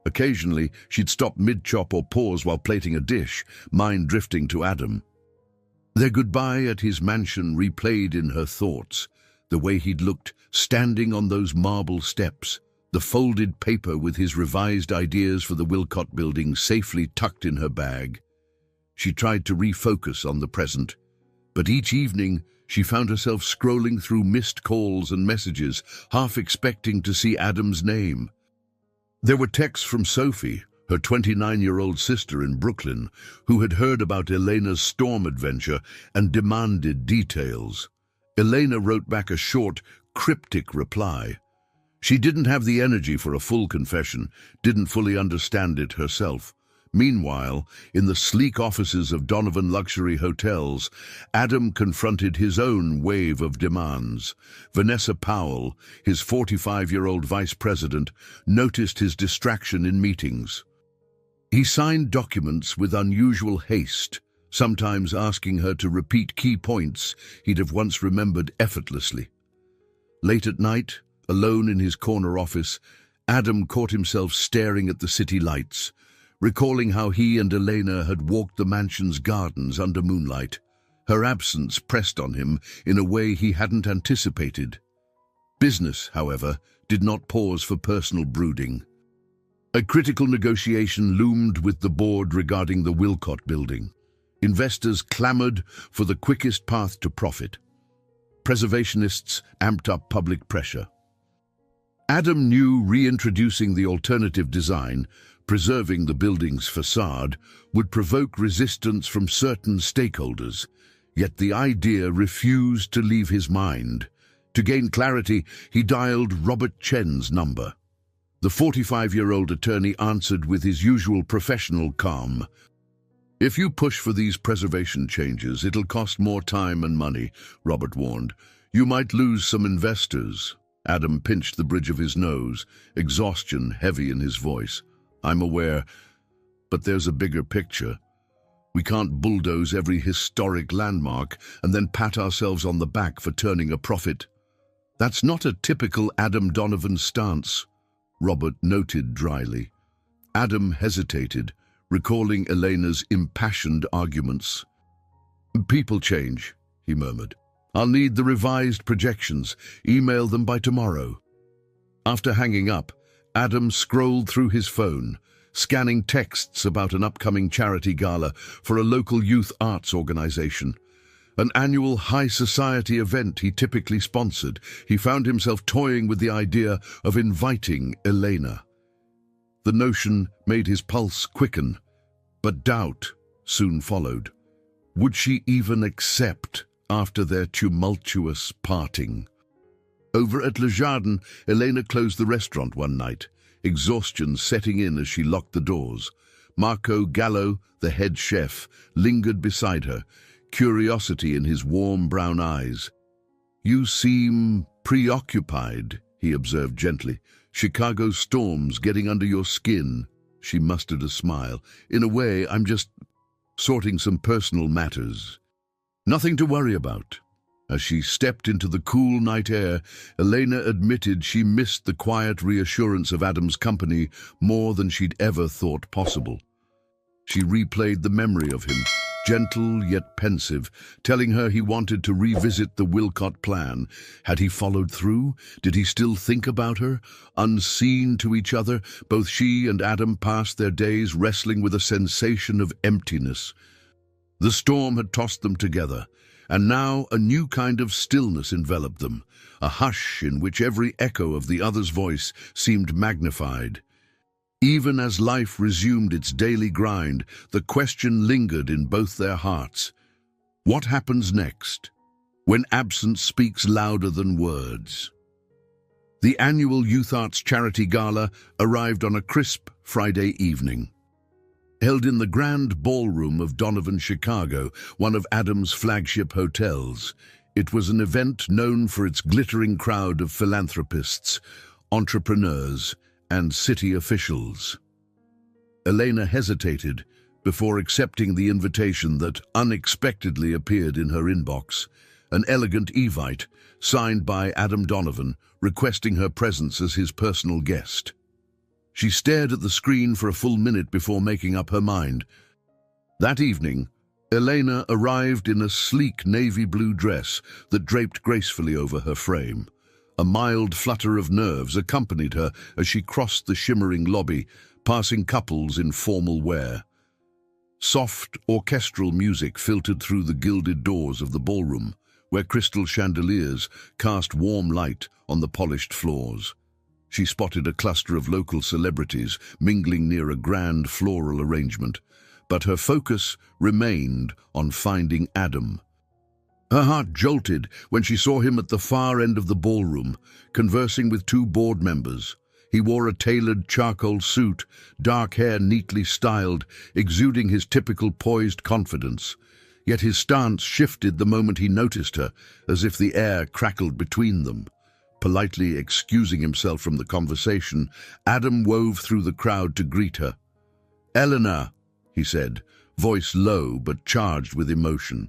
Occasionally, she'd stop mid-chop or pause while plating a dish, mind drifting to Adam. Their goodbye at his mansion replayed in her thoughts, the way he'd looked standing on those marble steps, the folded paper with his revised ideas for the Wilcott building safely tucked in her bag. She tried to refocus on the present, but each evening she found herself scrolling through missed calls and messages, half expecting to see Adam's name. There were texts from Sophie, her 29-year-old sister in Brooklyn, who had heard about Elena's storm adventure and demanded details. Elena wrote back a short, cryptic reply. She didn't have the energy for a full confession, didn't fully understand it herself. Meanwhile, in the sleek offices of Donovan Luxury Hotels, Adam confronted his own wave of demands. Vanessa Powell, his 45-year-old vice president, noticed his distraction in meetings. He signed documents with unusual haste, sometimes asking her to repeat key points he'd have once remembered effortlessly. Late at night, alone in his corner office, Adam caught himself staring at the city lights, recalling how he and Elena had walked the mansion's gardens under moonlight. Her absence pressed on him in a way he hadn't anticipated. Business, however, did not pause for personal brooding. A critical negotiation loomed with the board regarding the Wilcott building. Investors clamored for the quickest path to profit. Preservationists amped up public pressure. Adam knew reintroducing the alternative design, preserving the building's facade, would provoke resistance from certain stakeholders, yet the idea refused to leave his mind. To gain clarity, he dialed Robert Chen's number. The 45-year-old attorney answered with his usual professional calm. "If you push for these preservation changes, it'll cost more time and money," Robert warned. "You might lose some investors." Adam pinched the bridge of his nose, exhaustion heavy in his voice. "I'm aware, but there's a bigger picture. We can't bulldoze every historic landmark and then pat ourselves on the back for turning a profit. That's not a typical Adam Donovan stance," Robert noted dryly. Adam hesitated, recalling Elena's impassioned arguments. "People change," he murmured. "I'll need the revised projections. Email them by tomorrow." After hanging up, Adam scrolled through his phone, scanning texts about an upcoming charity gala for a local youth arts organization. An annual high society event he typically sponsored. He found himself toying with the idea of inviting Elena. The notion made his pulse quicken, but doubt soon followed. Would she even accept after their tumultuous parting? Over at Le Jardin, Elena closed the restaurant one night, exhaustion setting in as she locked the doors. Marco Gallo, the head chef, lingered beside her, curiosity in his warm brown eyes. "You seem preoccupied," he observed gently. "Chicago storms getting under your skin." She mustered a smile. "In a way, I'm just sorting some personal matters." "Nothing to worry about." As she stepped into the cool night air, Elena admitted she missed the quiet reassurance of Adam's company more than she'd ever thought possible. She replayed the memory of him, gentle yet pensive, telling her he wanted to revisit the Wilcott plan. Had he followed through? Did he still think about her? Unseen to each other, both she and Adam passed their days wrestling with a sensation of emptiness. The storm had tossed them together, and now a new kind of stillness enveloped them, a hush in which every echo of the other's voice seemed magnified. Even as life resumed its daily grind, the question lingered in both their hearts. What happens next, when absence speaks louder than words? The annual Youth Arts Charity Gala arrived on a crisp Friday evening. Held in the grand ballroom of Donovan, Chicago, one of Adam's flagship hotels, it was an event known for its glittering crowd of philanthropists, entrepreneurs, and city officials. Elena hesitated before accepting the invitation that unexpectedly appeared in her inbox, an elegant Evite signed by Adam Donovan, requesting her presence as his personal guest. She stared at the screen for a full minute before making up her mind. That evening, Elena arrived in a sleek navy blue dress that draped gracefully over her frame. A mild flutter of nerves accompanied her as she crossed the shimmering lobby, passing couples in formal wear. Soft orchestral music filtered through the gilded doors of the ballroom, where crystal chandeliers cast warm light on the polished floors. She spotted a cluster of local celebrities mingling near a grand floral arrangement, but her focus remained on finding Adam. Her heart jolted when she saw him at the far end of the ballroom, conversing with two board members. He wore a tailored charcoal suit, dark hair neatly styled, exuding his typical poised confidence. Yet his stance shifted the moment he noticed her, as if the air crackled between them. Politely excusing himself from the conversation, Adam wove through the crowd to greet her. "Eleanor," he said, voice low but charged with emotion.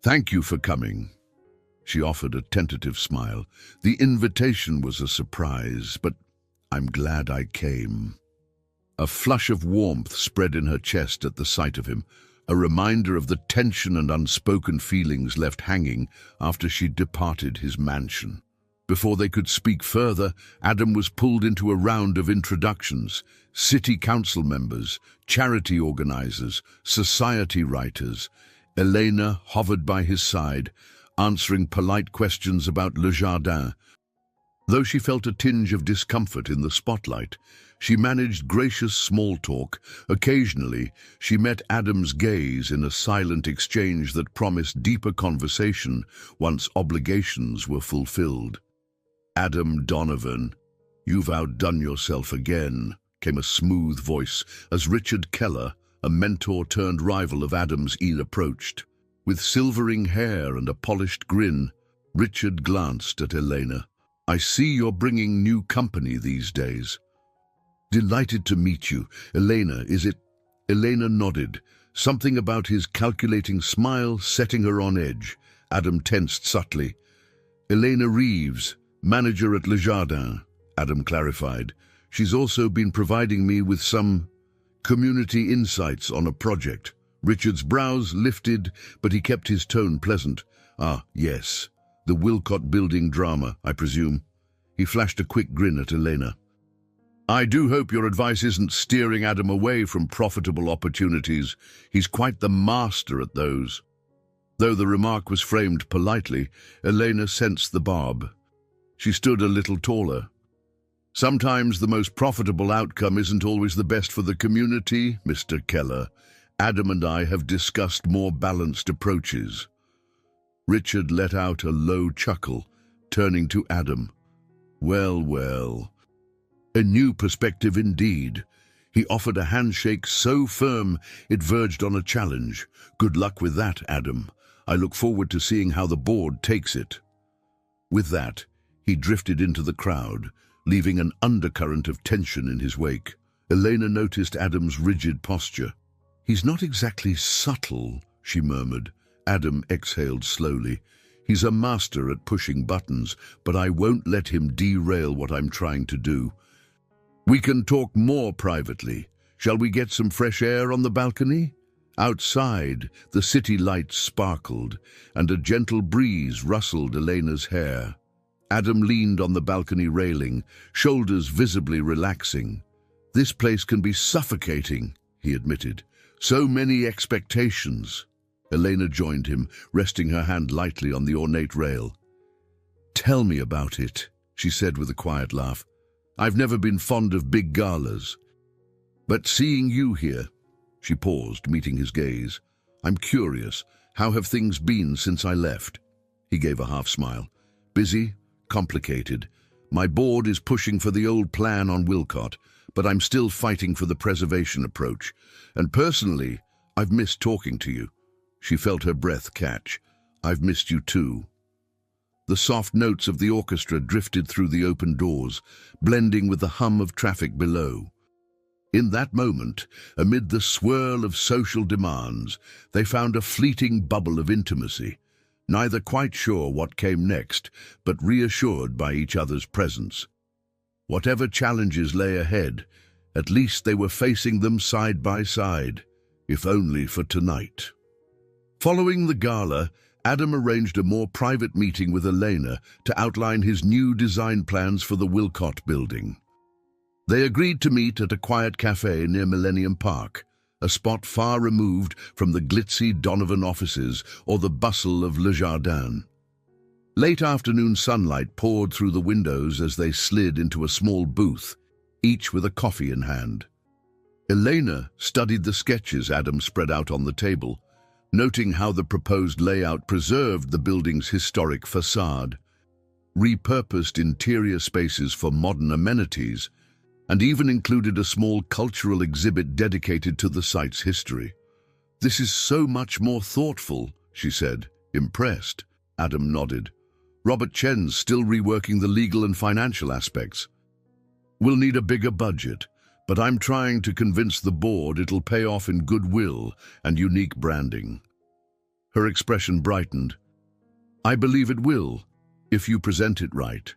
"Thank you for coming." She offered a tentative smile. "The invitation was a surprise, but I'm glad I came." A flush of warmth spread in her chest at the sight of him, a reminder of the tension and unspoken feelings left hanging after she departed his mansion. Before they could speak further, Adam was pulled into a round of introductions. City council members, charity organizers, society writers. Elena hovered by his side, answering polite questions about Le Jardin. Though she felt a tinge of discomfort in the spotlight, she managed gracious small talk. Occasionally, she met Adam's gaze in a silent exchange that promised deeper conversation once obligations were fulfilled. "Adam Donovan, you've outdone yourself again," came a smooth voice as Richard Keller, a mentor-turned-rival of Adam's, approached. With silvering hair and a polished grin, Richard glanced at Elena. "I see you're bringing new company these days." "Delighted to meet you. Elena, is it?" Elena nodded, something about his calculating smile setting her on edge. Adam tensed subtly. "Elena Reeves, manager at Le Jardin," Adam clarified. "She's also been providing me with some community insights on a project." Richard's brows lifted, but he kept his tone pleasant. "Ah, yes. The Wilcott Building drama, I presume." He flashed a quick grin at Elena. "I do hope your advice isn't steering Adam away from profitable opportunities. He's quite the master at those." Though the remark was framed politely, Elena sensed the barb. She stood a little taller. "Sometimes the most profitable outcome isn't always the best for the community, Mr. Keller. Adam and I have discussed more balanced approaches." Richard let out a low chuckle, turning to Adam. "Well, well. A new perspective indeed." He offered a handshake so firm it verged on a challenge. "Good luck with that, Adam. I look forward to seeing how the board takes it." With that, he drifted into the crowd, leaving an undercurrent of tension in his wake. Elena noticed Adam's rigid posture. "He's not exactly subtle," she murmured. Adam exhaled slowly. "He's a master at pushing buttons, but I won't let him derail what I'm trying to do. We can talk more privately. Shall we get some fresh air on the balcony?" Outside, the city lights sparkled, and a gentle breeze rustled Elena's hair. Adam leaned on the balcony railing, shoulders visibly relaxing. "This place can be suffocating," he admitted. "So many expectations." Elena joined him, resting her hand lightly on the ornate rail. "Tell me about it," she said with a quiet laugh. "I've never been fond of big galas. But seeing you here—" She paused, meeting his gaze. "I'm curious. How have things been since I left?" He gave a half smile. "Busy, complicated. My board is pushing for the old plan on Wilcott, but I'm still fighting for the preservation approach. And personally, I've missed talking to you." She felt her breath catch. "I've missed you too." The soft notes of the orchestra drifted through the open doors, blending with the hum of traffic below. In that moment, amid the swirl of social demands, they found a fleeting bubble of intimacy, neither quite sure what came next, but reassured by each other's presence. Whatever challenges lay ahead, at least they were facing them side by side, if only for tonight. Following the gala, Adam arranged a more private meeting with Elena to outline his new design plans for the Wilcott Building. They agreed to meet at a quiet cafe near Millennium Park, a spot far removed from the glitzy Donovan offices or the bustle of Le Jardin. Late afternoon sunlight poured through the windows as they slid into a small booth, each with a coffee in hand. Elena studied the sketches Adam spread out on the table, noting how the proposed layout preserved the building's historic facade, repurposed interior spaces for modern amenities, and even included a small cultural exhibit dedicated to the site's history. "This is so much more thoughtful," she said, impressed. Adam nodded. "Robert Chen's still reworking the legal and financial aspects. We'll need a bigger budget, but I'm trying to convince the board it'll pay off in goodwill and unique branding." Her expression brightened. "I believe it will, if you present it right."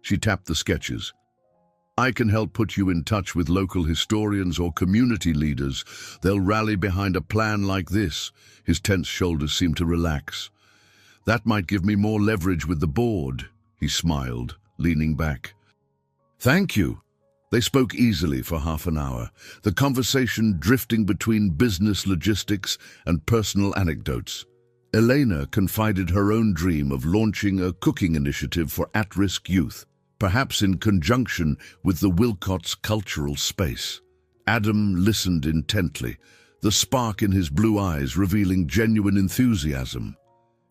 She tapped the sketches. "I can help put you in touch with local historians or community leaders. They'll rally behind a plan like this." His tense shoulders seemed to relax. "That might give me more leverage with the board," he smiled, leaning back. "Thank you." They spoke easily for half an hour, the conversation drifting between business logistics and personal anecdotes. Elena confided her own dream of launching a cooking initiative for at-risk youth. perhaps in conjunction with the Wilcott's cultural space. Adam listened intently, the spark in his blue eyes revealing genuine enthusiasm.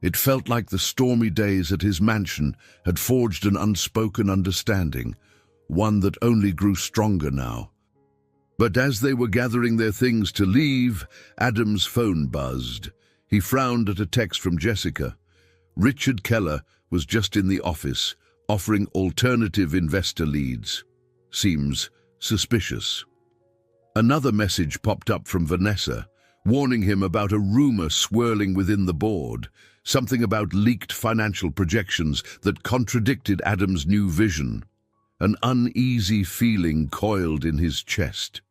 It felt like the stormy days at his mansion had forged an unspoken understanding, one that only grew stronger now. But as they were gathering their things to leave, Adam's phone buzzed. He frowned at a text from Jessica. Richard Keller was just in the office, offering alternative investor leads. Seems suspicious. Another message popped up from Vanessa, warning him about a rumor swirling within the board, something about leaked financial projections that contradicted Adam's new vision. An uneasy feeling coiled in his chest.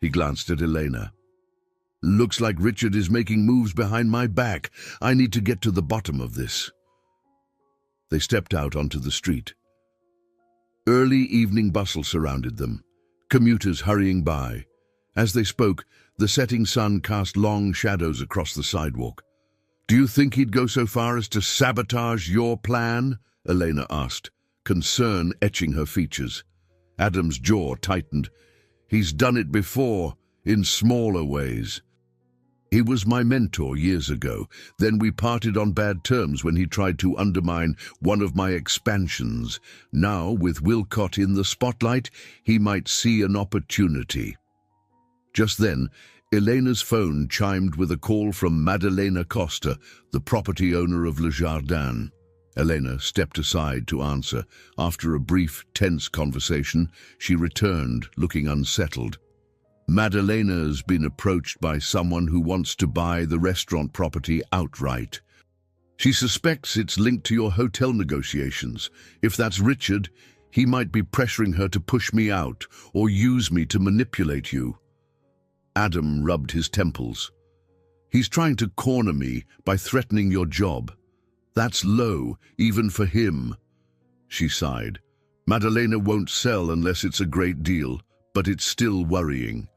He glanced at Elena. "Looks like Richard is making moves behind my back. I need to get to the bottom of this." They stepped out onto the street. Early evening bustle surrounded them, commuters hurrying by. As they spoke, the setting sun cast long shadows across the sidewalk. "Do you think he'd go so far as to sabotage your plan?" Elena asked, concern etching her features. Adam's jaw tightened. "He's done it before, in smaller ways. He was my mentor years ago. Then we parted on bad terms when he tried to undermine one of my expansions. Now, with Wilcott in the spotlight, he might see an opportunity." Just then, Elena's phone chimed with a call from Madalena Costa, the property owner of Le Jardin. Elena stepped aside to answer. After a brief, tense conversation, she returned, looking unsettled. "Madalena's been approached by someone who wants to buy the restaurant property outright. She suspects it's linked to your hotel negotiations. If that's Richard, he might be pressuring her to push me out or use me to manipulate you." Adam rubbed his temples. "He's trying to corner me by threatening your job. That's low, even for him." She sighed. "Madalena won't sell unless it's a great deal, but it's still worrying.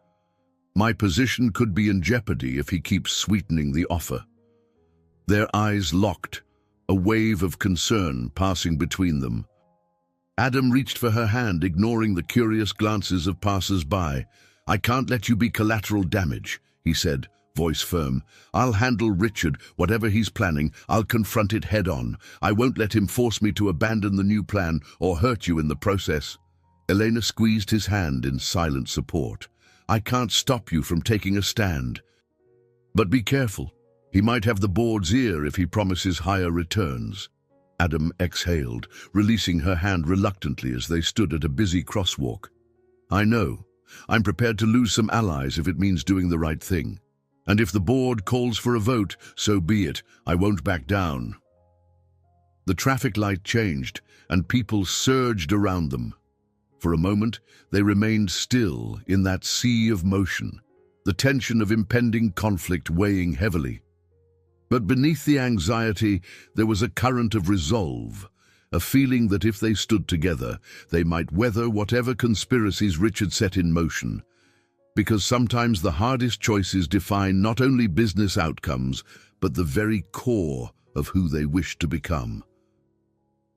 My position could be in jeopardy if he keeps sweetening the offer." Their eyes locked, a wave of concern passing between them. Adam reached for her hand, ignoring the curious glances of passers-by. "I can't let you be collateral damage," he said, voice firm. "I'll handle Richard, whatever he's planning. I'll confront it head-on. I won't let him force me to abandon the new plan or hurt you in the process." Elena squeezed his hand in silent support. "I can't stop you from taking a stand. But be careful. He might have the board's ear if he promises higher returns." Adam exhaled, releasing her hand reluctantly as they stood at a busy crosswalk. "I know. I'm prepared to lose some allies if it means doing the right thing. And if the board calls for a vote, so be it. I won't back down." The traffic light changed, and people surged around them. For a moment, they remained still in that sea of motion, the tension of impending conflict weighing heavily. But beneath the anxiety, there was a current of resolve, a feeling that if they stood together, they might weather whatever conspiracies Richard set in motion. Because sometimes the hardest choices define not only business outcomes, but the very core of who they wish to become.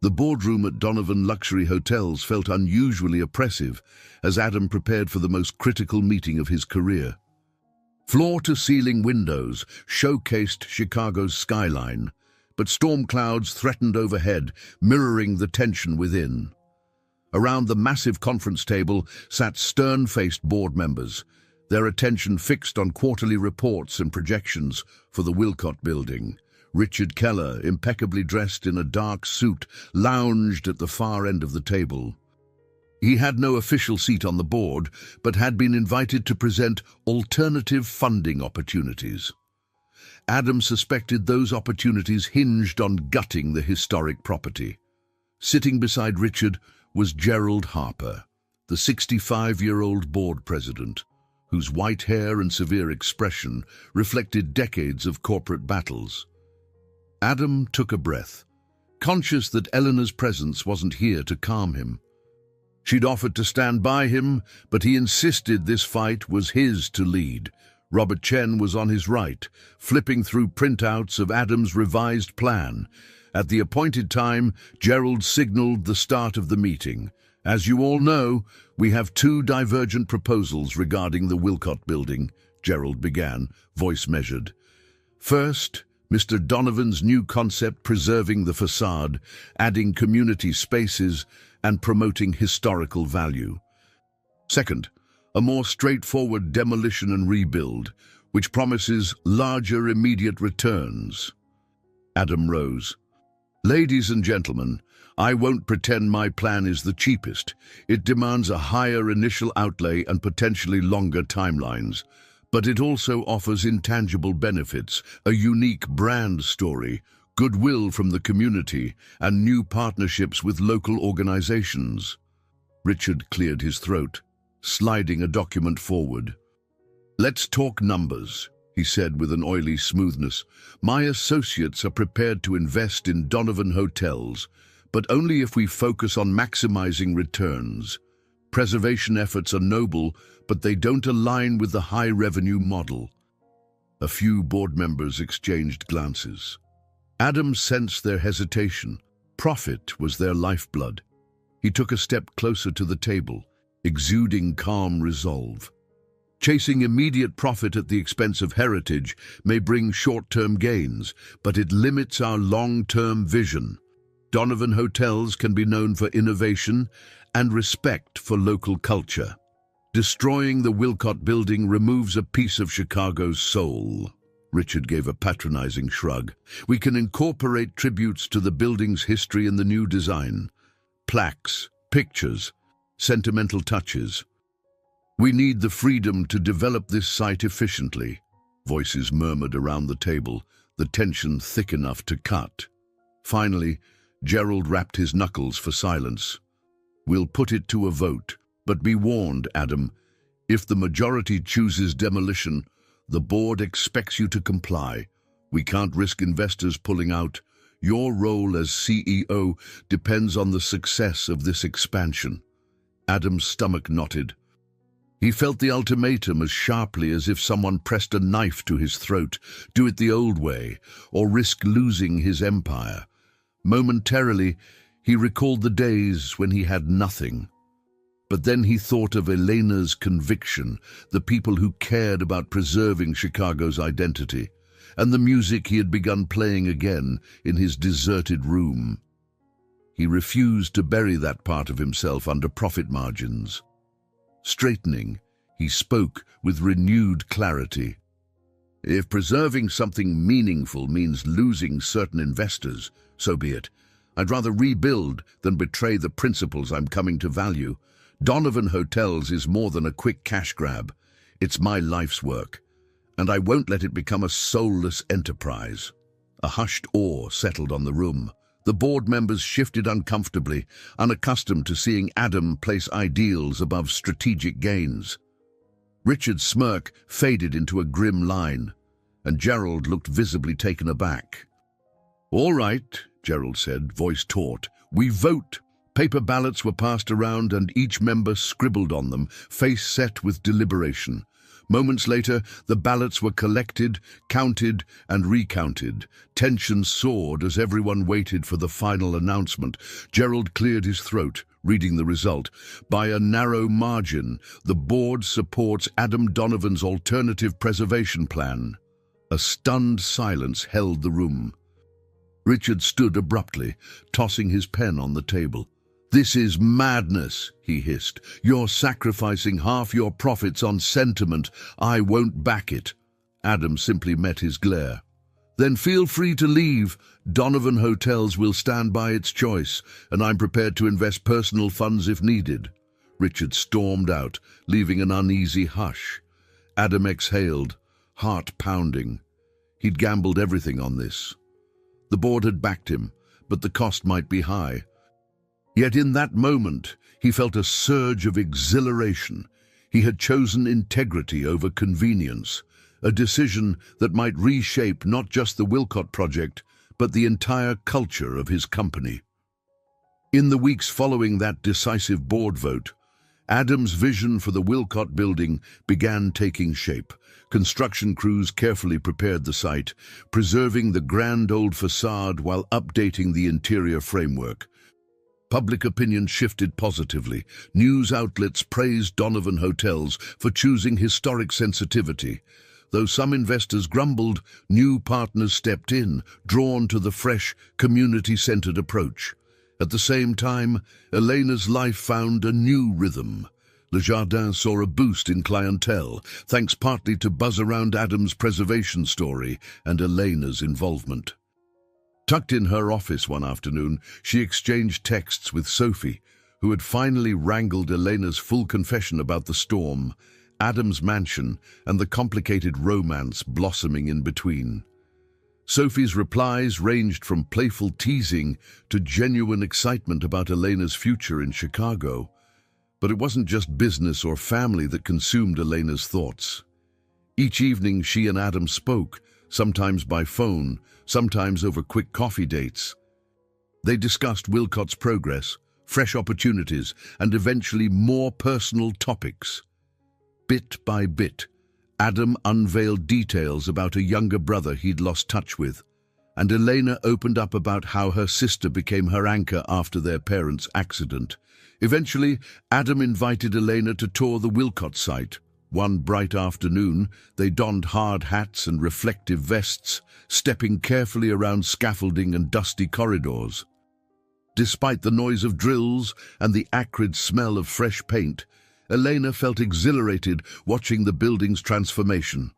The boardroom at Donovan Luxury Hotels felt unusually oppressive as Adam prepared for the most critical meeting of his career. Floor-to-ceiling windows showcased Chicago's skyline, but storm clouds threatened overhead, mirroring the tension within. Around the massive conference table sat stern-faced board members, their attention fixed on quarterly reports and projections for the Wilcott building. Richard Keller, impeccably dressed in a dark suit, lounged at the far end of the table. He had no official seat on the board, but had been invited to present alternative funding opportunities. Adam suspected those opportunities hinged on gutting the historic property. Sitting beside Richard was Gerald Harper, the 65-year-old board president, whose white hair and severe expression reflected decades of corporate battles. Adam took a breath, conscious that Eleanor's presence wasn't here to calm him. She'd offered to stand by him, but he insisted this fight was his to lead. Robert Chen was on his right, flipping through printouts of Adam's revised plan, At the appointed time, Gerald signaled the start of the meeting. As you all know, we have two divergent proposals regarding the Wilcott building, Gerald began, voice measured. First, Mr. Donovan's new concept preserving the facade, adding community spaces, and promoting historical value. Second, a more straightforward demolition and rebuild, which promises larger immediate returns. Adam rose. Ladies and gentlemen, I won't pretend my plan is the cheapest. It demands a higher initial outlay and potentially longer timelines. But it also offers intangible benefits, a unique brand story, goodwill from the community, and new partnerships with local organizations. Richard cleared his throat, sliding a document forward. Let's talk numbers, he said with an oily smoothness. My associates are prepared to invest in Donovan Hotels, but only if we focus on maximizing returns. Preservation efforts are noble, but they don't align with the high-revenue model. A few board members exchanged glances. Adam sensed their hesitation. Profit was their lifeblood. He took a step closer to the table, exuding calm resolve. Chasing immediate profit at the expense of heritage may bring short-term gains, but it limits our long-term vision. Donovan Hotels can be known for innovation and respect for local culture. Destroying the Wilcott building removes a piece of Chicago's soul. Richard gave a patronizing shrug. We can incorporate tributes to the building's history in the new design. Plaques, pictures, sentimental touches. We need the freedom to develop this site efficiently. Voices murmured around the table, the tension thick enough to cut. Finally, Gerald rapped his knuckles for silence. We'll put it to a vote, but be warned, Adam. If the majority chooses demolition, the board expects you to comply. We can't risk investors pulling out. Your role as CEO depends on the success of this expansion. Adam's stomach knotted. He felt the ultimatum as sharply as if someone pressed a knife to his throat. Do it the old way, or risk losing his empire. Momentarily, he recalled the days when he had nothing. But then he thought of Elena's conviction, the people who cared about preserving Chicago's identity, and the music he had begun playing again in his deserted room. He refused to bury that part of himself under profit margins. Straightening, he spoke with renewed clarity. If preserving something meaningful means losing certain investors, so be it. I'd rather rebuild than betray the principles I'm coming to value. Donovan Hotels is more than a quick cash grab. It's my life's work, and I won't let it become a soulless enterprise. A hushed awe settled on the room. The board members shifted uncomfortably, unaccustomed to seeing Adam place ideals above strategic gains. Richard's smirk faded into a grim line, and Gerald looked visibly taken aback. All right, Gerald said, voice taut. We vote. Paper ballots were passed around and each member scribbled on them, face set with deliberation. Moments later, the ballots were collected, counted, and recounted. Tension soared as everyone waited for the final announcement. Gerald cleared his throat, reading the result. By a narrow margin, the board supports Adam Donovan's alternative preservation plan. A stunned silence held the room. Richard stood abruptly, tossing his pen on the table. This is madness, he hissed. You're sacrificing half your profits on sentiment. I won't back it. Adam simply met his glare. Then feel free to leave. Donovan Hotels will stand by its choice, and I'm prepared to invest personal funds if needed. Richard stormed out, leaving an uneasy hush. Adam exhaled, heart pounding. He'd gambled everything on this. The board had backed him, but the cost might be high. Yet in that moment, he felt a surge of exhilaration. He had chosen integrity over convenience, a decision that might reshape not just the Wilcott project, but the entire culture of his company. In the weeks following that decisive board vote, Adam's vision for the Wilcott building began taking shape. Construction crews carefully prepared the site, preserving the grand old facade while updating the interior framework. Public opinion shifted positively. News outlets praised Donovan Hotels for choosing historic sensitivity. Though some investors grumbled, new partners stepped in, drawn to the fresh, community-centered approach. At the same time, Elena's life found a new rhythm. Le Jardin saw a boost in clientele, thanks partly to buzz around Adam's preservation story and Elena's involvement. Tucked in her office one afternoon, she exchanged texts with Sophie, who had finally wrangled Elena's full confession about the storm, Adam's mansion, and the complicated romance blossoming in between. Sophie's replies ranged from playful teasing to genuine excitement about Elena's future in Chicago. But it wasn't just business or family that consumed Elena's thoughts. Each evening she and Adam spoke, sometimes by phone, sometimes over quick coffee dates. They discussed Wilcott's progress, fresh opportunities, and eventually more personal topics. Bit by bit, Adam unveiled details about a younger brother he'd lost touch with, and Elena opened up about how her sister became her anchor after their parents' accident. Eventually, Adam invited Elena to tour the Wilcott site. One bright afternoon, they donned hard hats and reflective vests, stepping carefully around scaffolding and dusty corridors. Despite the noise of drills and the acrid smell of fresh paint, Elena felt exhilarated watching the building's transformation.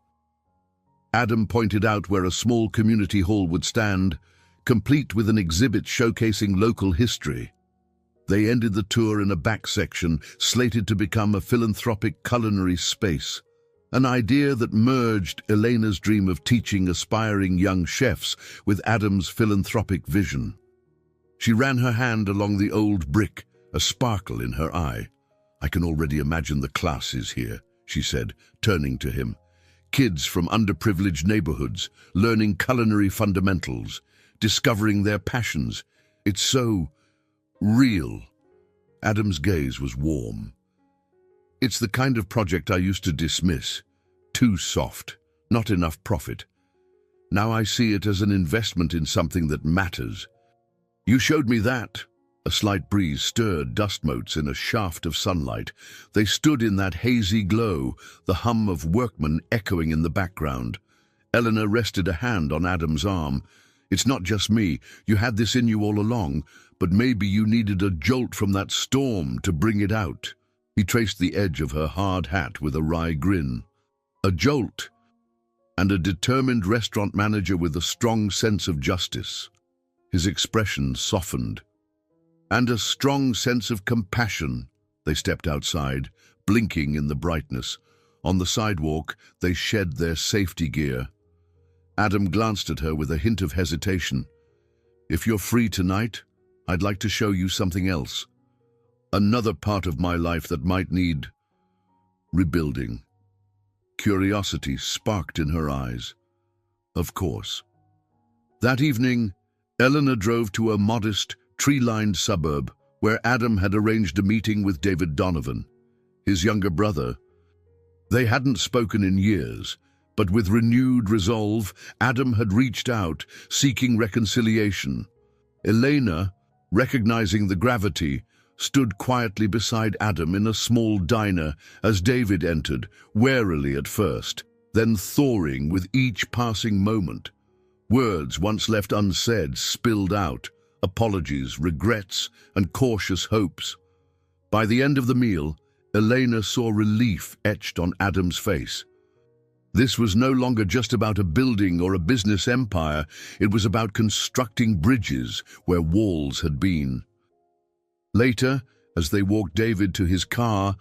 Adam pointed out where a small community hall would stand, complete with an exhibit showcasing local history. They ended the tour in a back section slated to become a philanthropic culinary space, an idea that merged Elena's dream of teaching aspiring young chefs with Adam's philanthropic vision. She ran her hand along the old brick, a sparkle in her eye. "I can already imagine the classes here," she said, turning to him. "Kids from underprivileged neighborhoods, learning culinary fundamentals, discovering their passions. It's so real." Adam's gaze was warm. "It's the kind of project I used to dismiss. Too soft, not enough profit. Now I see it as an investment in something that matters." "You showed me that." A slight breeze stirred dust motes in a shaft of sunlight. They stood in that hazy glow, the hum of workmen echoing in the background. Eleanor rested a hand on Adam's arm. "It's not just me. You had this in you all along, but maybe you needed a jolt from that storm to bring it out." He traced the edge of her hard hat with a wry grin. "A jolt, and a determined restaurant manager with a strong sense of justice." His expression softened. "And a strong sense of compassion." They stepped outside, blinking in the brightness. On the sidewalk, they shed their safety gear. Adam glanced at her with a hint of hesitation. "If you're free tonight, I'd like to show you something else. Another part of my life that might need rebuilding." Curiosity sparked in her eyes. "Of course." That evening, Eleanor drove to a modest, tree-lined suburb where Adam had arranged a meeting with David Donovan, his younger brother. They hadn't spoken in years, but with renewed resolve, Adam had reached out, seeking reconciliation. Elena, recognizing the gravity, stood quietly beside Adam in a small diner as David entered, warily at first, then thawing with each passing moment. Words once left unsaid spilled out, apologies, regrets, and cautious hopes. By the end of the meal, Elena saw relief etched on Adam's face. This was no longer just about a building or a business empire. It was about constructing bridges where walls had been. Later, as they walked David to his car,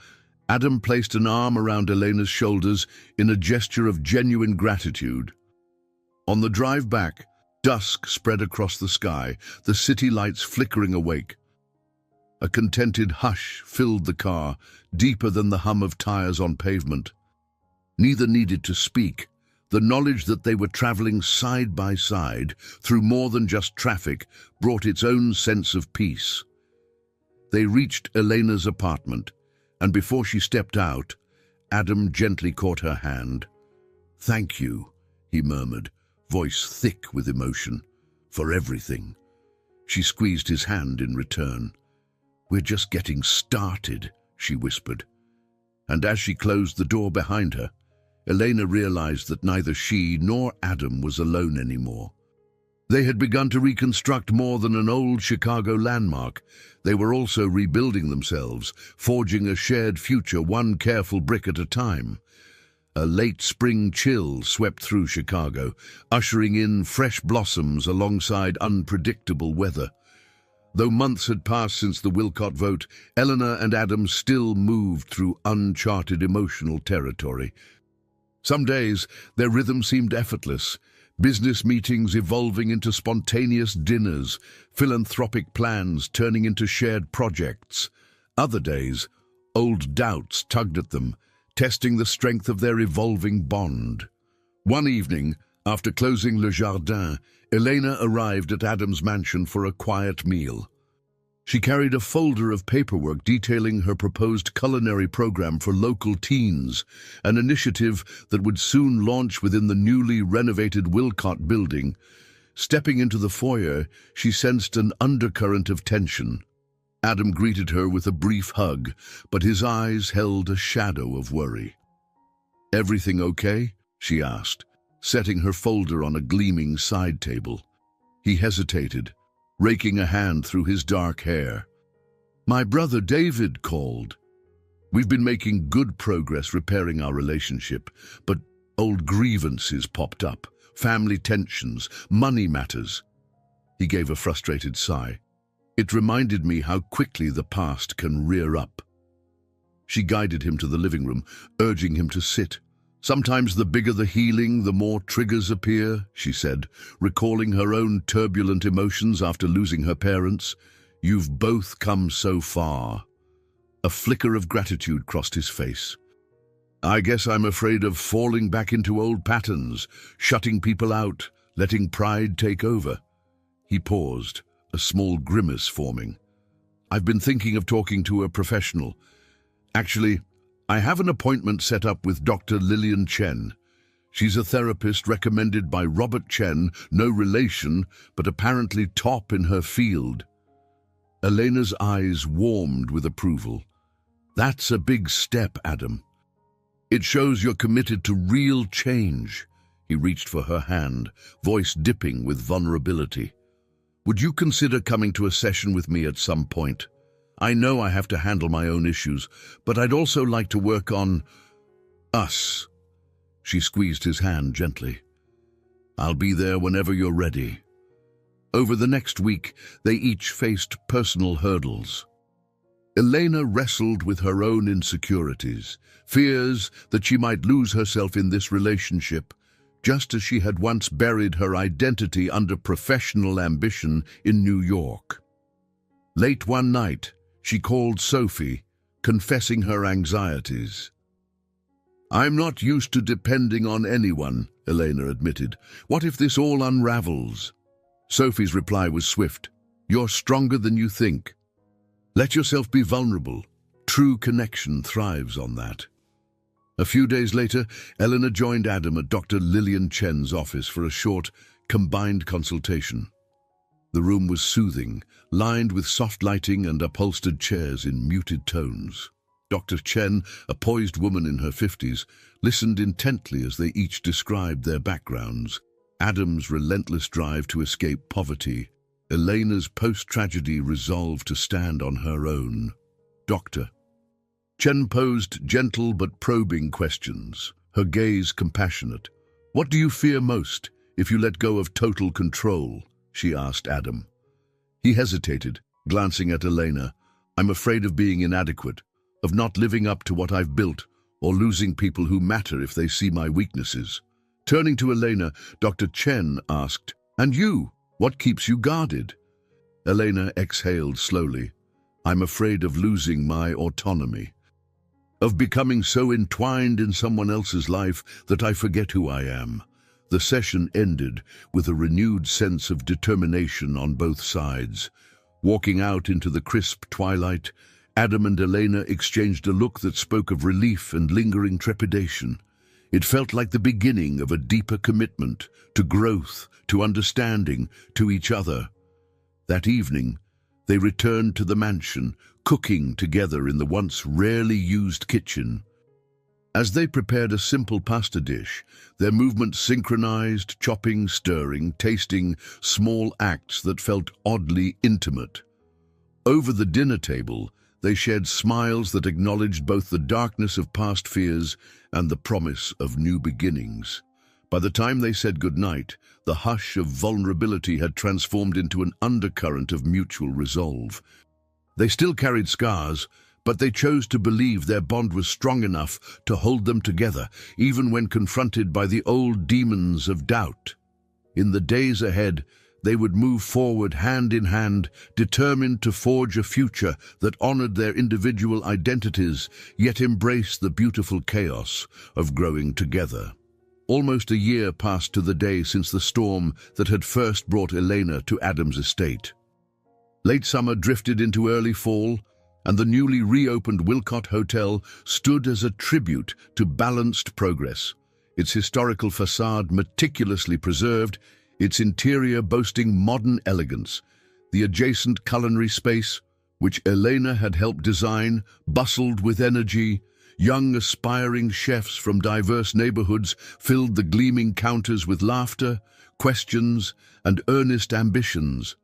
Adam placed an arm around Elena's shoulders in a gesture of genuine gratitude. On the drive back, dusk spread across the sky, the city lights flickering awake. A contented hush filled the car, deeper than the hum of tires on pavement. Neither needed to speak. The knowledge that they were traveling side by side, through more than just traffic, brought its own sense of peace. They reached Elena's apartment, and before she stepped out, Adam gently caught her hand. "Thank you," he murmured, voice thick with emotion, "for everything." She squeezed his hand in return. "We're just getting started," she whispered. And as she closed the door behind her, Elena realized that neither she nor Adam was alone anymore. They had begun to reconstruct more than an old Chicago landmark. They were also rebuilding themselves, forging a shared future one careful brick at a time. A late spring chill swept through Chicago, ushering in fresh blossoms alongside unpredictable weather. Though months had passed since the Wilcott vote, Eleanor and Adam still moved through uncharted emotional territory. Some days, their rhythm seemed effortless, business meetings evolving into spontaneous dinners, philanthropic plans turning into shared projects. Other days, old doubts tugged at them, testing the strength of their evolving bond. One evening, after closing Le Jardin, Elena arrived at Adam's mansion for a quiet meal. She carried a folder of paperwork detailing her proposed culinary program for local teens, an initiative that would soon launch within the newly renovated Wilcott building. Stepping into the foyer, she sensed an undercurrent of tension. Adam greeted her with a brief hug, but his eyes held a shadow of worry. "Everything okay?" she asked, setting her folder on a gleaming side table. He hesitated, raking a hand through his dark hair. "My brother David called. We've been making good progress repairing our relationship, but old grievances popped up, family tensions, money matters." He gave a frustrated sigh. "It reminded me how quickly the past can rear up." She guided him to the living room, urging him to sit. "Sometimes the bigger the healing, the more triggers appear," she said, recalling her own turbulent emotions after losing her parents. "You've both come so far." A flicker of gratitude crossed his face. "I guess I'm afraid of falling back into old patterns, shutting people out, letting pride take over." He paused, a small grimace forming. "I've been thinking of talking to a professional. Actually, I have an appointment set up with Dr. Lillian Chen. She's a therapist recommended by Robert Chen, no relation, but apparently top in her field." Elena's eyes warmed with approval. "That's a big step, Adam. It shows you're committed to real change." He reached for her hand, voice dipping with vulnerability. "Would you consider coming to a session with me at some point? I know I have to handle my own issues, but I'd also like to work on us." She squeezed his hand gently. "I'll be there whenever you're ready." Over the next week, they each faced personal hurdles. Elena wrestled with her own insecurities, fears that she might lose herself in this relationship, just as she had once buried her identity under professional ambition in New York. Late one night, she called Sophie, confessing her anxieties. "I'm not used to depending on anyone," Elena admitted. "What if this all unravels?" Sophie's reply was swift. "You're stronger than you think. Let yourself be vulnerable. True connection thrives on that." A few days later, Eleanor joined Adam at Dr. Lillian Chen's office for a short, combined consultation. The room was soothing, lined with soft lighting and upholstered chairs in muted tones. Dr. Chen, a poised woman in her 50s, listened intently as they each described their backgrounds. Adam's relentless drive to escape poverty, Elena's post-tragedy resolve to stand on her own. "Doctor." Chen posed gentle but probing questions, her gaze compassionate. "What do you fear most if you let go of total control?" she asked Adam. He hesitated, glancing at Elena. "I'm afraid of being inadequate, of not living up to what I've built, or losing people who matter if they see my weaknesses." Turning to Elena, Dr. Chen asked, "And you? What keeps you guarded?" Elena exhaled slowly. "I'm afraid of losing my autonomy, of becoming so entwined in someone else's life that I forget who I am." The session ended with a renewed sense of determination on both sides. Walking out into the crisp twilight, Adam and Elena exchanged a look that spoke of relief and lingering trepidation. It felt like the beginning of a deeper commitment to growth, to understanding, to each other. That evening, they returned to the mansion, cooking together in the once rarely used kitchen. As they prepared a simple pasta dish, their movements synchronized, chopping, stirring, tasting, small acts that felt oddly intimate. Over the dinner table, they shared smiles that acknowledged both the darkness of past fears and the promise of new beginnings. By the time they said goodnight, the hush of vulnerability had transformed into an undercurrent of mutual resolve. They still carried scars, but they chose to believe their bond was strong enough to hold them together, even when confronted by the old demons of doubt. In the days ahead, they would move forward hand in hand, determined to forge a future that honored their individual identities, yet embraced the beautiful chaos of growing together. Almost a year passed to the day since the storm that had first brought Elena to Adam's estate. Late summer drifted into early fall, and the newly reopened Wilcott Hotel stood as a tribute to balanced progress, its historical facade meticulously preserved, its interior boasting modern elegance. The adjacent culinary space, which Elena had helped design, bustled with energy. Young, aspiring chefs from diverse neighborhoods filled the gleaming counters with laughter, questions, and earnest ambitions.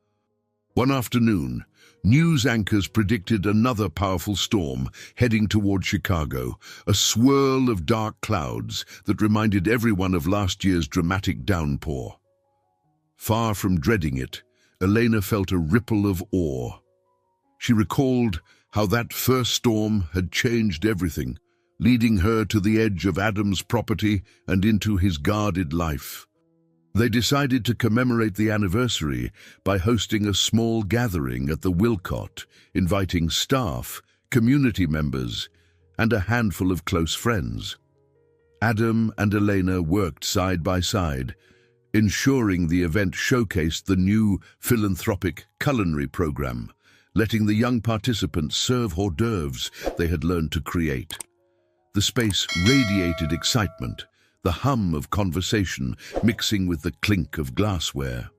One afternoon, news anchors predicted another powerful storm heading toward Chicago, a swirl of dark clouds that reminded everyone of last year's dramatic downpour. Far from dreading it, Elena felt a ripple of awe. She recalled how that first storm had changed everything, leading her to the edge of Adam's property and into his guarded life. They decided to commemorate the anniversary by hosting a small gathering at the Wilcott, inviting staff, community members, and a handful of close friends. Adam and Elena worked side by side, ensuring the event showcased the new philanthropic culinary program, letting the young participants serve hors d'oeuvres they had learned to create. The space radiated excitement, the hum of conversation mixing with the clink of glassware.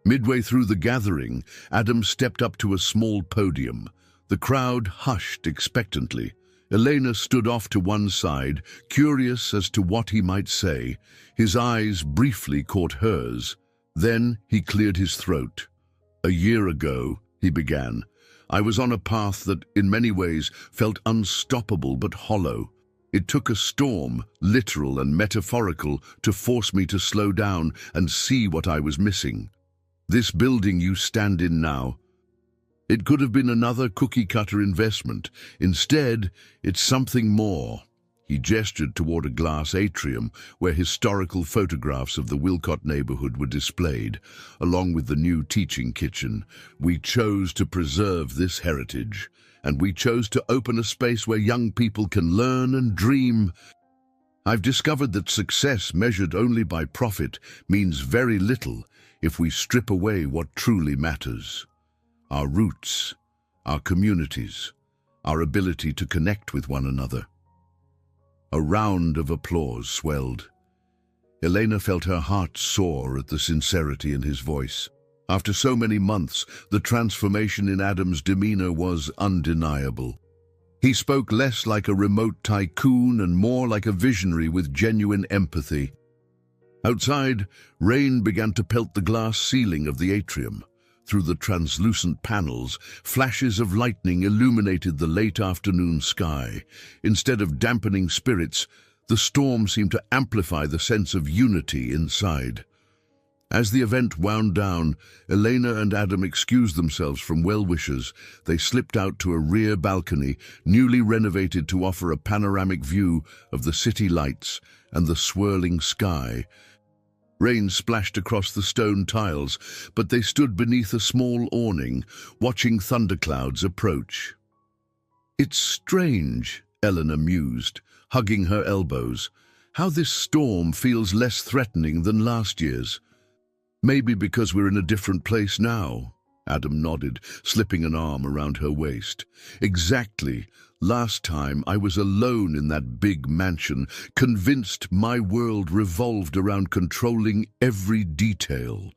Midway through the gathering, Adam stepped up to a small podium. The crowd hushed expectantly. Elena stood off to one side, curious as to what he might say. His eyes briefly caught hers. Then he cleared his throat. "A year ago," he began, "I was on a path that, in many ways, felt unstoppable but hollow. It took a storm, literal and metaphorical, to force me to slow down and see what I was missing. This building you stand in now, it could have been another cookie-cutter investment. Instead, it's something more." He gestured toward a glass atrium where historical photographs of the Wilcott neighborhood were displayed, along with the new teaching kitchen. "We chose to preserve this heritage, and we chose to open a space where young people can learn and dream. I've discovered that success measured only by profit means very little if we strip away what truly matters. Our roots, our communities, our ability to connect with one another." A round of applause swelled. Elena felt her heart soar at the sincerity in his voice. After so many months, the transformation in Adam's demeanor was undeniable. He spoke less like a remote tycoon and more like a visionary with genuine empathy. Outside, rain began to pelt the glass ceiling of the atrium. Through the translucent panels, flashes of lightning illuminated the late afternoon sky. Instead of dampening spirits, the storm seemed to amplify the sense of unity inside. As the event wound down, Elena and Adam excused themselves from well-wishers. They slipped out to a rear balcony, newly renovated to offer a panoramic view of the city lights and the swirling sky. Rain splashed across the stone tiles, but they stood beneath a small awning, watching thunderclouds approach. "It's strange," Eleanor mused, hugging her elbows, "how this storm feels less threatening than last year's. Maybe because we're in a different place now." Adam nodded, slipping an arm around her waist. Exactly. Last time I was alone in that big mansion, convinced my world revolved around controlling every detail.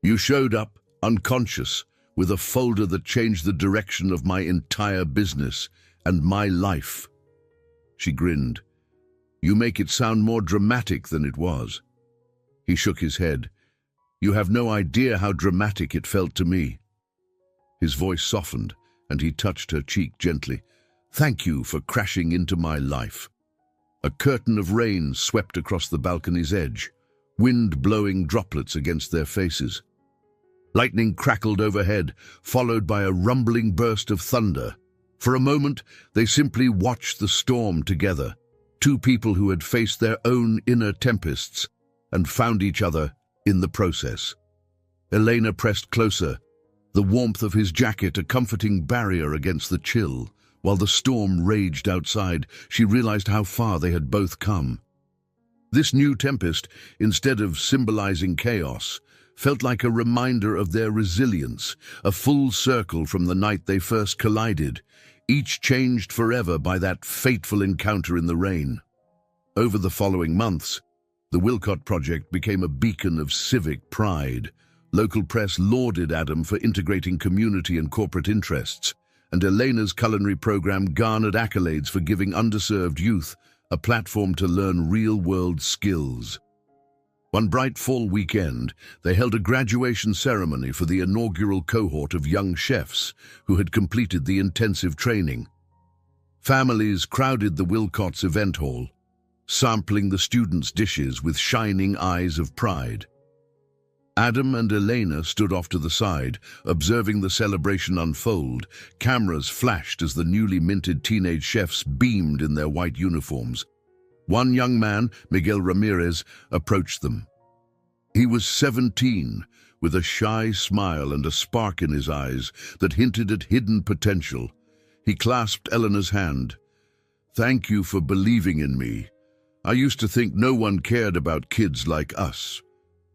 You showed up, unconscious, with a folder that changed the direction of my entire business and my life. She grinned. You make it sound more dramatic than it was. He shook his head. You have no idea how dramatic it felt to me. His voice softened, and he touched her cheek gently. Thank you for crashing into my life. A curtain of rain swept across the balcony's edge, wind blowing droplets against their faces. Lightning crackled overhead, followed by a rumbling burst of thunder. For a moment, they simply watched the storm together, two people who had faced their own inner tempests and found each other in the process. Elena pressed closer, the warmth of his jacket a comforting barrier against the chill. While the storm raged outside, she realized how far they had both come. This new tempest, instead of symbolizing chaos, felt like a reminder of their resilience, a full circle from the night they first collided, each changed forever by that fateful encounter in the rain. Over the following months, the Wilcott Project became a beacon of civic pride. Local press lauded Adam for integrating community and corporate interests, and Elena's culinary program garnered accolades for giving underserved youth a platform to learn real-world skills. One bright fall weekend, they held a graduation ceremony for the inaugural cohort of young chefs who had completed the intensive training. Families crowded the Wilcott's event hall, sampling the students' dishes with shining eyes of pride. Adam and Elena stood off to the side, observing the celebration unfold. Cameras flashed as the newly minted teenage chefs beamed in their white uniforms. One young man, Miguel Ramirez, approached them. He was 17, with a shy smile and a spark in his eyes that hinted at hidden potential. He clasped Elena's hand. "Thank you for believing in me. I used to think no one cared about kids like us."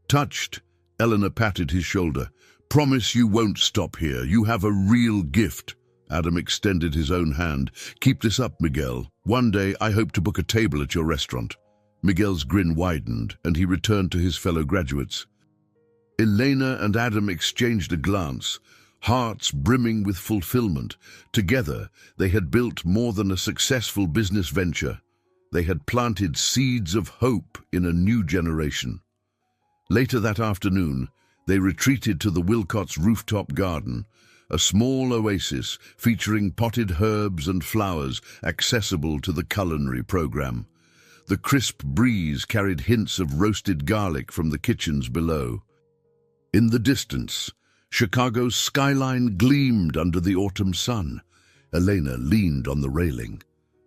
Touched, Elena patted his shoulder. "Promise you won't stop here. You have a real gift." Adam extended his own hand. "Keep this up, Miguel. One day I hope to book a table at your restaurant." Miguel's grin widened, and he returned to his fellow graduates. Elena and Adam exchanged a glance, hearts brimming with fulfillment. Together, they had built more than a successful business venture. They had planted seeds of hope in a new generation. Later that afternoon, they retreated to the Wilcott's rooftop garden, a small oasis featuring potted herbs and flowers accessible to the culinary program. The crisp breeze carried hints of roasted garlic from the kitchens below. In the distance, Chicago's skyline gleamed under the autumn sun. Elena leaned on the railing.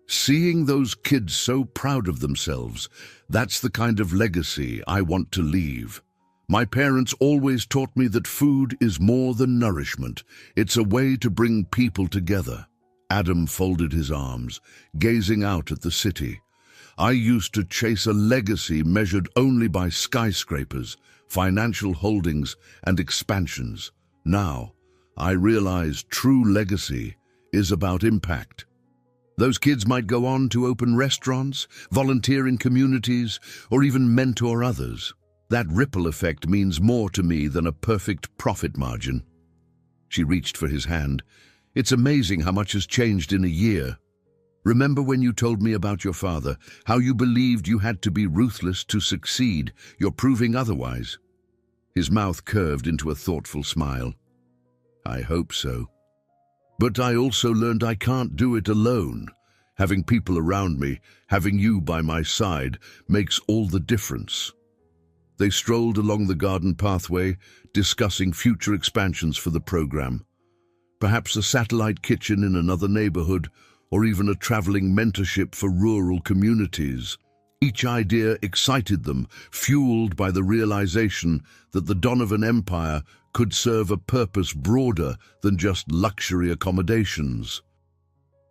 "Seeing those kids so proud of themselves, that's the kind of legacy I want to leave. My parents always taught me that food is more than nourishment. It's a way to bring people together." Adam folded his arms, gazing out at the city. "I used to chase a legacy measured only by skyscrapers, financial holdings, and expansions. Now, I realize true legacy is about impact. Those kids might go on to open restaurants, volunteer in communities, or even mentor others. That ripple effect means more to me than a perfect profit margin." She reached for his hand. "It's amazing how much has changed in a year. Remember when you told me about your father, how you believed you had to be ruthless to succeed? You're proving otherwise." His mouth curved into a thoughtful smile. "I hope so. But I also learned I can't do it alone. Having people around me, having you by my side, makes all the difference." They strolled along the garden pathway, discussing future expansions for the program. Perhaps a satellite kitchen in another neighborhood, or even a traveling mentorship for rural communities. Each idea excited them, fueled by the realization that the Donovan Empire could serve a purpose broader than just luxury accommodations.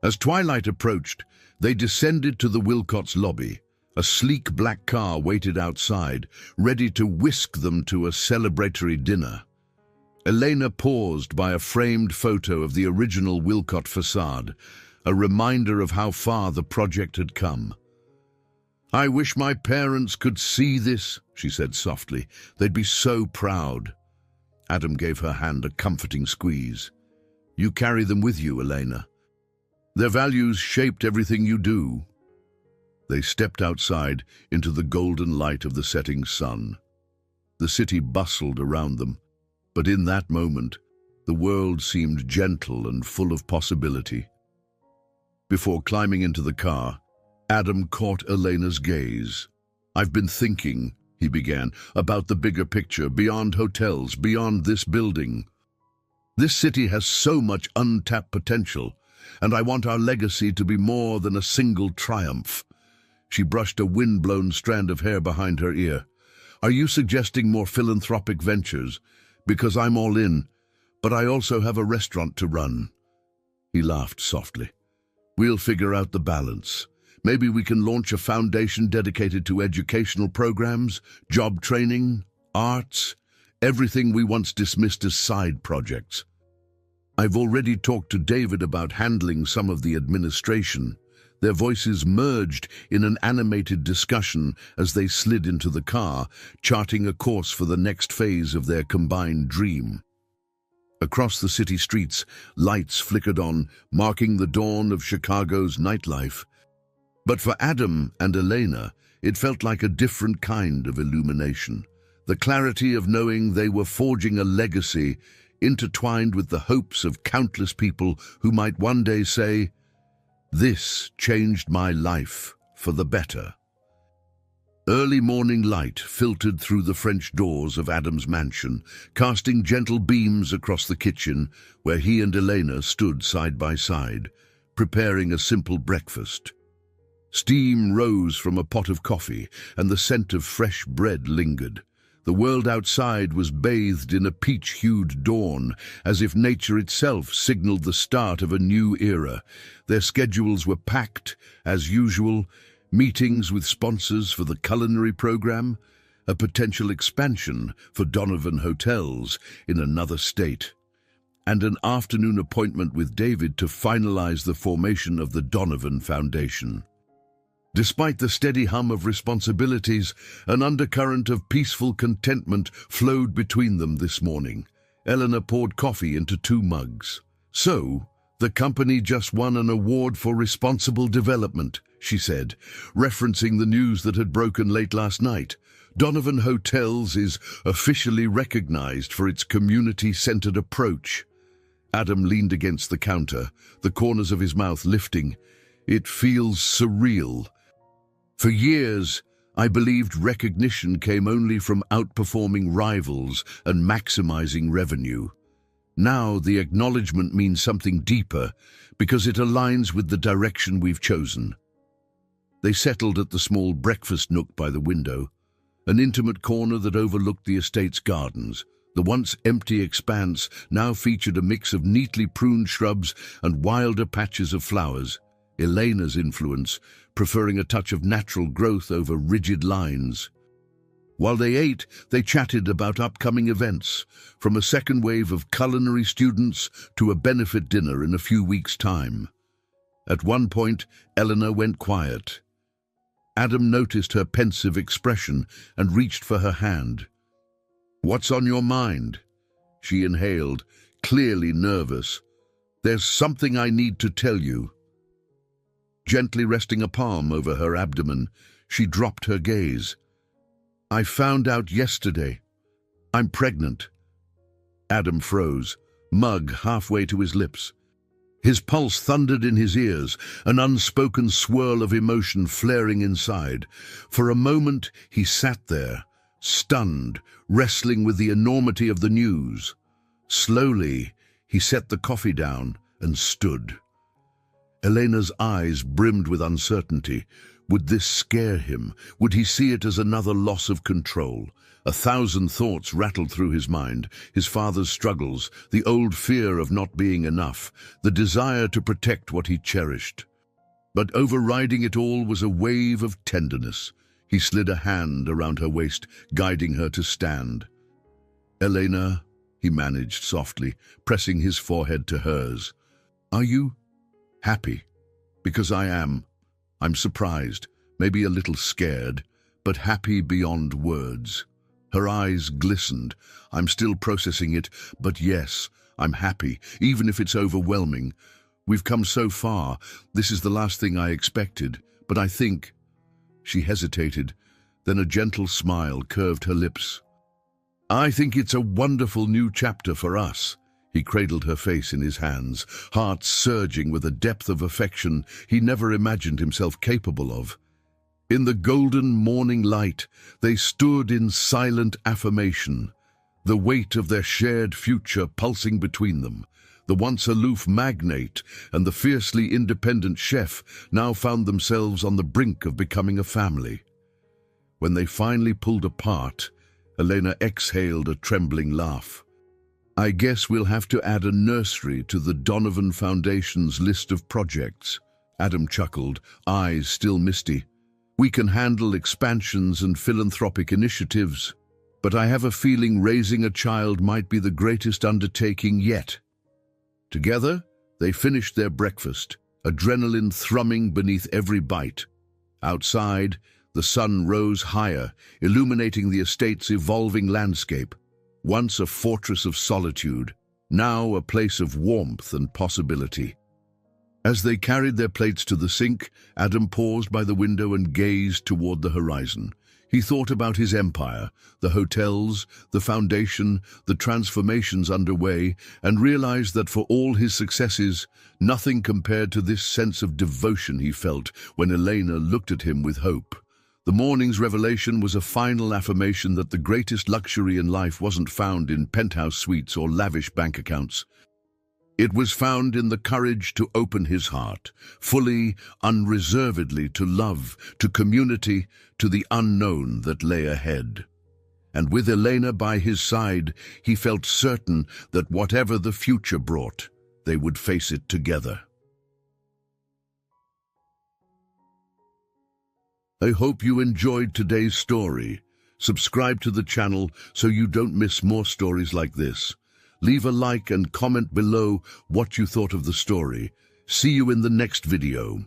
As twilight approached, they descended to the Wilcott's lobby. A sleek black car waited outside, ready to whisk them to a celebratory dinner. Elena paused by a framed photo of the original Wilcott facade, a reminder of how far the project had come. "I wish my parents could see this," she said softly. "They'd be so proud." Adam gave her hand a comforting squeeze. "You carry them with you, Elena. Their values shaped everything you do." They stepped outside into the golden light of the setting sun. The city bustled around them, but in that moment, the world seemed gentle and full of possibility. Before climbing into the car, Adam caught Elena's gaze. "I've been thinking," he began, "about the bigger picture, beyond hotels, beyond this building. This city has so much untapped potential, and I want our legacy to be more than a single triumph." She brushed a wind-blown strand of hair behind her ear. "Are you suggesting more philanthropic ventures? Because I'm all in, but I also have a restaurant to run." He laughed softly. "We'll figure out the balance. Maybe we can launch a foundation dedicated to educational programs, job training, arts, everything we once dismissed as side projects. I've already talked to David about handling some of the administration." Their voices merged in an animated discussion as they slid into the car, charting a course for the next phase of their combined dream. Across the city streets, lights flickered on, marking the dawn of Chicago's nightlife. But for Adam and Elena, it felt like a different kind of illumination. The clarity of knowing they were forging a legacy, intertwined with the hopes of countless people who might one day say, "This changed my life for the better." Early morning light filtered through the French doors of Adam's mansion, casting gentle beams across the kitchen where he and Elena stood side by side, preparing a simple breakfast. Steam rose from a pot of coffee, and the scent of fresh bread lingered. The world outside was bathed in a peach-hued dawn, as if nature itself signaled the start of a new era. Their schedules were packed, as usual, meetings with sponsors for the culinary program, a potential expansion for Donovan Hotels in another state, and an afternoon appointment with David to finalize the formation of the Donovan Foundation. Despite the steady hum of responsibilities, an undercurrent of peaceful contentment flowed between them this morning. Eleanor poured coffee into 2 mugs. "So, the company just won an award for responsible development," she said, referencing the news that had broken late last night. "Donovan Hotels is officially recognized for its community-centered approach." Adam leaned against the counter, the corners of his mouth lifting. "It feels surreal. For years, I believed recognition came only from outperforming rivals and maximizing revenue. Now the acknowledgement means something deeper because it aligns with the direction we've chosen." They settled at the small breakfast nook by the window, an intimate corner that overlooked the estate's gardens. The once empty expanse now featured a mix of neatly pruned shrubs and wilder patches of flowers. Elena's influence, preferring a touch of natural growth over rigid lines. While they ate, they chatted about upcoming events, from a second wave of culinary students to a benefit dinner in a few weeks' time. At one point, Eleanor went quiet. Adam noticed her pensive expression and reached for her hand. "What's on your mind?" She inhaled, clearly nervous. "There's something I need to tell you." Gently resting a palm over her abdomen, she dropped her gaze. "I found out yesterday. I'm pregnant." Adam froze, mug halfway to his lips. His pulse thundered in his ears, an unspoken swirl of emotion flaring inside. For a moment, he sat there, stunned, wrestling with the enormity of the news. Slowly, he set the coffee down and stood. Elena's eyes brimmed with uncertainty. Would this scare him? Would he see it as another loss of control? 1,000 thoughts rattled through his mind. His father's struggles, the old fear of not being enough, the desire to protect what he cherished. But overriding it all was a wave of tenderness. He slid a hand around her waist, guiding her to stand. "Elena, he managed softly, pressing his forehead to hers. "Are you happy?" "Because I am. I'm surprised, maybe a little scared, but happy beyond words." Her eyes glistened. "I'm still processing it, but yes, I'm happy, even if it's overwhelming. We've come so far. This is the last thing I expected, but I think—" She hesitated, then a gentle smile curved her lips. "I think it's a wonderful new chapter for us." He cradled her face in his hands, heart surging with a depth of affection he never imagined himself capable of. In the golden morning light, they stood in silent affirmation, the weight of their shared future pulsing between them. The once aloof magnate and the fiercely independent chef now found themselves on the brink of becoming a family. When they finally pulled apart, Elena exhaled a trembling laugh. "I guess we'll have to add a nursery to the Donovan Foundation's list of projects." Adam chuckled, eyes still misty. "We can handle expansions and philanthropic initiatives, but I have a feeling raising a child might be the greatest undertaking yet." Together, they finished their breakfast, adrenaline thrumming beneath every bite. Outside, the sun rose higher, illuminating the estate's evolving landscape. Once a fortress of solitude, now a place of warmth and possibility. As they carried their plates to the sink, Adam paused by the window and gazed toward the horizon. He thought about his empire, the hotels, the foundation, the transformations underway, and realized that for all his successes, nothing compared to this sense of devotion he felt when Elena looked at him with hope. The morning's revelation was a final affirmation that the greatest luxury in life wasn't found in penthouse suites or lavish bank accounts. It was found in the courage to open his heart, fully, unreservedly to love, to community, to the unknown that lay ahead. And with Elena by his side, he felt certain that whatever the future brought, they would face it together. I hope you enjoyed today's story. Subscribe to the channel so you don't miss more stories like this. Leave a like and comment below what you thought of the story. See you in the next video.